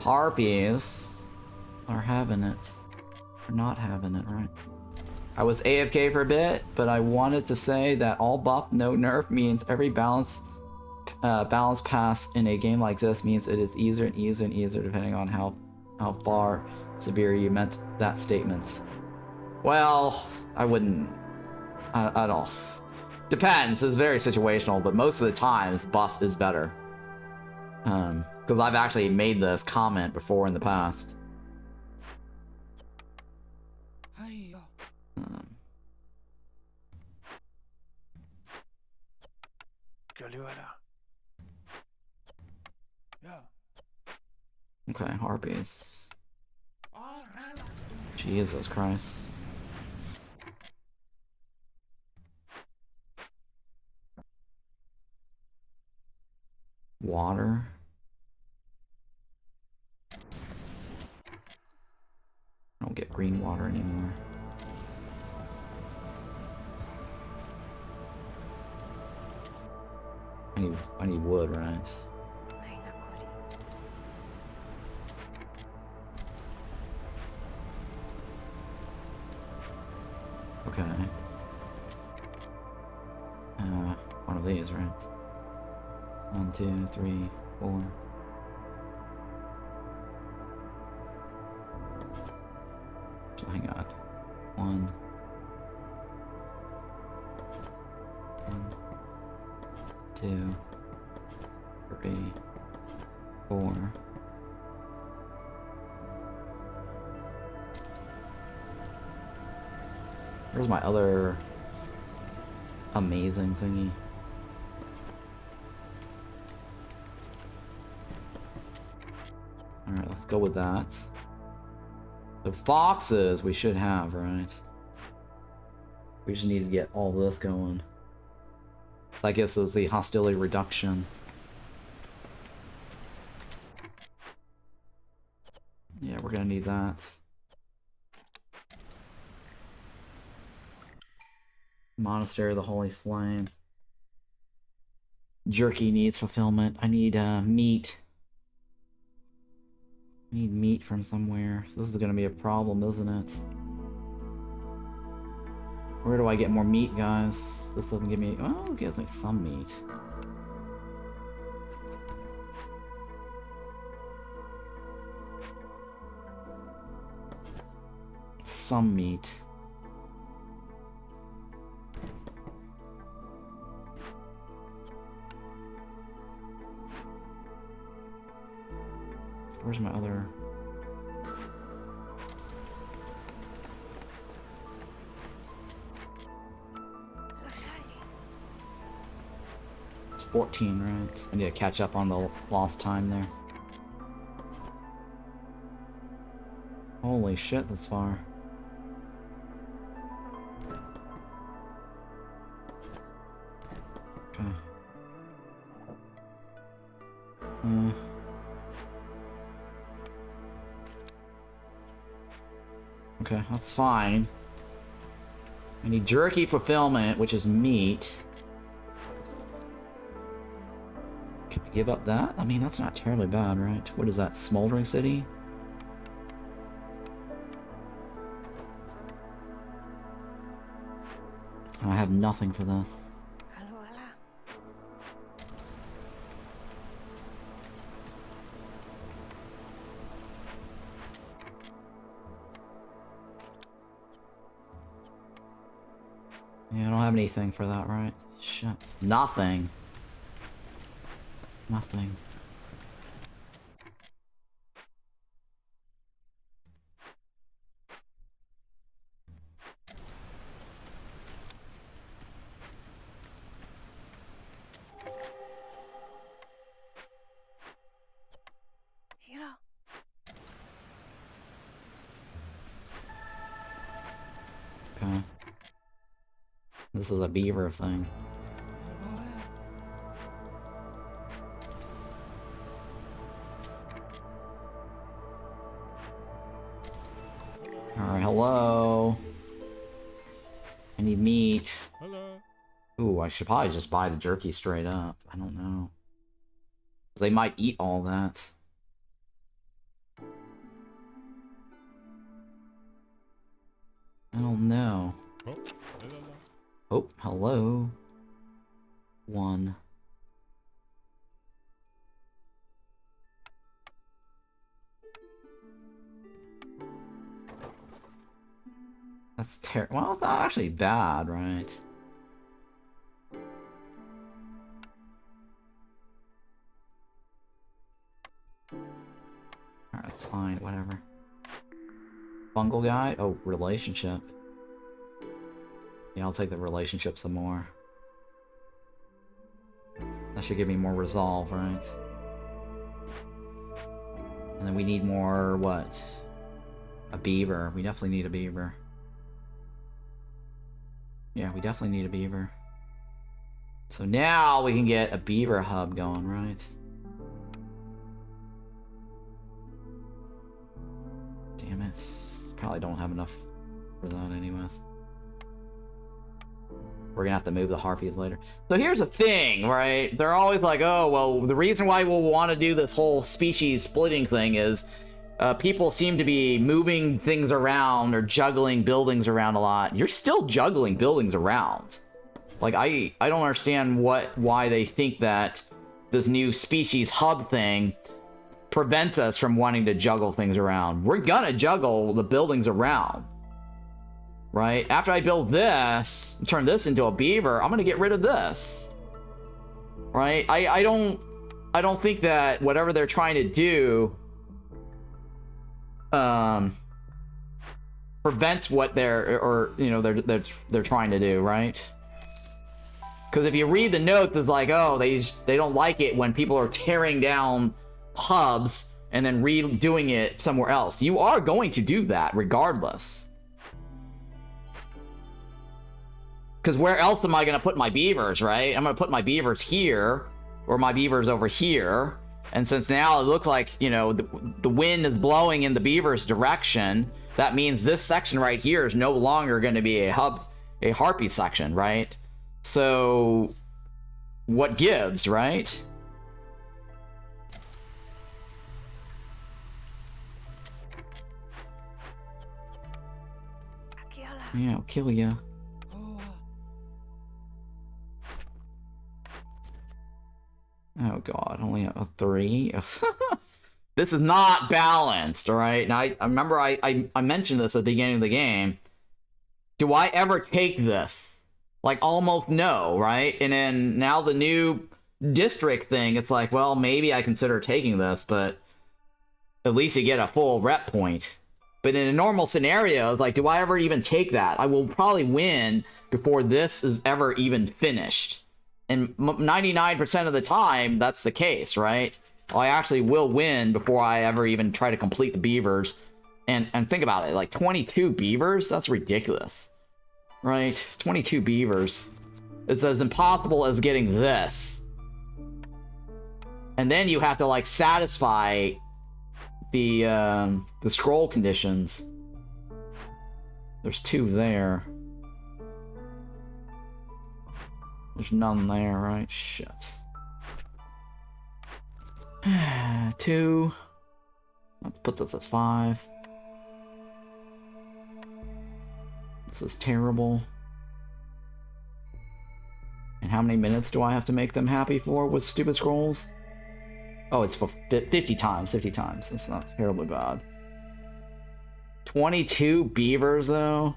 Harpies are having it. Or not having it, right? I was AFK for a bit, but I wanted to say that all buff, no nerf means every balance pass in a game like this means it is easier and easier and easier depending on how far severe you meant that statement. Well, I wouldn't at all. Depends, it's very situational, but most of the times buff is better. Because I've actually made this comment before in the past. Okay, harpies. Jesus Christ. Water. I don't get green water anymore. I need wood, right? Okay. One of these, right? 1, 2, 3, 4. So hang on. 1, 2, 3, 4. Where's my other amazing thingy? Alright, let's go with that. The foxes we should have, right? We just need to get all this going. I guess it was the hostility reduction. Yeah, we're gonna need that. Monastery of the Holy Flame. Jerky needs fulfillment. I need meat. I need meat from somewhere. This is gonna be a problem, isn't it? Where do I get more meat, guys? This doesn't give me... well, it gives me some meat. Some meat. Where's my other... It's 14, right? I need to catch up on the lost time there. Holy shit, this far. Okay. Okay, that's fine. I need jerky fulfillment, which is meat. Can we give up that? I mean, that's not terribly bad, right? What is that, Smoldering City? I have nothing for this. Yeah, I don't have anything for that, right? Shit. Nothing. Nothing. Yeah. Okay. This is a beaver thing. Alright, hello. I need meat. Hello. Ooh, I should probably just buy the jerky straight up. I don't know. They might eat all that. I don't know. Oh, hello. Oh, hello. One. That's terrible. Well, it's not actually bad, right? Alright, it's fine, whatever. Fungal guy? Oh, relationship. Yeah, I'll take the relationship some more. That should give me more resolve, right? And then we need more, what? A beaver. We definitely need a beaver. Yeah, we definitely need a beaver. So now we can get a beaver hub going, right? Damn it. Probably don't have enough for that anyways. We're gonna have to move the harpies later. So here's the thing, right? They're always like, oh, well, the reason why we'll want to do this whole species splitting thing is people seem to be moving things around or juggling buildings around a lot. You're still juggling buildings around. Like, I don't understand why they think that this new species hub thing prevents us from wanting to juggle things around. We're gonna juggle the buildings around. Right? After I build this, turn this into a beaver, I'm gonna get rid of this. Right? I don't think that whatever they're trying to do prevents what they're trying to do, right? Because if you read the notes, it's like, oh, they don't like it when people are tearing down hubs and then redoing it somewhere else. You are going to do that regardless. Because where else am I going to put my beavers, right? I'm going to put my beavers here, or my beavers over here. And since now it looks like, you know, the wind is blowing in the beavers' direction, that means this section right here is no longer going to be a harpy section, right? So, what gives, right? Yeah, I'll kill ya. Oh god, only a 3? This is not balanced, alright? And I remember I mentioned this at the beginning of the game. Do I ever take this? Like, almost no, right? And then now the new district thing, it's like, well, maybe I consider taking this, but at least you get a full rep point. But in a normal scenario, it's like, do I ever even take that? I will probably win before this is ever even finished. And 99% of the time, that's the case, right? Well, I actually will win before I ever even try to complete the beavers. And think about it, like 22 beavers? That's ridiculous. Right? 22 beavers. It's as impossible as getting this. And then you have to, like, satisfy the scroll conditions. There's 2 there. There's none there, right? Shit. 2. Let's put this as 5. This is terrible. And how many minutes do I have to make them happy for with stupid scrolls? Oh, it's for 50 times. 50 times. That's not terribly bad. 22 beavers, though?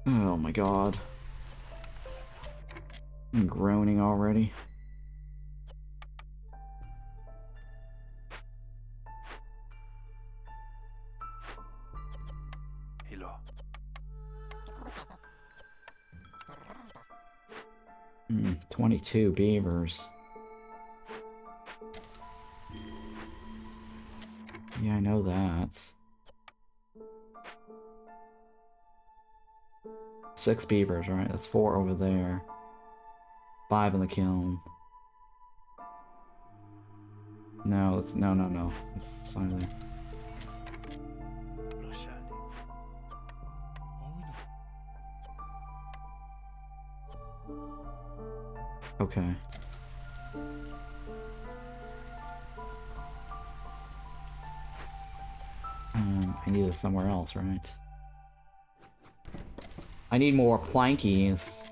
Oh my god. I'm groaning already. $22 beavers. Yeah, I know that. 6 beavers, right? That's 4 over there. 5 in the kiln. No, it's no. It's silent. Okay. I need it somewhere else, right? I need more plankies.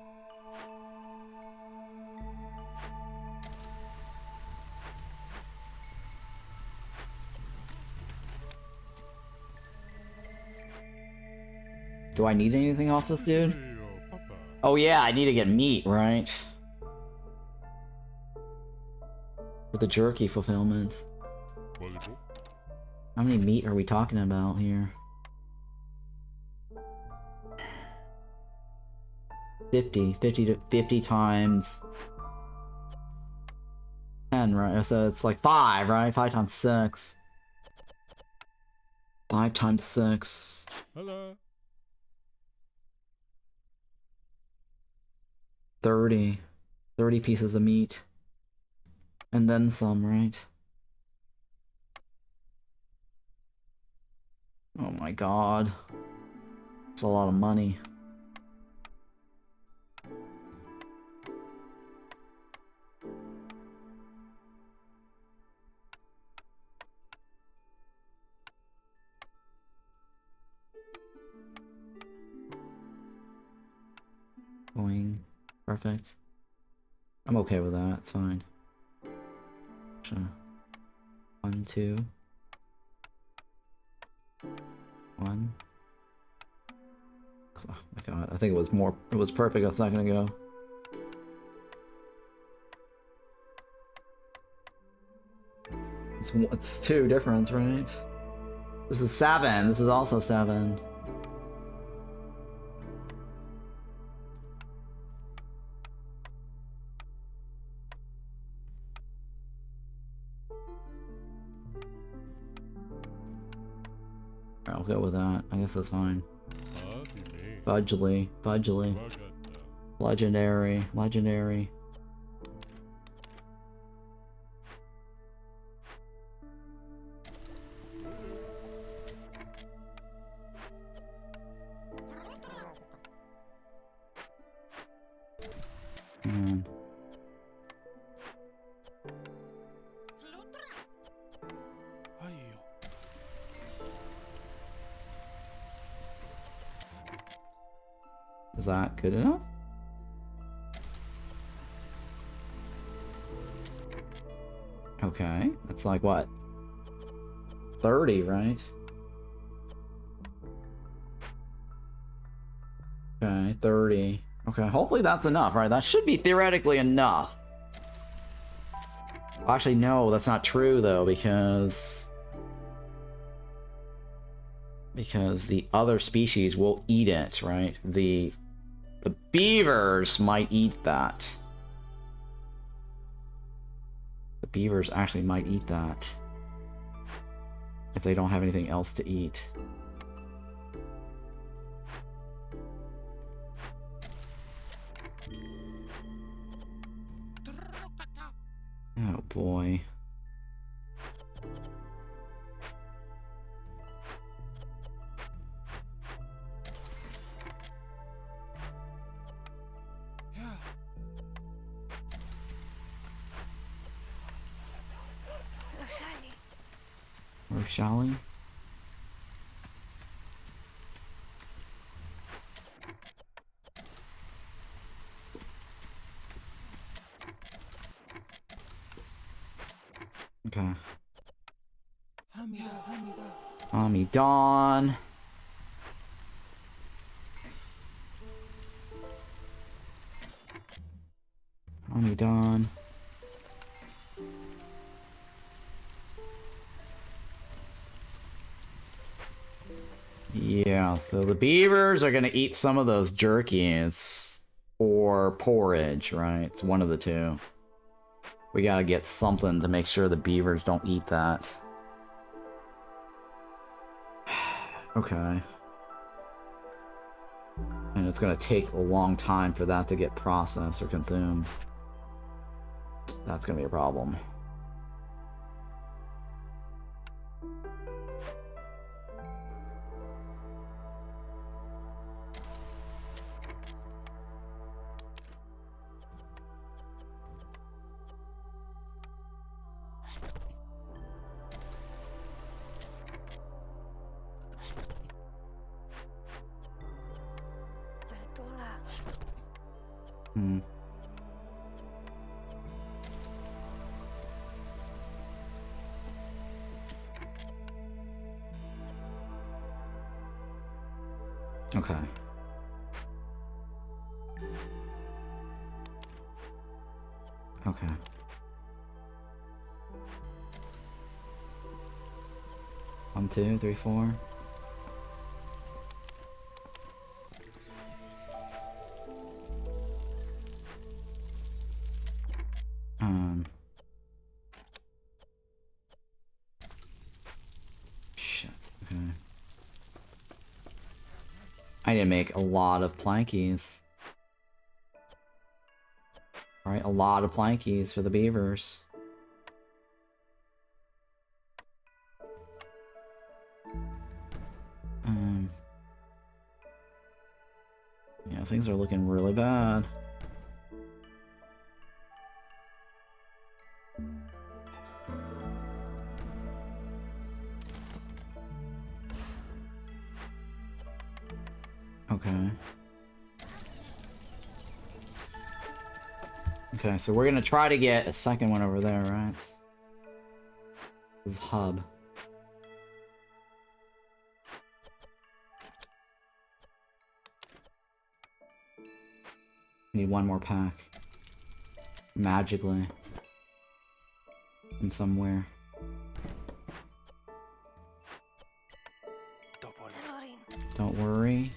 Do I need anything off this dude? Oh yeah, I need to get meat, right? For the jerky fulfillment. How many meat are we talking about here? 50 times 10, right? So it's like 5, right? 5 times 6. 5 times 6. Hello. 30 pieces of meat. And then some, right? Oh my god. It's a lot of money. Going. Perfect. I'm okay with that, it's fine. Sure. 1, 2. 1. Oh my god, I think it was perfect a second ago. It's 2 difference, right? This is 7, this is also 7. I'll go with that. I guess that's fine. Fudgely. Legendary. Is that good enough? Okay, that's like what? 30, right? Okay, 30. Okay, hopefully that's enough, right? That should be theoretically enough. Actually, no, that's not true, though, because the other species will eat it, right? The beavers might eat that. The beavers actually might eat that. If they don't have anything else to eat. Oh boy. Roshali? Okay. Dawn. Dawn. Yeah, so the beavers are gonna eat some of those jerkies or porridge, right? It's one of the two. We gotta get something to make sure the beavers don't eat that. Okay. And it's gonna take a long time for that to get processed or consumed. That's gonna be a problem. Hmm. Okay. Okay. One, two, three, four. Shit. Okay. I need to make a lot of plankies. Alright, a lot of plankies for the beavers. Yeah, things are looking really bad. Okay. Okay, so we're gonna try to get a second one over there, right? This hub. Need one more pack. Magically. From somewhere. Don't worry.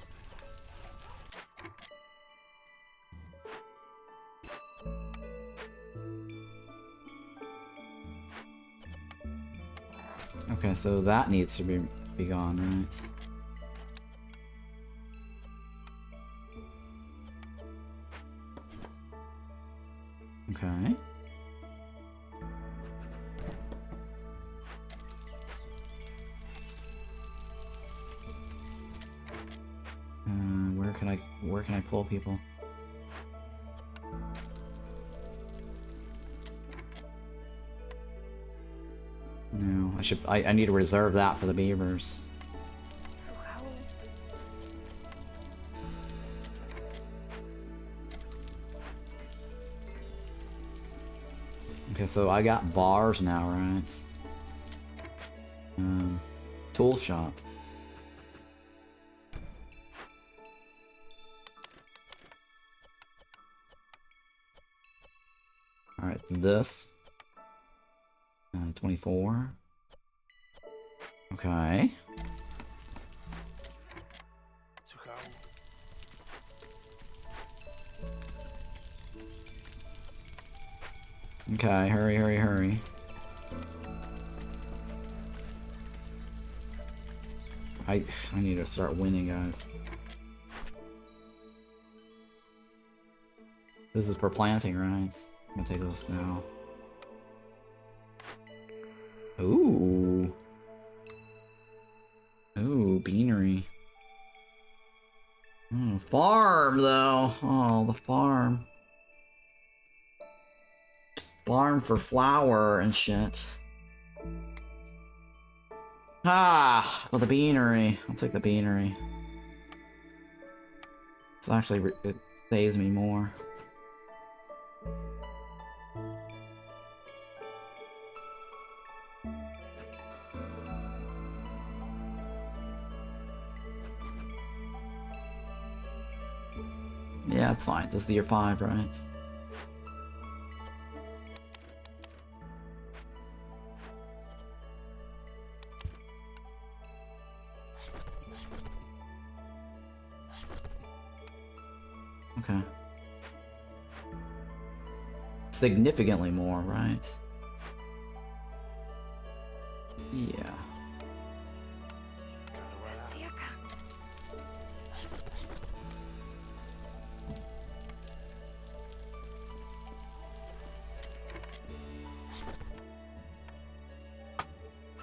Okay, so that needs to be gone, right? Okay. Where can I pull people? No, I need to reserve that for the beavers. Okay, so I got bars now, right? Tool shop. Alright, this. 24. Okay. Okay, hurry, hurry, hurry. I need to start winning, guys. This is for planting, right? I'm gonna take this now. Ooh. Ooh, beanery. Oh, farm, though. Oh, the farm. Farm for flour and shit. Ah, well, the beanery. I'll take the beanery. It's actually, it saves me more. Yeah, it's fine. This is year 5, right? Okay. Significantly more, right? Yeah.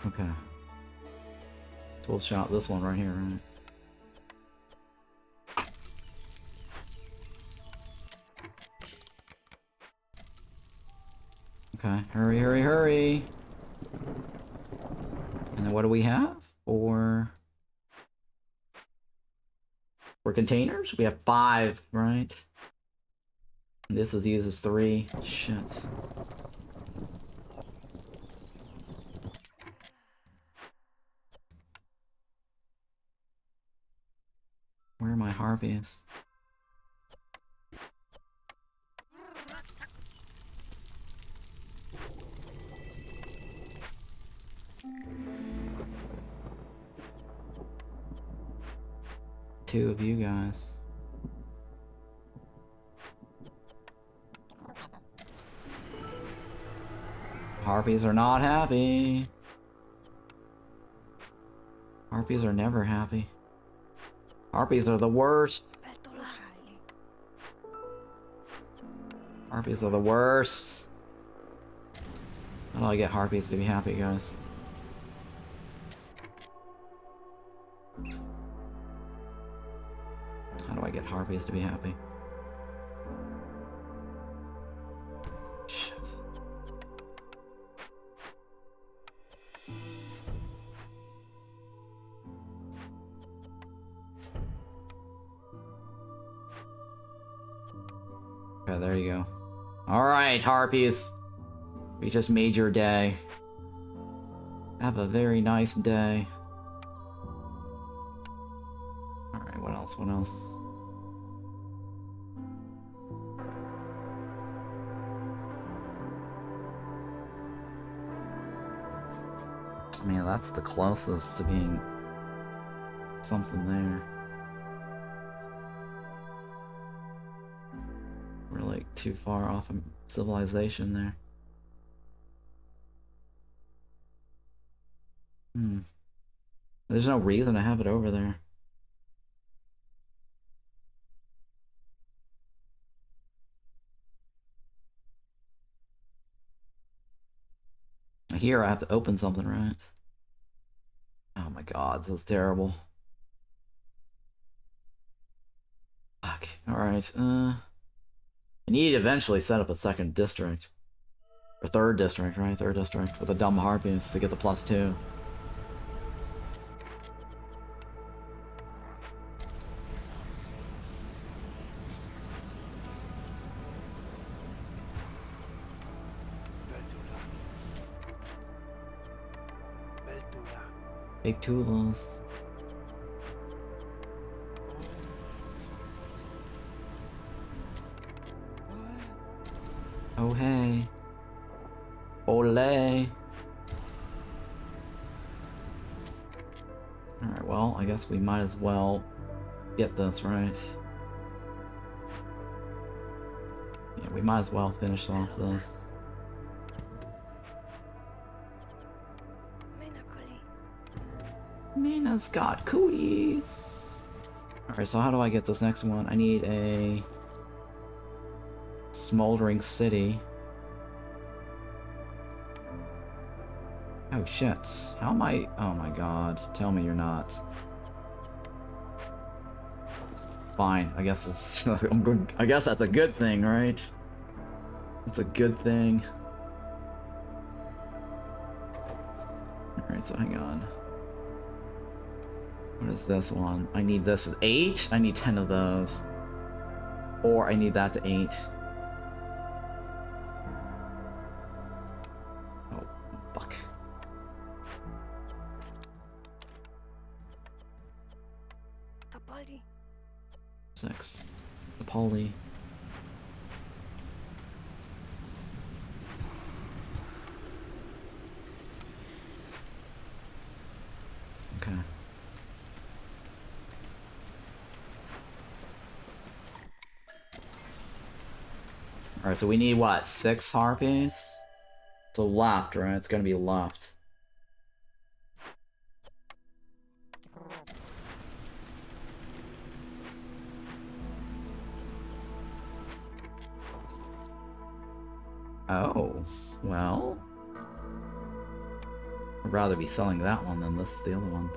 Okay. Tool shot this one right here, right? Okay, hurry, hurry, hurry! And then what do we have? For containers? We have 5, right? And this uses 3. Shit. Where are my harpies? Two of you guys. Harpies are not happy. Harpies are never happy. Harpies are the worst. Harpies are the worst. How do I get harpies to be happy, guys? How do I get harpies to be happy? Shit. Okay, there you go. Alright, harpies. We just made your day. Have a very nice day. Alright, what else? What else? I mean, that's the closest to being something there. We're like too far off of civilization there. There's no reason to have it over there. Here I have to open something, right? Oh my god, this is terrible. Fuck. Alright, I need to eventually set up a second district. Or third district, right? Third district with the dumb harpies to get the +2. Big Tulas. Oh hey. Olay. Alright, well, I guess we might as well get this, right? Yeah, we might as well finish off this. Mina's got cooties. Alright, so how do I get this next one? I need a smoldering city. Oh shit. How am I? Oh my god. Tell me you're not. Fine. I guess it's I'm good. I guess that's a good thing, right? It's a good thing. Alright, so hang on. What is this one? I need this 8? I need 10 of those. Or I need that to 8. Oh, fuck. Tapali. 6. The poly. Okay. Alright, so we need what? 6 harpies? So left, right? It's gonna be left. Oh, well. I'd rather be selling that one than this, the other one.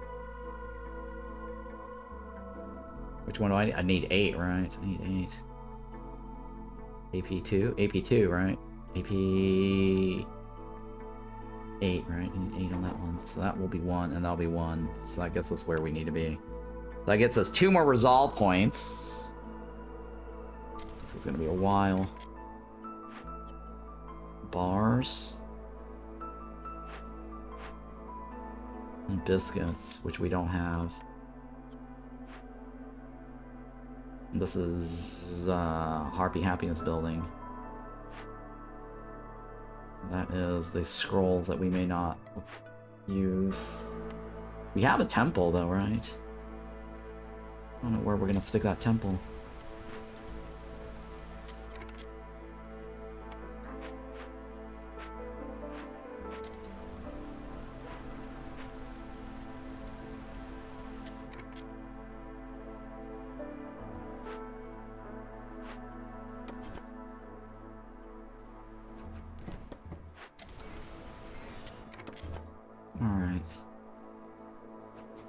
Which one do I need? I need 8, right? I need 8. AP2? AP2, right? AP... 8, right? I need 8 on that one. So that will be 1, and that'll be 1. So that gets us where we need to be. That gets us 2 more resolve points. This is gonna be a while. Bars. And biscuits, which we don't have. This is Harpy Happiness Building. That is the scrolls that we may not use. We have a temple though, right? I don't know where we're gonna stick that temple. Alright.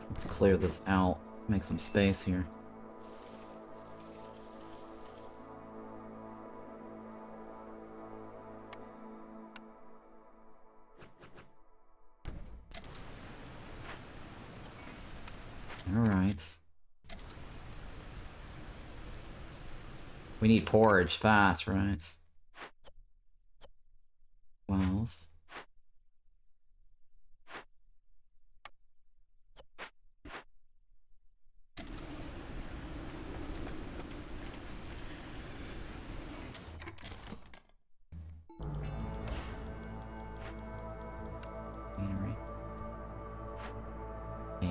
Let's clear this out. Make some space here. Alright. We need porridge fast, right? 12. Greenery. 8.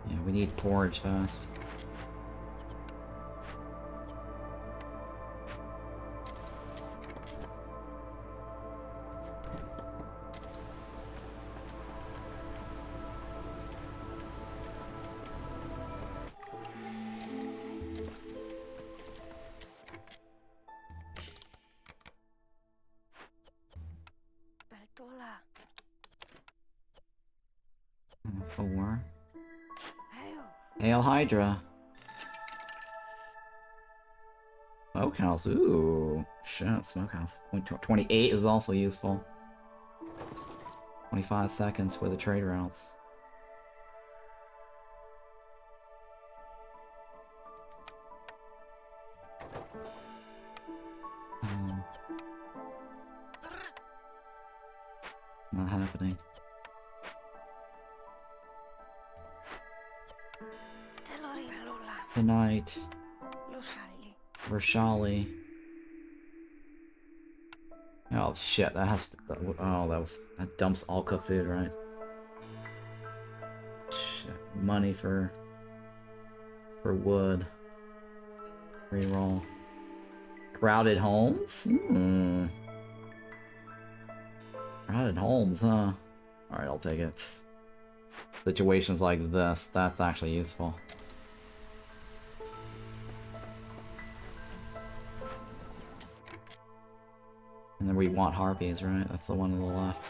Yeah, we need porridge fast. Bertola. 4. Hail. Hail Hydra. Smokehouse, ooh. Shit, smokehouse. 28 is also useful. 25 seconds for the trade routes. Not happening. Tonight. Rashali. Oh shit, that has to, that dumps all cooked food, right? Shit, money for wood. Reroll. Crowded homes? Crowded homes, huh? Alright, I'll take it. Situations like this, that's actually useful. And then we want harpies, right? That's the one on the left.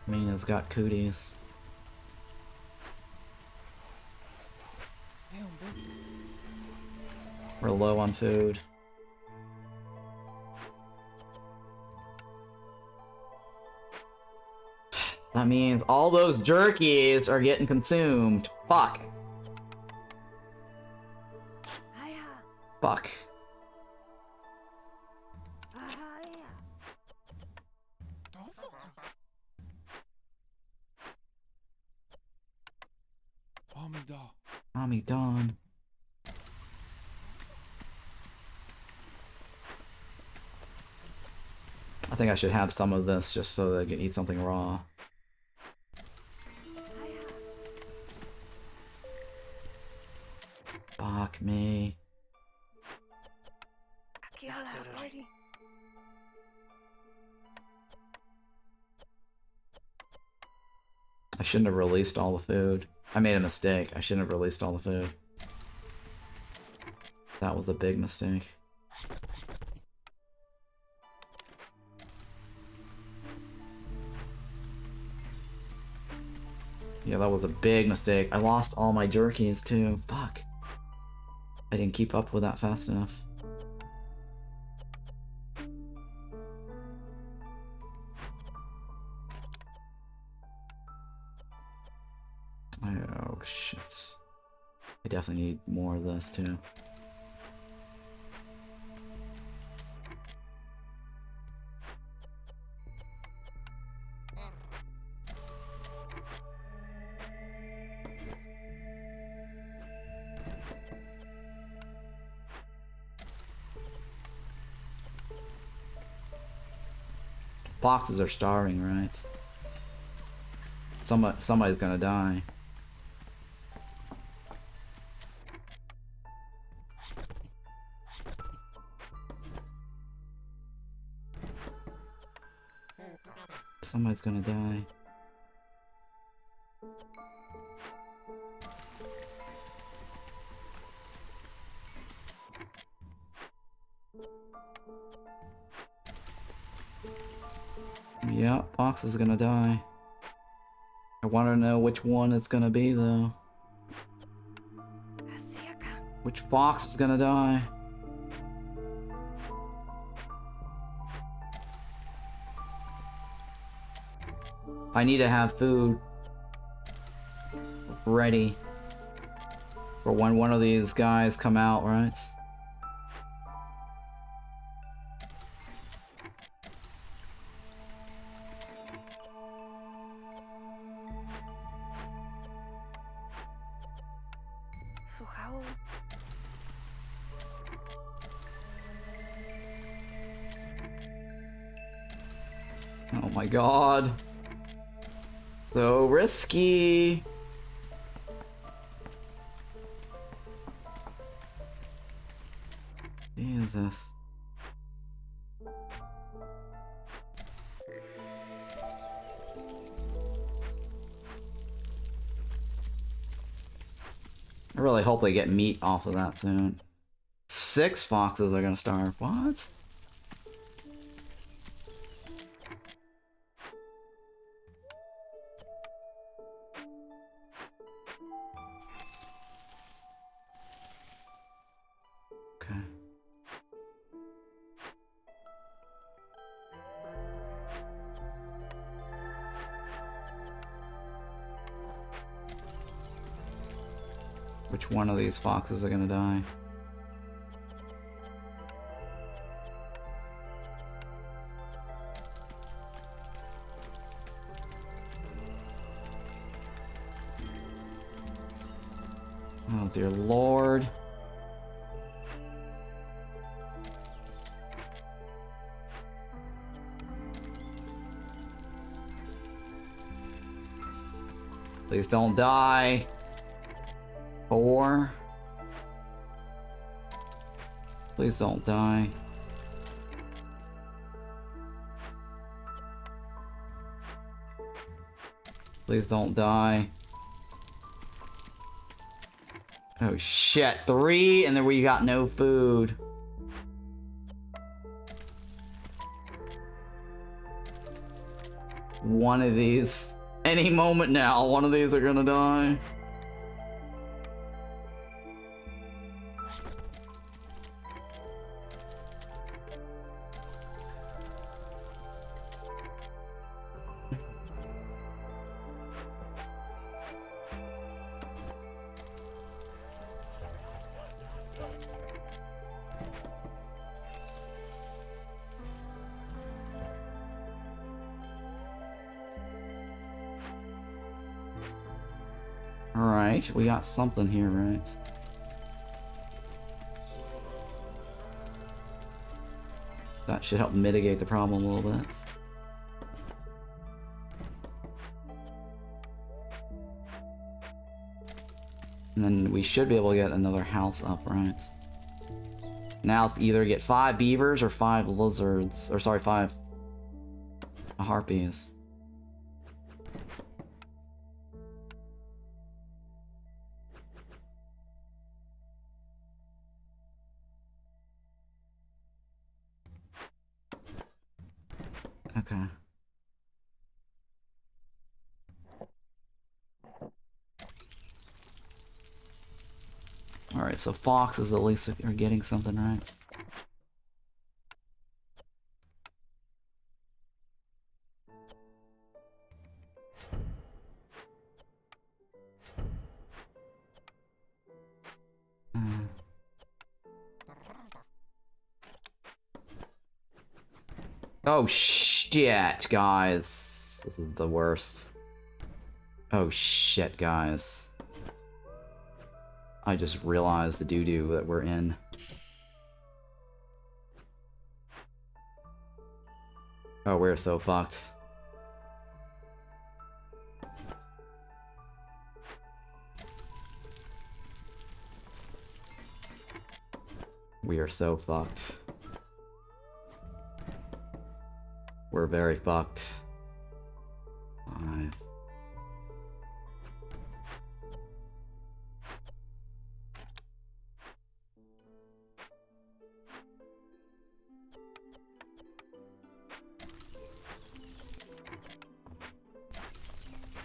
Mina's got cooties. We're low on food. That means all those jerkies are getting consumed. Fuck. Fuck. Tommy Dawn. I think I should have some of this just so that I can eat something raw. Fuck me. Aquí a la party. I shouldn't have released all the food. I made a mistake. I shouldn't have released all the food. That was a big mistake. Yeah, that was a big mistake. I lost all my jerkies too. Fuck. I didn't keep up with that fast enough. Oh shit. I definitely need more of this too. Foxes are starving, right? Somebody's gonna die. Somebody's gonna die. Yeah, Fox is gonna die. I want to know which one it's gonna be, though. Así acá. Which fox is gonna die? I need to have food ready for when one of these guys come out, right? Su jaula. Oh my god. So risky. Jesus. I really hope they get meat off of that soon. 6 foxes are gonna starve. What? Okay. Which one of these foxes are gonna die? Oh dear lord. Please don't die. 4. Please don't die. Please don't die. Oh shit, 3, and then we got no food. One of these, any moment now, one of these are gonna die. Alright, we got something here, right? That should help mitigate the problem a little bit. And then we should be able to get another house up, right? Now it's either get 5 beavers or 5 lizards. Or sorry, 5 harpies. Okay. Alright, so foxes at least are getting something right. Oh shit, guys. This is the worst. Oh shit, guys. I just realized the doo-doo that we're in. Oh, we're so fucked. We are so fucked. We're very fucked. 5.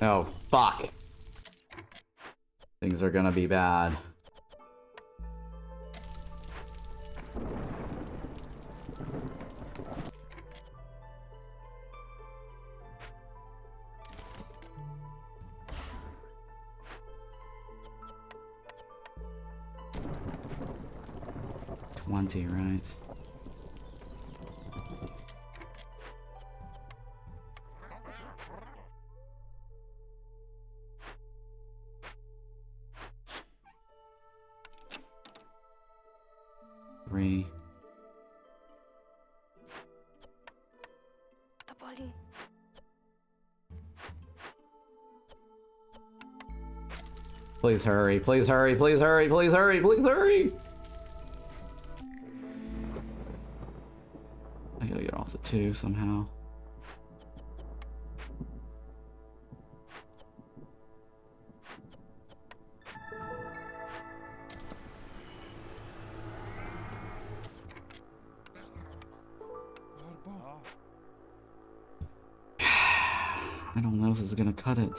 Oh, fuck. Things are gonna be bad. Right? Three. Topoli. Please hurry, please hurry, please hurry, please hurry, please hurry! I gotta get off the 2 somehow. I don't know if this is gonna cut it.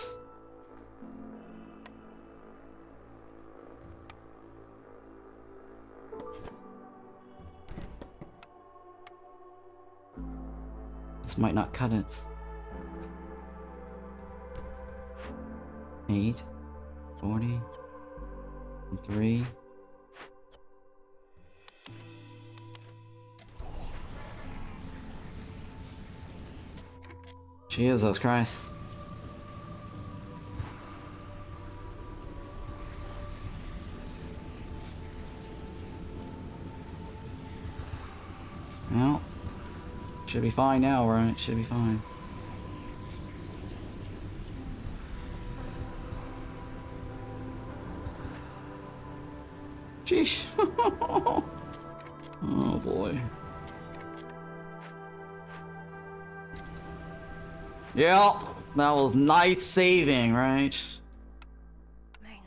This might not cut it. 8, 40, and 3. Jesus Christ. Well, should be fine now, right? Should be fine. Sheesh. Oh boy. Yeah, that was nice saving, right?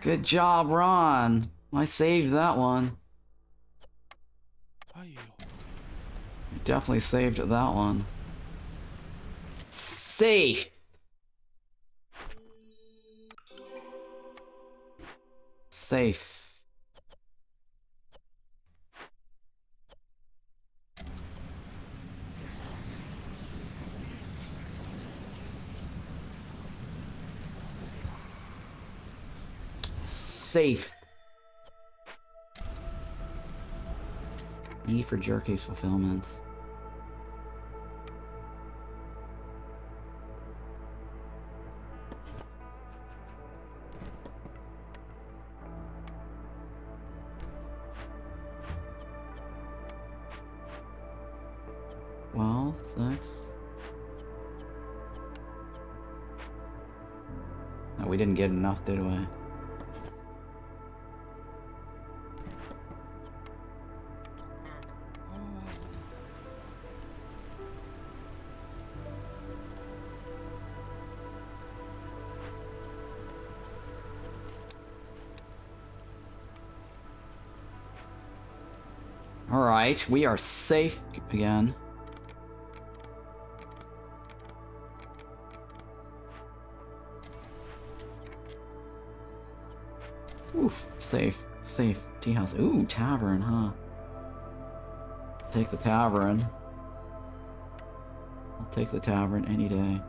Good job, Ron. I saved that one. You definitely saved that one. Safe. Safe. Safe. E for jerky fulfillment. 12, 6. No, we didn't get enough, did we? Alright, we are safe again. Oof, safe, safe. Tea house. Ooh, tavern, huh? Take the tavern. I'll take the tavern any day.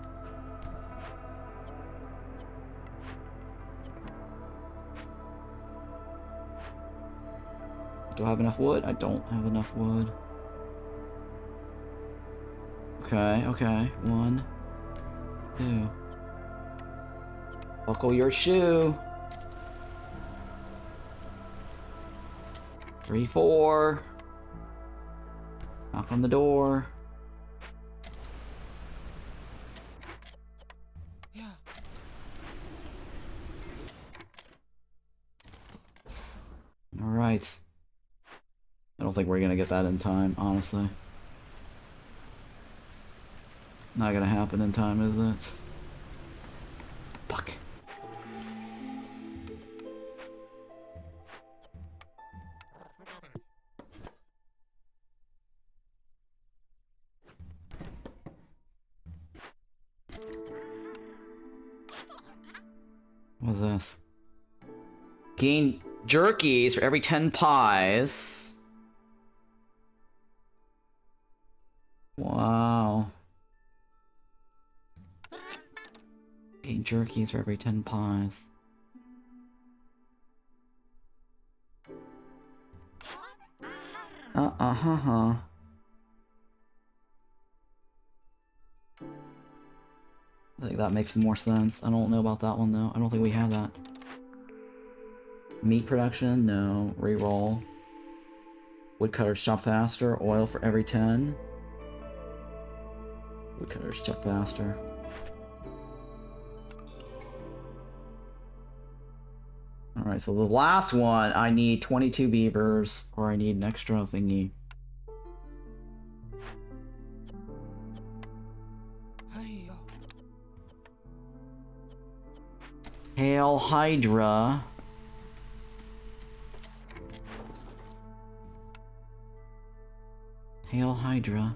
Do I have enough wood? I don't have enough wood. Okay, okay. 1, 2. Buckle your shoe. 3, 4. Knock on the door. Yeah. Alright. I don't think we're gonna get that in time, honestly. Not gonna happen in time, is it? Fuck. What's this? Gain jerkies for every 10 pies. Wow. Gain jerkies for every 10 pies. Uh-huh. I think that makes more sense. I don't know about that one, though. I don't think we have that. Meat production? No. Reroll. Woodcutters chop faster. Oil for every 10. Woodcutters chop faster. Alright, so the last one, I need 22 beavers, or I need an extra thingy. Hail Hydra. Hail Hydra.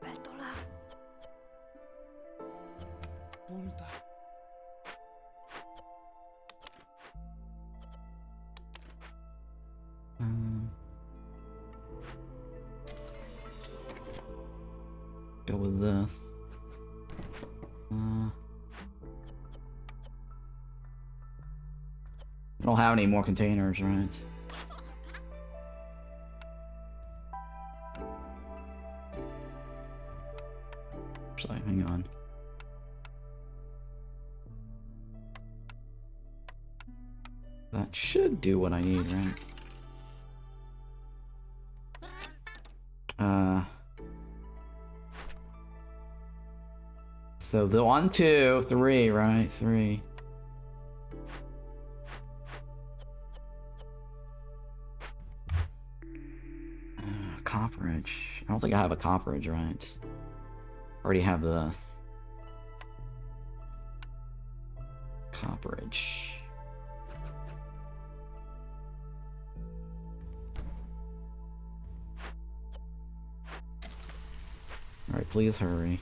Bertola. Punta. Go with this. I don't have any more containers, right? Actually, hang on. That should do what I need, right? So the 1, 2, 3, right? 3. Copperage. I don't think I have a copperage, right? Already have this. Copperage. Alright, please hurry.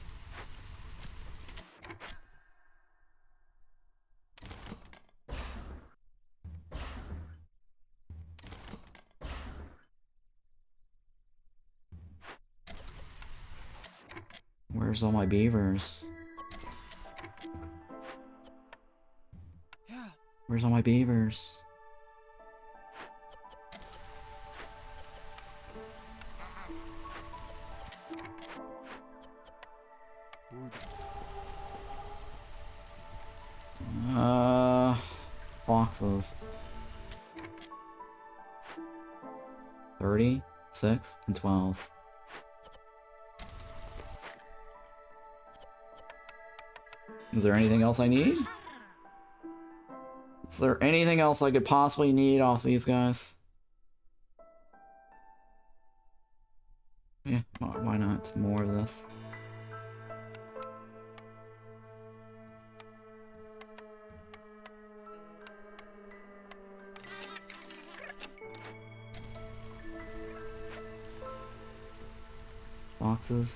Where's all my beavers? Yeah. Where's all my beavers? Boxes. 30, 6, and 12. Is there anything else I need? Is there anything else I could possibly need off these guys? Yeah, why not? More of this. Boxes.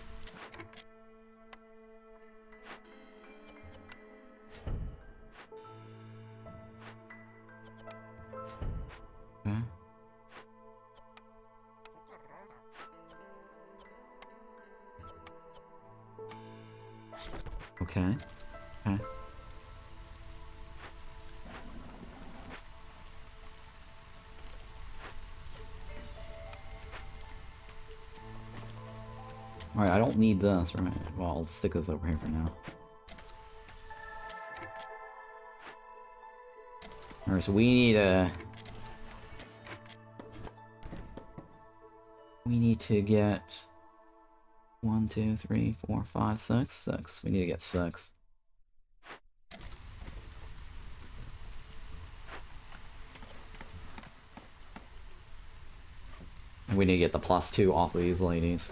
Okay. Okay. Okay. Alright, I don't need this, right? Well, I'll stick this over here for now. Alright, so we need a... We need to get... 1, 2, 3, 4, 5, 6. 6. We need to get 6. And we need to get the +2 off of these ladies.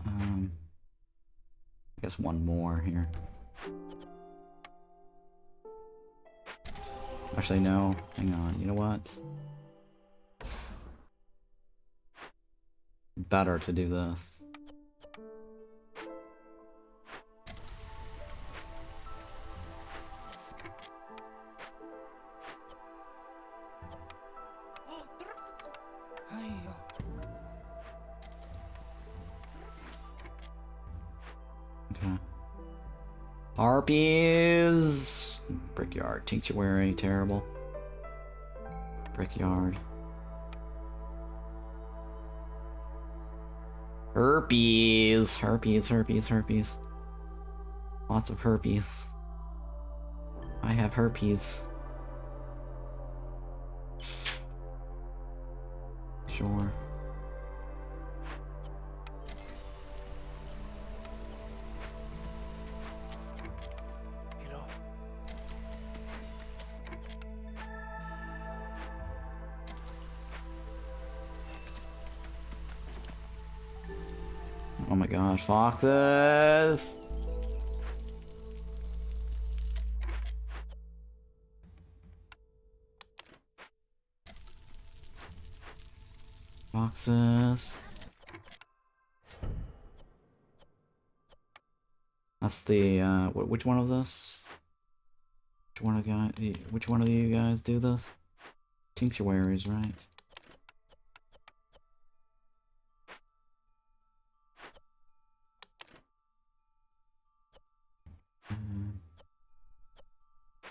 I guess one more here. Actually, no. Hang on. You know what? Better to do this. Okay. Harpies! Brickyard. Tinctuary. Terrible. Brickyard. Herpes! Herpes, herpes, herpes. Lots of herpes. I have herpes. Sure. Oh my gosh, fuck this! Boxes. That's the, which one of this? Which one of you guys do this? Tinctuaries, right?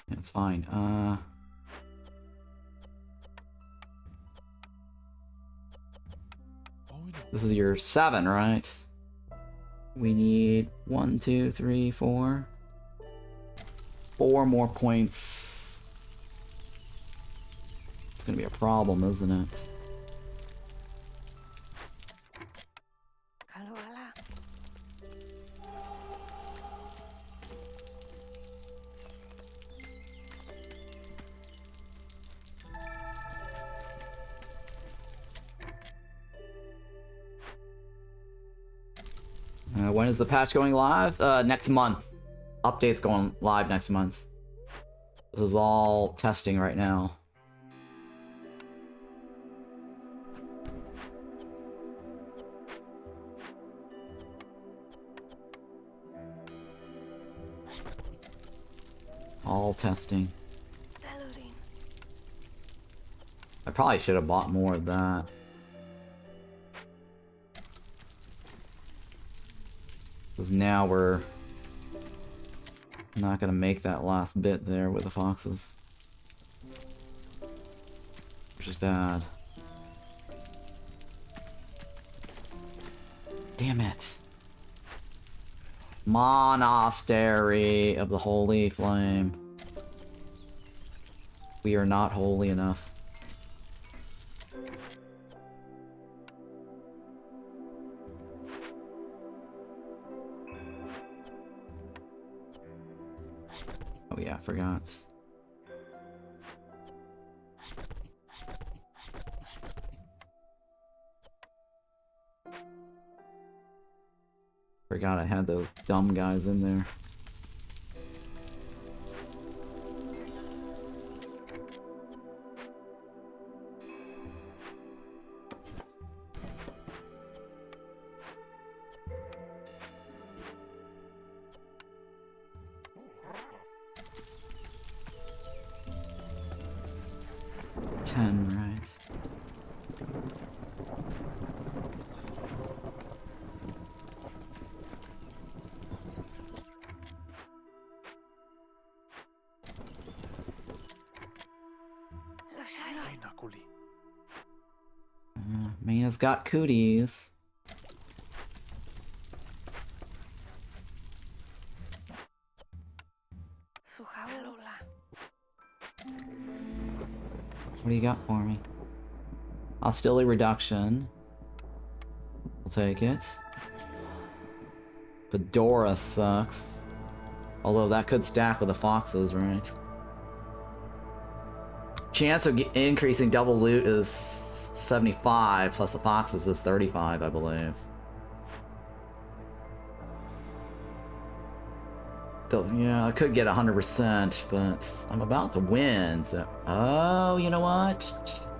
Yeah, it's fine. This is your 7, right? We need 1, 2, 3, 4. 4 more points. It's gonna be a problem, isn't it? When is the patch going live? Next month. Update's going live next month. This is all testing right now. All testing. I probably should have bought more of that. Because now we're Not gonna make that last bit there with the foxes. Which is bad. Damn it. Monastery of the Holy Flame. We are not holy enough. Oh yeah, I forgot. Forgot I had those dumb guys in there. Right. Aina kuli. Mina's got cooties. What do you got for me? Hostility reduction. I'll take it. Fedora sucks. Although that could stack with the foxes, right? Chance of increasing double loot is 75, plus the foxes is 35, I believe. So, yeah, I could get 100%, but I'm about to win, so... Oh, you know what?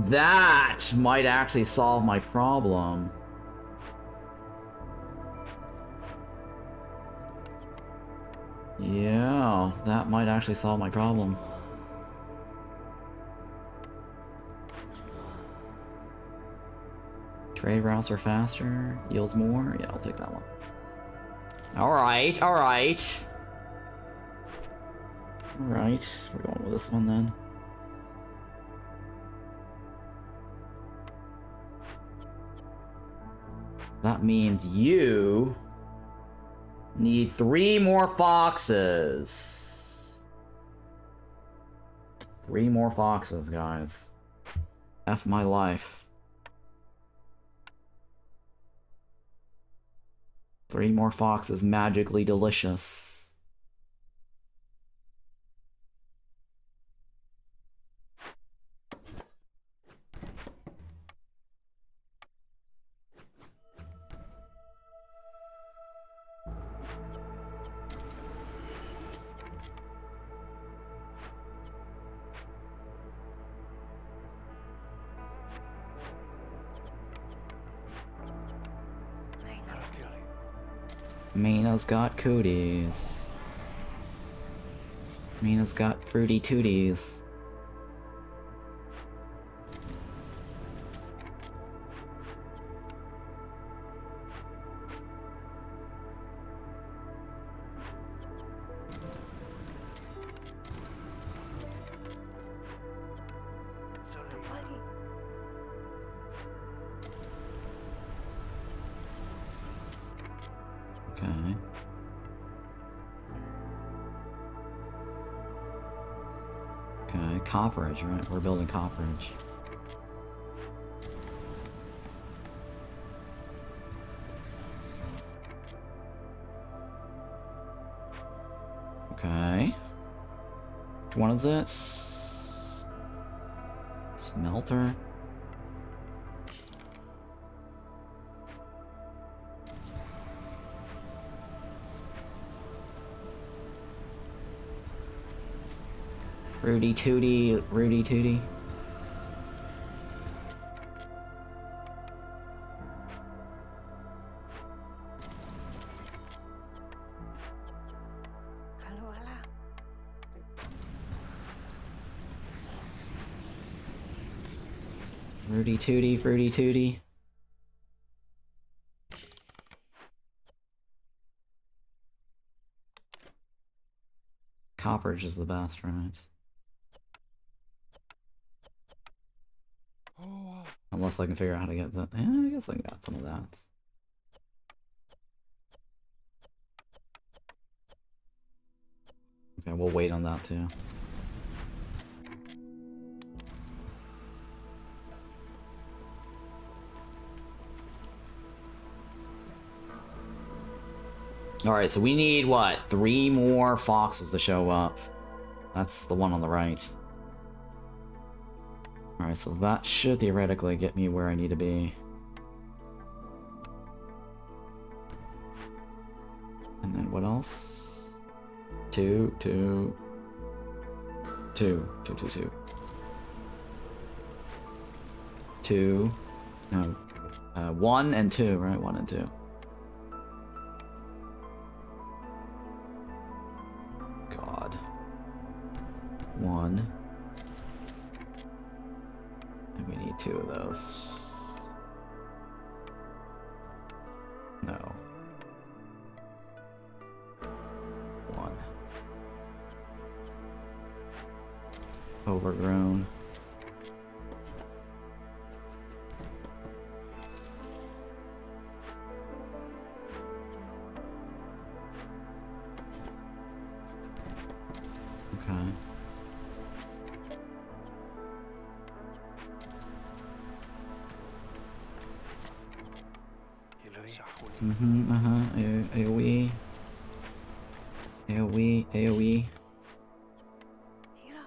That might actually solve my problem. Yeah, that might actually solve my problem. Trade routes are faster, yields more. Yeah, I'll take that one. Alright, alright. Alright, we're going with this one then. That means you need 3 more foxes. 3 more foxes, guys. F my life. 3 more foxes, magically delicious. Mina's got cooties. Mina's got fruity tooties. Okay. Okay, copperage, right? We're building copperage. Okay. Which one is it? Smelter? Rudy Tooty, Rudy Tooty. Rudy Tooty, Fruity Tooty. Copperage is the best, right? Oh, Unless I can figure out how to get that. I guess I got some of that. Okay, we'll wait on that too. Alright, so we need, what, 3 more foxes to show up. That's the one on the right. Alright, so that should theoretically get me where I need to be. And then what else? 2, 2, 2, 2, 2, 2. 2. No. 1 and 2, right? 1 and 2. God. 1. And we need 2 of those. No. 1. Overgrown. Okay. AoE. AoE, AoE. Hila.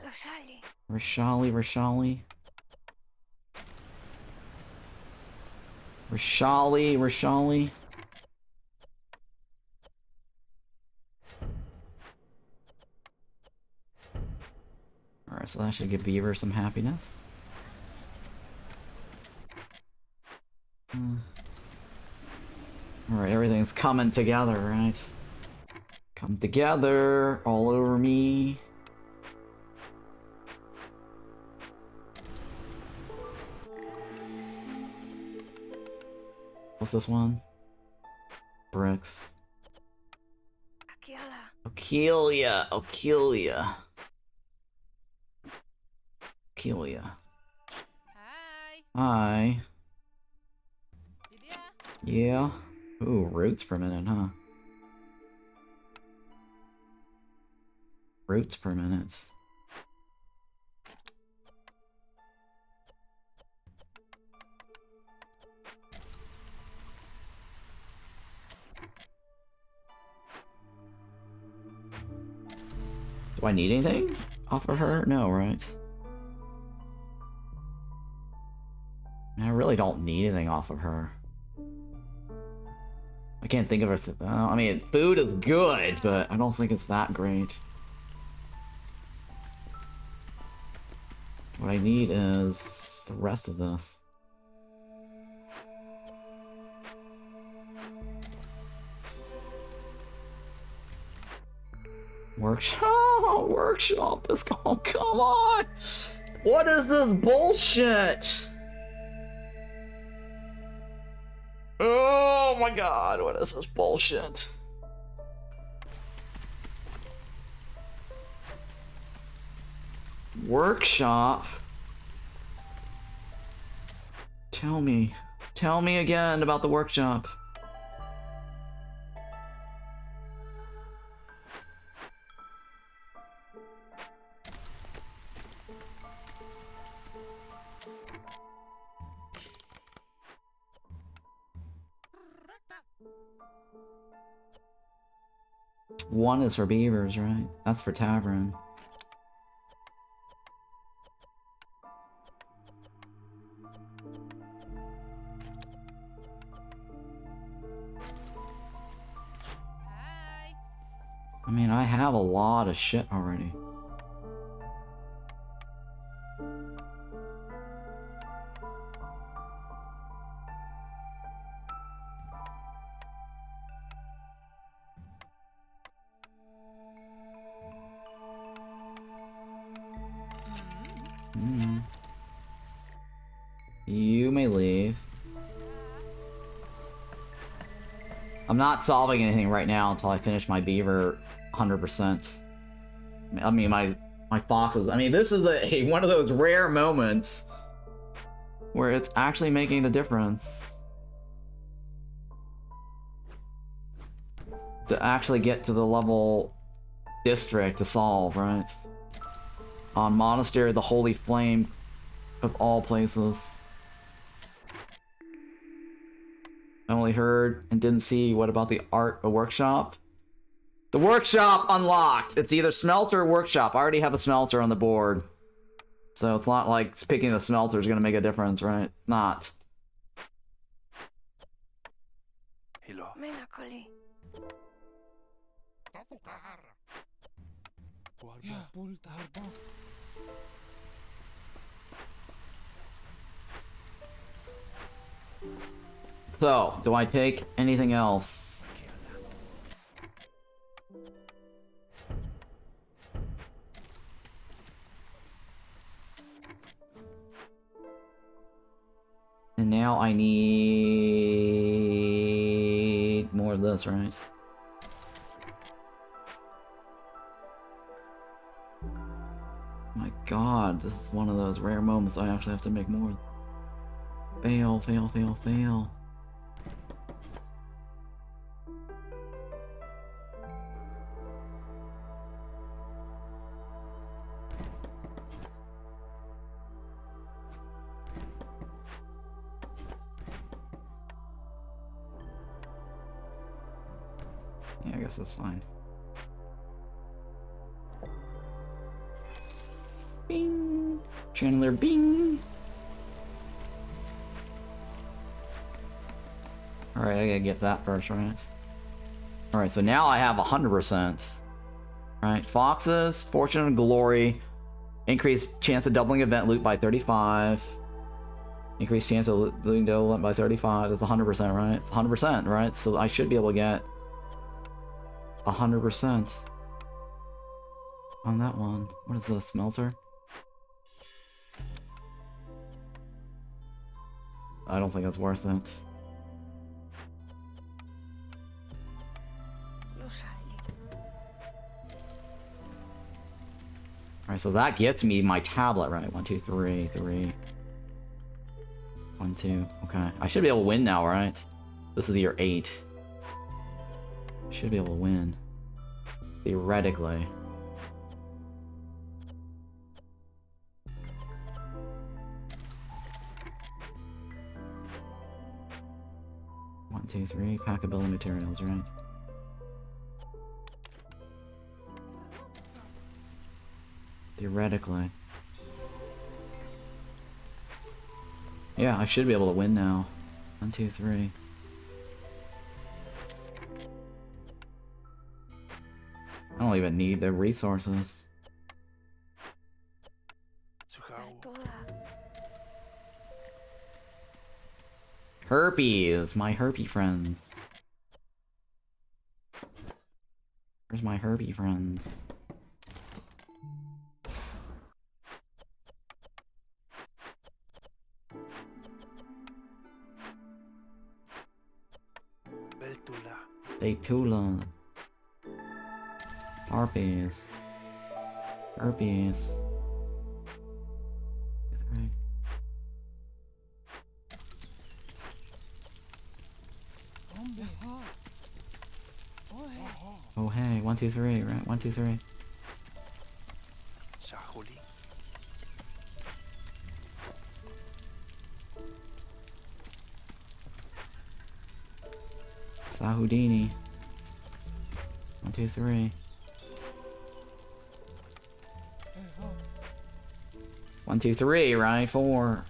Rashali. Rashali, Rashali. Rashali, Rashali. Alright, so that should give Beaver some happiness. Alright, everything's coming together, right? Come together, all over me. What's this one? Bricks. Akiala. Okelia, Okelia. Okelia. Hi. Hi. Lydia. Yeah. Ooh, roots per minute, huh? Roots per minute. Do I need anything off of her? No, right? I really don't need anything off of her. I can't think of her. I mean, food is good, but I don't think it's that great. What I need is the rest of this. Workshop, workshop is going. Come on! What is this bullshit? Oh my god, what is this bullshit? Workshop? Tell me again about the workshop. One is for beavers, right? That's for tavern. Hi. I mean, I have a lot of shit already. You may leave. I'm not solving anything right now until I finish my beaver 100%. I mean, my foxes. I mean, this is one of those rare moments where it's actually making a difference. To actually get to the level district to solve, right? On Monastery, the Holy Flame of all places. I only heard and didn't see. What about the art workshop? The workshop unlocked! It's either smelter or workshop. I already have a smelter on the board. So it's not like picking the smelter is gonna make a difference, right? Not. Hello. Menacoli. Yeah. So, do I take anything else? And now I need more of this, right? My god, this is one of those rare moments I actually have to make more. Fail, fail, fail, fail. Yeah, I guess that's fine. Bing! Chandler, bing! Alright, I gotta get that first, right? Alright, so now I have 100%. Alright, Foxes, Fortune and Glory. Increased chance of doubling event loot by 35. Increased chance of looting double event by 35. That's 100%, right? It's 100%, right? So I should be able to get 100% on that one. What is this? Smelter? I don't think that's worth it. Alright, so that gets me my tablet, right? 1, 2, 3, 3. 1, 2. Okay. I should be able to win now, right? This is year 8. I should be able to win. Theoretically. One, two, three. Pack of building materials, right? Theoretically. Yeah, I should be able to win now. 1, 2, 3. I don't even need the resources. Herpes, my herpy friends. Where's my herpy friends? Datula. Harpies. Herpes. Oh hey, 1, 2, 3, right? 1, 2, 3. Sahudini. 1, 2, 3. 1, 2, 3, right? 4.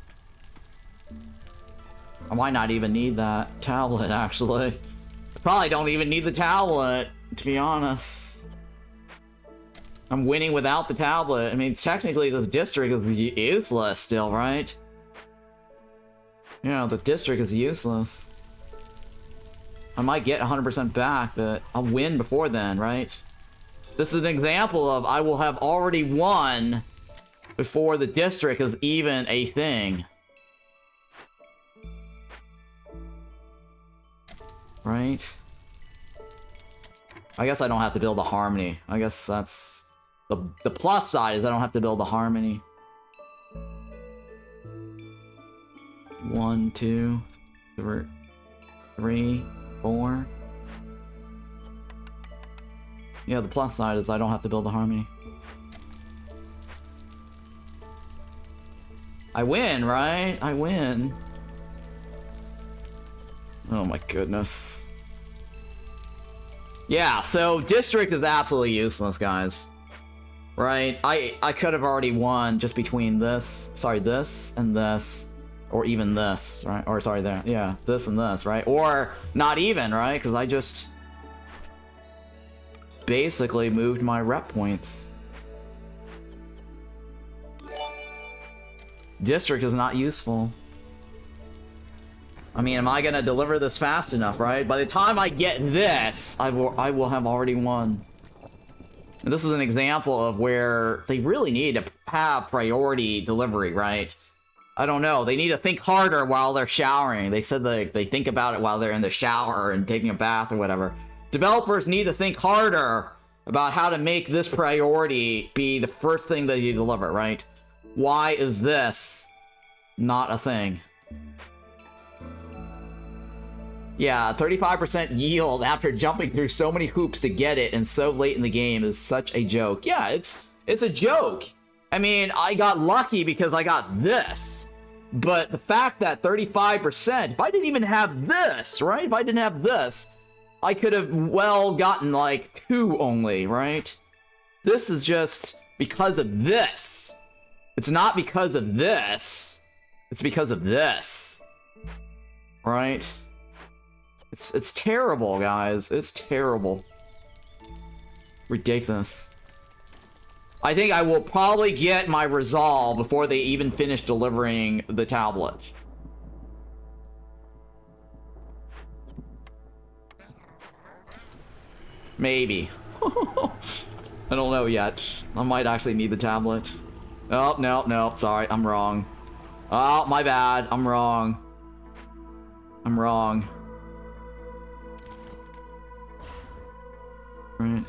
I might not even need that tablet, actually. I probably don't even need the tablet, to be honest. I'm winning without the tablet. I mean, technically, this district is useless still, right? You know, the district is useless. I might get 100% back, but I'll win before then, right? This is an example of I will have already won before the district is even a thing. right? I guess I don't have to build a harmony. I guess that's... The plus side is I don't have to build a harmony. 1, 2, 3, 4. Yeah, the plus side is I don't have to build a harmony. I win, right? I win. Oh my goodness. Yeah, so district is absolutely useless, guys. Right? I could have already won just between this, sorry, this and this. Or even this, right? Or sorry, there. Yeah, this and this, right? Or not even, right? Because I just basically moved my rep points. District is not useful. I mean, am I gonna deliver this fast enough, right? By the time I get this, I will have already won. And this is an example of where they really need to have priority delivery, right? I don't know. They need to think harder while they're showering. They said they think about it while they're in the shower and taking a bath or whatever. Developers need to think harder about how to make this priority be the first thing that you deliver, right? Why is this not a thing? Yeah, 35% yield after jumping through so many hoops to get it and so late in the game is such a joke. Yeah, it's a joke. I mean, I got lucky because I got this. But the fact that 35%, if I didn't even have this, right? If I didn't have this, I could have, well, gotten like 2 only, right? This is just because of this. It's not because of this. It's because of this. Right? It's terrible, guys. It's terrible. Ridiculous. I think I will probably get my resolve before they even finish delivering the tablet. Maybe. I don't know yet. I might actually need the tablet. Oh, no, sorry, I'm wrong. Oh, my bad, I'm wrong. I'm wrong. Right.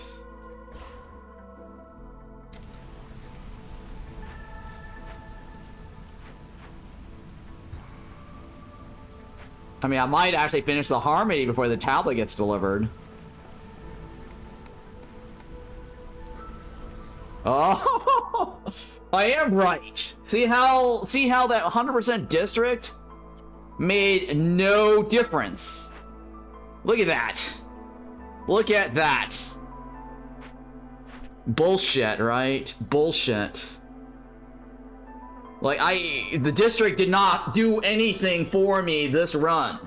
I mean, I might actually finish the harmony before the tablet gets delivered. Oh, I am right. See how that 100% district made no difference. Look at that. Look at that. Bullshit, right? Bullshit. Like, the district did not do anything for me this run.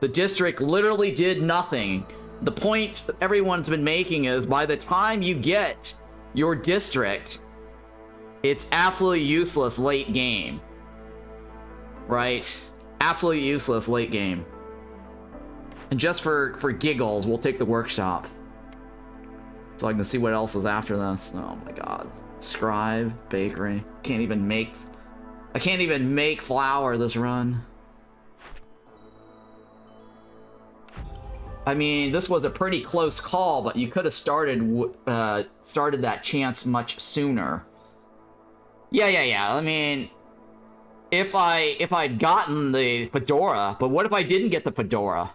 The district literally did nothing. The point everyone's been making is by the time you get your district, it's absolutely useless late game. Right? Absolutely useless late game. And just for giggles, we'll take the workshop. So I can see what else is after this. Oh my god. Scribe, bakery. I can't even make flour this run. I mean, this was a pretty close call, but you could have started that chance much sooner. Yeah. I mean, if I'd gotten the fedora, but what if I didn't get the fedora?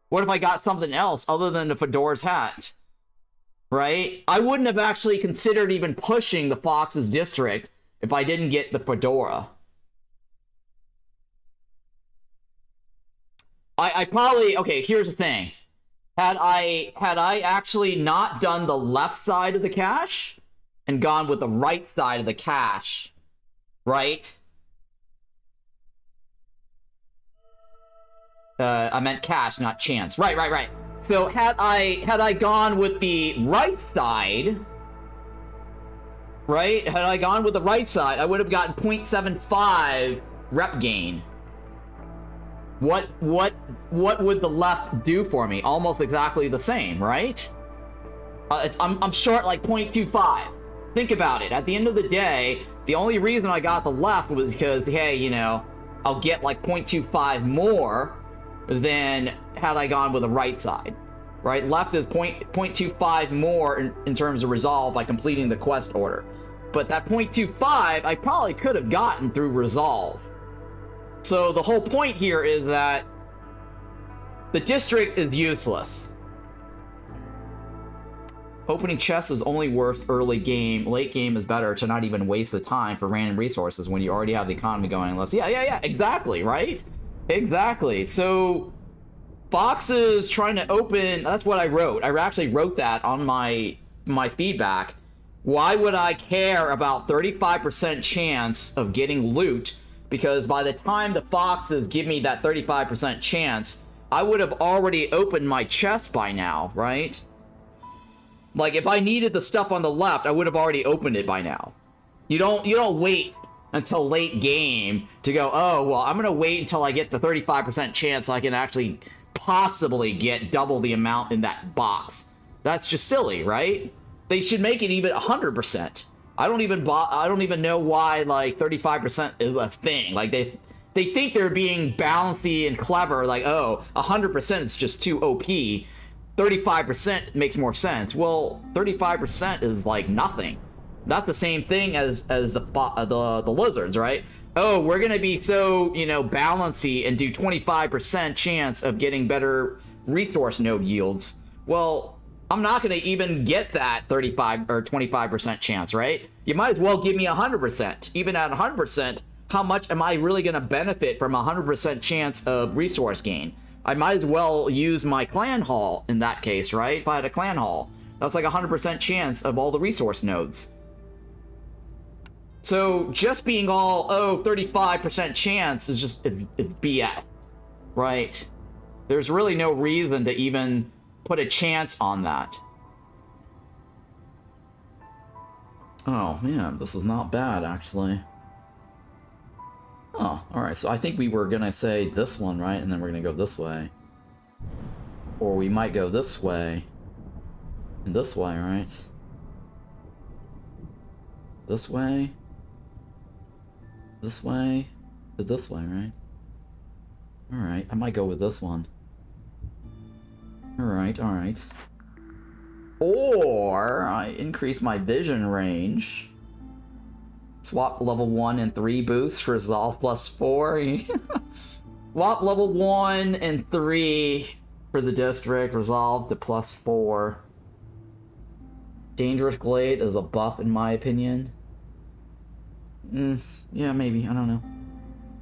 What if I got something else other than the fedora's hat? Right? I wouldn't have actually considered even pushing the Fox's district if I didn't get the fedora. I probably, okay, here's the thing. Had I actually not done the left side of the cache and gone with the right side of the cache, right? I meant cache, not chance. Right. So had I gone with the right side, right? Had I gone with the right side, I would have gotten 0.75 rep gain. What would the left do for me? Almost exactly the same, right? I'm short like 0.25. Think about it. At the end of the day, the only reason I got the left was because, hey, you know, I'll get like 0.25 more than had I gone with the right side. Right? Left is 0.25 more in terms of resolve by completing the quest order. But that 0.25 I probably could have gotten through resolve. So the whole point here is that the district is useless. Opening chests is only worth early game. Late game is better to not even waste the time for random resources when you already have the economy going. Unless, yeah, exactly, right? Exactly. So Fox is trying to open. That's what I wrote. I actually wrote that on my feedback. Why would I care about 35% chance of getting loot? Because by the time the Foxes give me that 35% chance, I would have already opened my chest by now, right? Like, if I needed the stuff on the left, I would have already opened it by now. You don't wait until late game to go, oh, well, I'm gonna wait until I get the 35% chance so I can actually possibly get double the amount in that box. That's just silly, right? They should make it even 100%. I don't even know why, like, 35% is a thing. Like, they think they're being bouncy and clever, like, oh, 100% is just too OP. 35% makes more sense. Well, 35% is like nothing. That's the same thing as the lizards, right? Oh, we're gonna be so, you know, balancy and do 25% chance of getting better resource node yields. Well, I'm not gonna even get that 35 or 25% chance, right? You might as well give me 100%. Even at 100%, how much am I really gonna benefit from 100% chance of resource gain? I might as well use my clan hall in that case, right? If I had a clan hall. That's like 100% chance of all the resource nodes. So just being all, oh, 35% chance is just, it's BS, right? There's really no reason to even put a chance on that. Oh, man, this is not bad, actually. Oh, alright, so I think we were gonna say this one, right? And then we're gonna go this way. Or we might go this way. And this way, right? This way. This way. To this way, right? Alright, I might go with this one. Alright, alright. Or I increase my vision range. Swap level 1 and 3 boosts for resolve plus 4. Swap level 1 and 3 for the district, resolve to plus 4. Dangerous Glade is a buff in my opinion. Yeah, maybe, I don't know.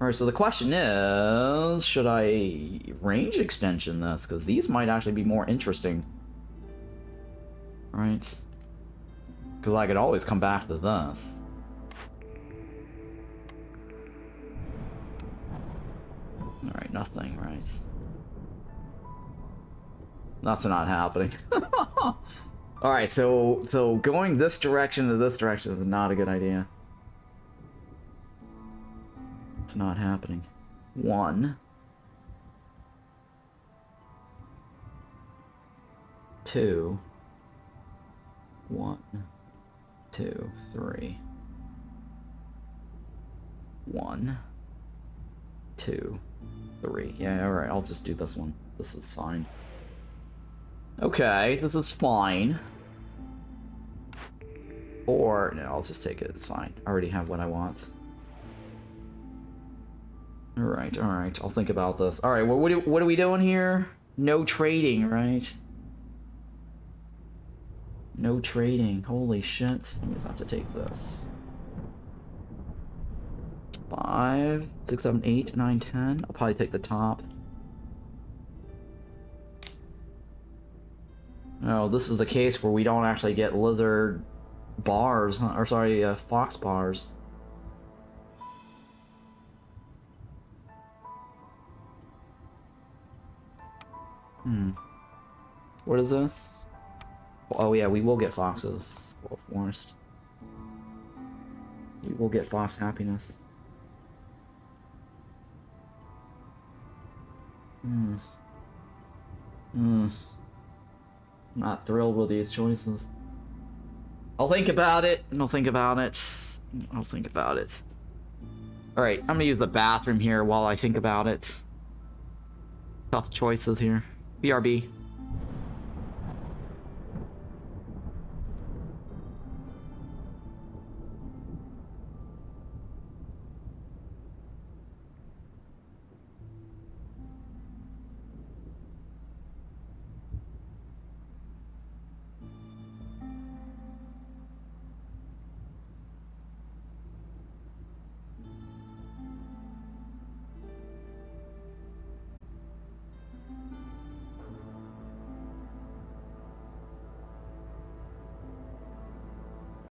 Alright, so the question is, should I range extension this? Because these might actually be more interesting. Alright. Because I could always come back to this. Alright, nothing, right? That's not happening. Alright, so going this direction to this direction is not a good idea. It's not happening. 1. 2. 1. 2, 3. 1. 2. 3. Yeah, alright, I'll just do this one. This is fine. Okay, this is fine. Or, no, I'll just take it, it's fine. I already have what I want. Alright, alright, I'll think about this. Alright, well, what are we doing here? No trading, right? No trading. Holy shit. I just have to take this. 5, 6, 7, 8, 9, 10. I'll probably take the top. No, this is the case where we don't actually get lizard bars, huh? Or sorry, fox bars. What is this? Oh yeah, we will get foxes. Forest. We will get fox happiness. Not thrilled with these choices. I'll think about it. I'll think about it. I'll think about it. Alright, I'm gonna use the bathroom here while I think about it. Tough choices here. BRB.